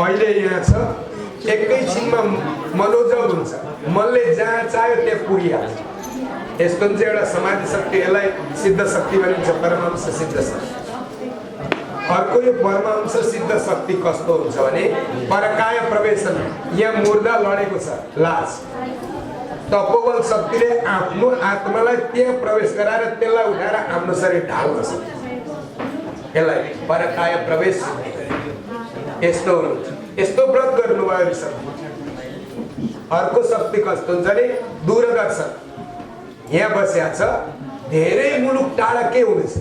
अहिले यहाँ छ, एकैछिनमा मनोजग हुन्छ, मनले जहाँ चाह्यो त्यहाँ पुगिहाल्छ। यस्तो हुन्छ एउटा समाधि शक्ति, यसलाई सिद्ध शक्ति भनिन्छ, परमहंस सिद्ध शक्ति। अर्को यो परमहंस सिद्ध शक्ति कस्तो हुन्छ भने परकाय प्रवेशन, यहाँ मुर्दा लडेको छ लास, तपोबल शक्तिले आफ्नो आत्मालाई त्यहाँ प्रवेश गराएर त्यसलाई उठाएर आफ्नो शरीर ढाल्न सक्छ। यसलाई परकाय प्रवेश यस्तो हुन्छ। यस्तो व्रत गर्नुभयो ऋषभ। अर्को शक्ति कस्तो हुन्छ भने दूरदर्शन, यहाँ बसेको छ, धेरै मुलुक टाढा के हुँदैछ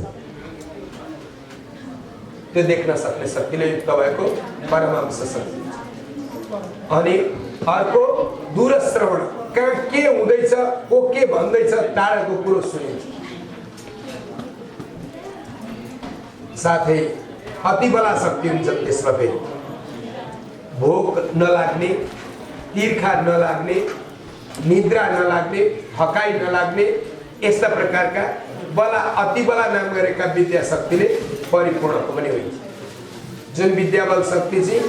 त्यो देख्न सक्ने शक्तिले युक्त भएको परमहंस शक्ति। अनि अर्को दूरश्रवण, कहाँ के हुँदैछ, को के भन्दैछ, टाढाको कुरो सुनिन्छ। साथै अतिबला शक्ति हुन्छ त्यसमा फेरि, भोक नलाग्ने, तिर्खा नलाग्ने, निद्रा नलाग्ने, हकाई नलाग्ने, यस्ता प्रकारका बला अतिबला नाम गरेका विद्या शक्तिले परिपूर्णको पनि हुन्छ। जुन विद्याबल शक्ति चाहिँ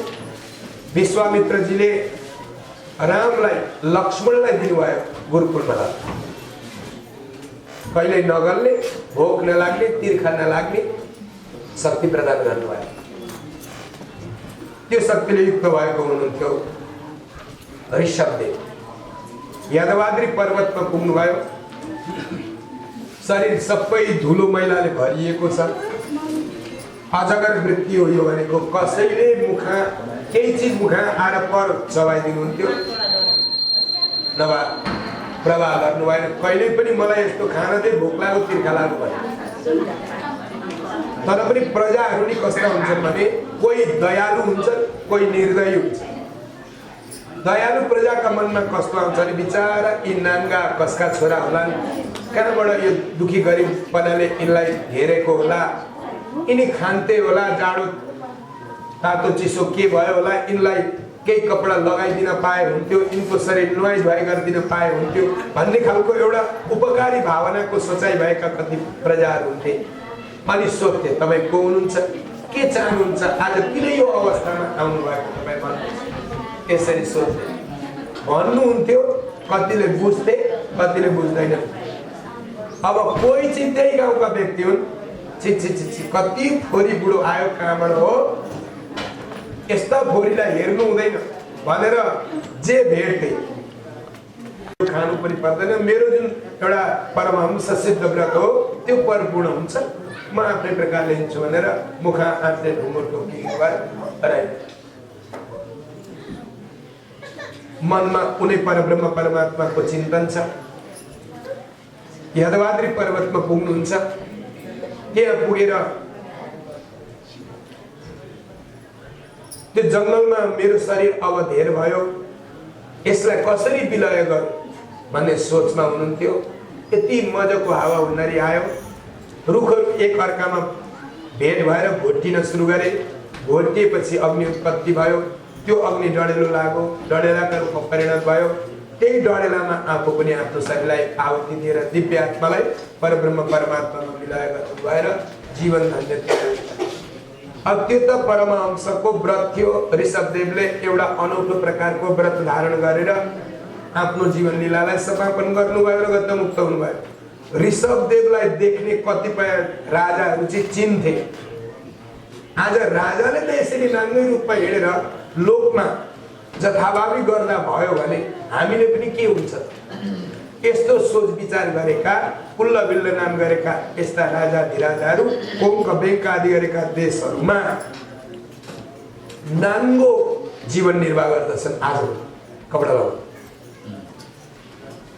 विश्वामित्रजीले रामलाई लक्ष्मणलाई दिनुभयो गुरुकुलमा, कहिल्यै नगल्ने, भोक नलाग्ने, तिर्खा नलाग्ने शक्ति प्रदान गर्नुभयो। त्यो शक्तिले युक्त भएको हुनुहुन्थ्यो ऋषभदेव। यादवाद्री पर्वतमा पुग्नुभयो, शरीर सबै धुलो मैलाले भरिएको छ। अजगर वृत्ति हो यो भनेको, कसैले मुखा केही चिज मुखा आएर पर चबाइदिनुहुन्थ्यो, नभए प्रवाह गर्नु भएन। कहिले पनि मलाई यस्तो खान दे, भोक लाग्यो, तिर्खा लाग्यो भने। तर पनि प्रजाहरू नि कस्ता हुन्छन् भने कोही दयालु हुन्छ, कोही निर्दयी हुन्छ। दयालु प्रजाका मनमा कस्तो आउँछ भने बिचारा यी नाङ्गा कसका छोरा होला, कहाँबाट यो दुखी गरिबपनाले यिनलाई घेरेको होला, यिनी खान्ते होला, जाडो तातो चिसो के भयो होला, यिनलाई केही कपडा लगाइदिन पाए हुन्थ्यो, यिनको शरीर नुहाई धुवाई गरिदिन पाए हुन्थ्यो भन्ने खालको एउटा उपकारी भावनाको सोचाइ भएका कति प्रजाहरू हुन्थे। अनि सोध्थे तपाईँ को हुनुहुन्छ, के चाहनुहुन्छ, आज किन यो अवस्थामा आउनुभएको तपाईँ भन्नुहुन्छ, यसरी सोध्थे भन्नुहुन्थ्यो। कतिले बुझ्थे, कतिले बुझ्दैन। अब कोही चाहिँ त्यही गाउँका व्यक्ति हुन्, छि कति फोरी बुढो आयो कहाँबाट हो, यस्ता फोरीलाई हेर्नु हुँदैन भनेर जे भेट्थे खानु पनि पर्दैन। मेरो जुन एउटा परमहंस सिद्ध व्रत हो त्यो परिपूर्ण हुन्छ, म आफ्नै प्रकारले हिँड्छु भनेर मुखा आँट्ने ढुङ्गो टोकिएको भए मनमा कुनै परब्रह्म परमात्माको चिन्तन छ। यदवाद्री पर्वतमा पुग्नुहुन्छ, त्यहाँ पुगेर त्यो जङ्गलमा मेरो शरीर अब धेर भयो, यसलाई कसरी विलय गरौँ भन्ने सोचमा हुनुहुन्थ्यो। यति मजाको हावा हुन्डरी आयो, रुखहरू एक अर्कामा भेट भएर भोटिन सुरु गरे। भोटिएपछि अग्नि उत्पत्ति भयो, त्यो अग्नि डढेलो लाग्यो, डढेलाका रूपमा परिणत भयो। त्यही डढेलामा आफू पनि आफ्नो शरीरलाई आहुति दिएर दिव्य आत्मालाई परब्रह्म परमात्मामा विलय गर्नु भएर जीवन धन्य। अब त्यो त परमहंसको व्रत थियो। ऋषभदेवले एउटा अनौठो प्रकारको व्रत धारण गरेर आफ्नो जीवन लीलालाई समापन गर्नुभयो र गतमुक्त हुनुभयो। ऋषभदेवलाई देख्ने कतिपय राजाहरू चाहिँ चिन्थे। आज राजाले त यसरी नाङ्गै रूपमा हिँडेर लोकमा जथाभावी गर्दा भयो भने हामीले पनि के हुन्छ, यस्तो सोच विचार गरेका कुल्लबिल्ल नाम गरेका यस्ता राजाधिराजाहरू कोङ्क बेङ्क आदि गरेका देशहरूमा नाङ्गो जीवन निर्वाह गर्दछन्। आज कपडा लगाउ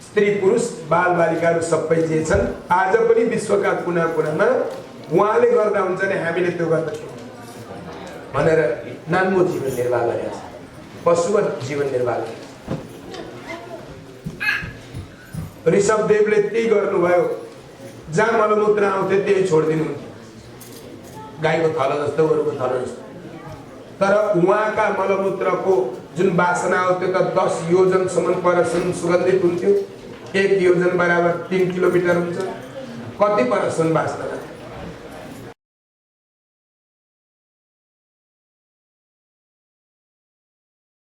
स्त्री पुरुष बाल बालिकाहरू सबै जे छन् आज पनि विश्वका कुना कुनामा उहाँले गर्दा हुन्छ नि हामीले त्यो गर्दछौँ भनेर नाङ्गो जीवन निर्वाह गरेका छन्, पशुवत जीवन निर्वाह गरेका। ऋषभदेवले त्यही गर्नुभयो। जहाँ मलमूत्र आउँथे त्यही छोडिदिनुहुन्थ्यो, गाईको थलो जस्तो गोरुको थलो जस्तो। तर उहाँका मलमूत्रको जुन वासना हो त्यो त 10 योजनसम्म परसम्म सुगन्धित हुन्थ्यो। 1 योजन बराबर 3 किलोमिटर हुन्छ। कति परसम्म वासना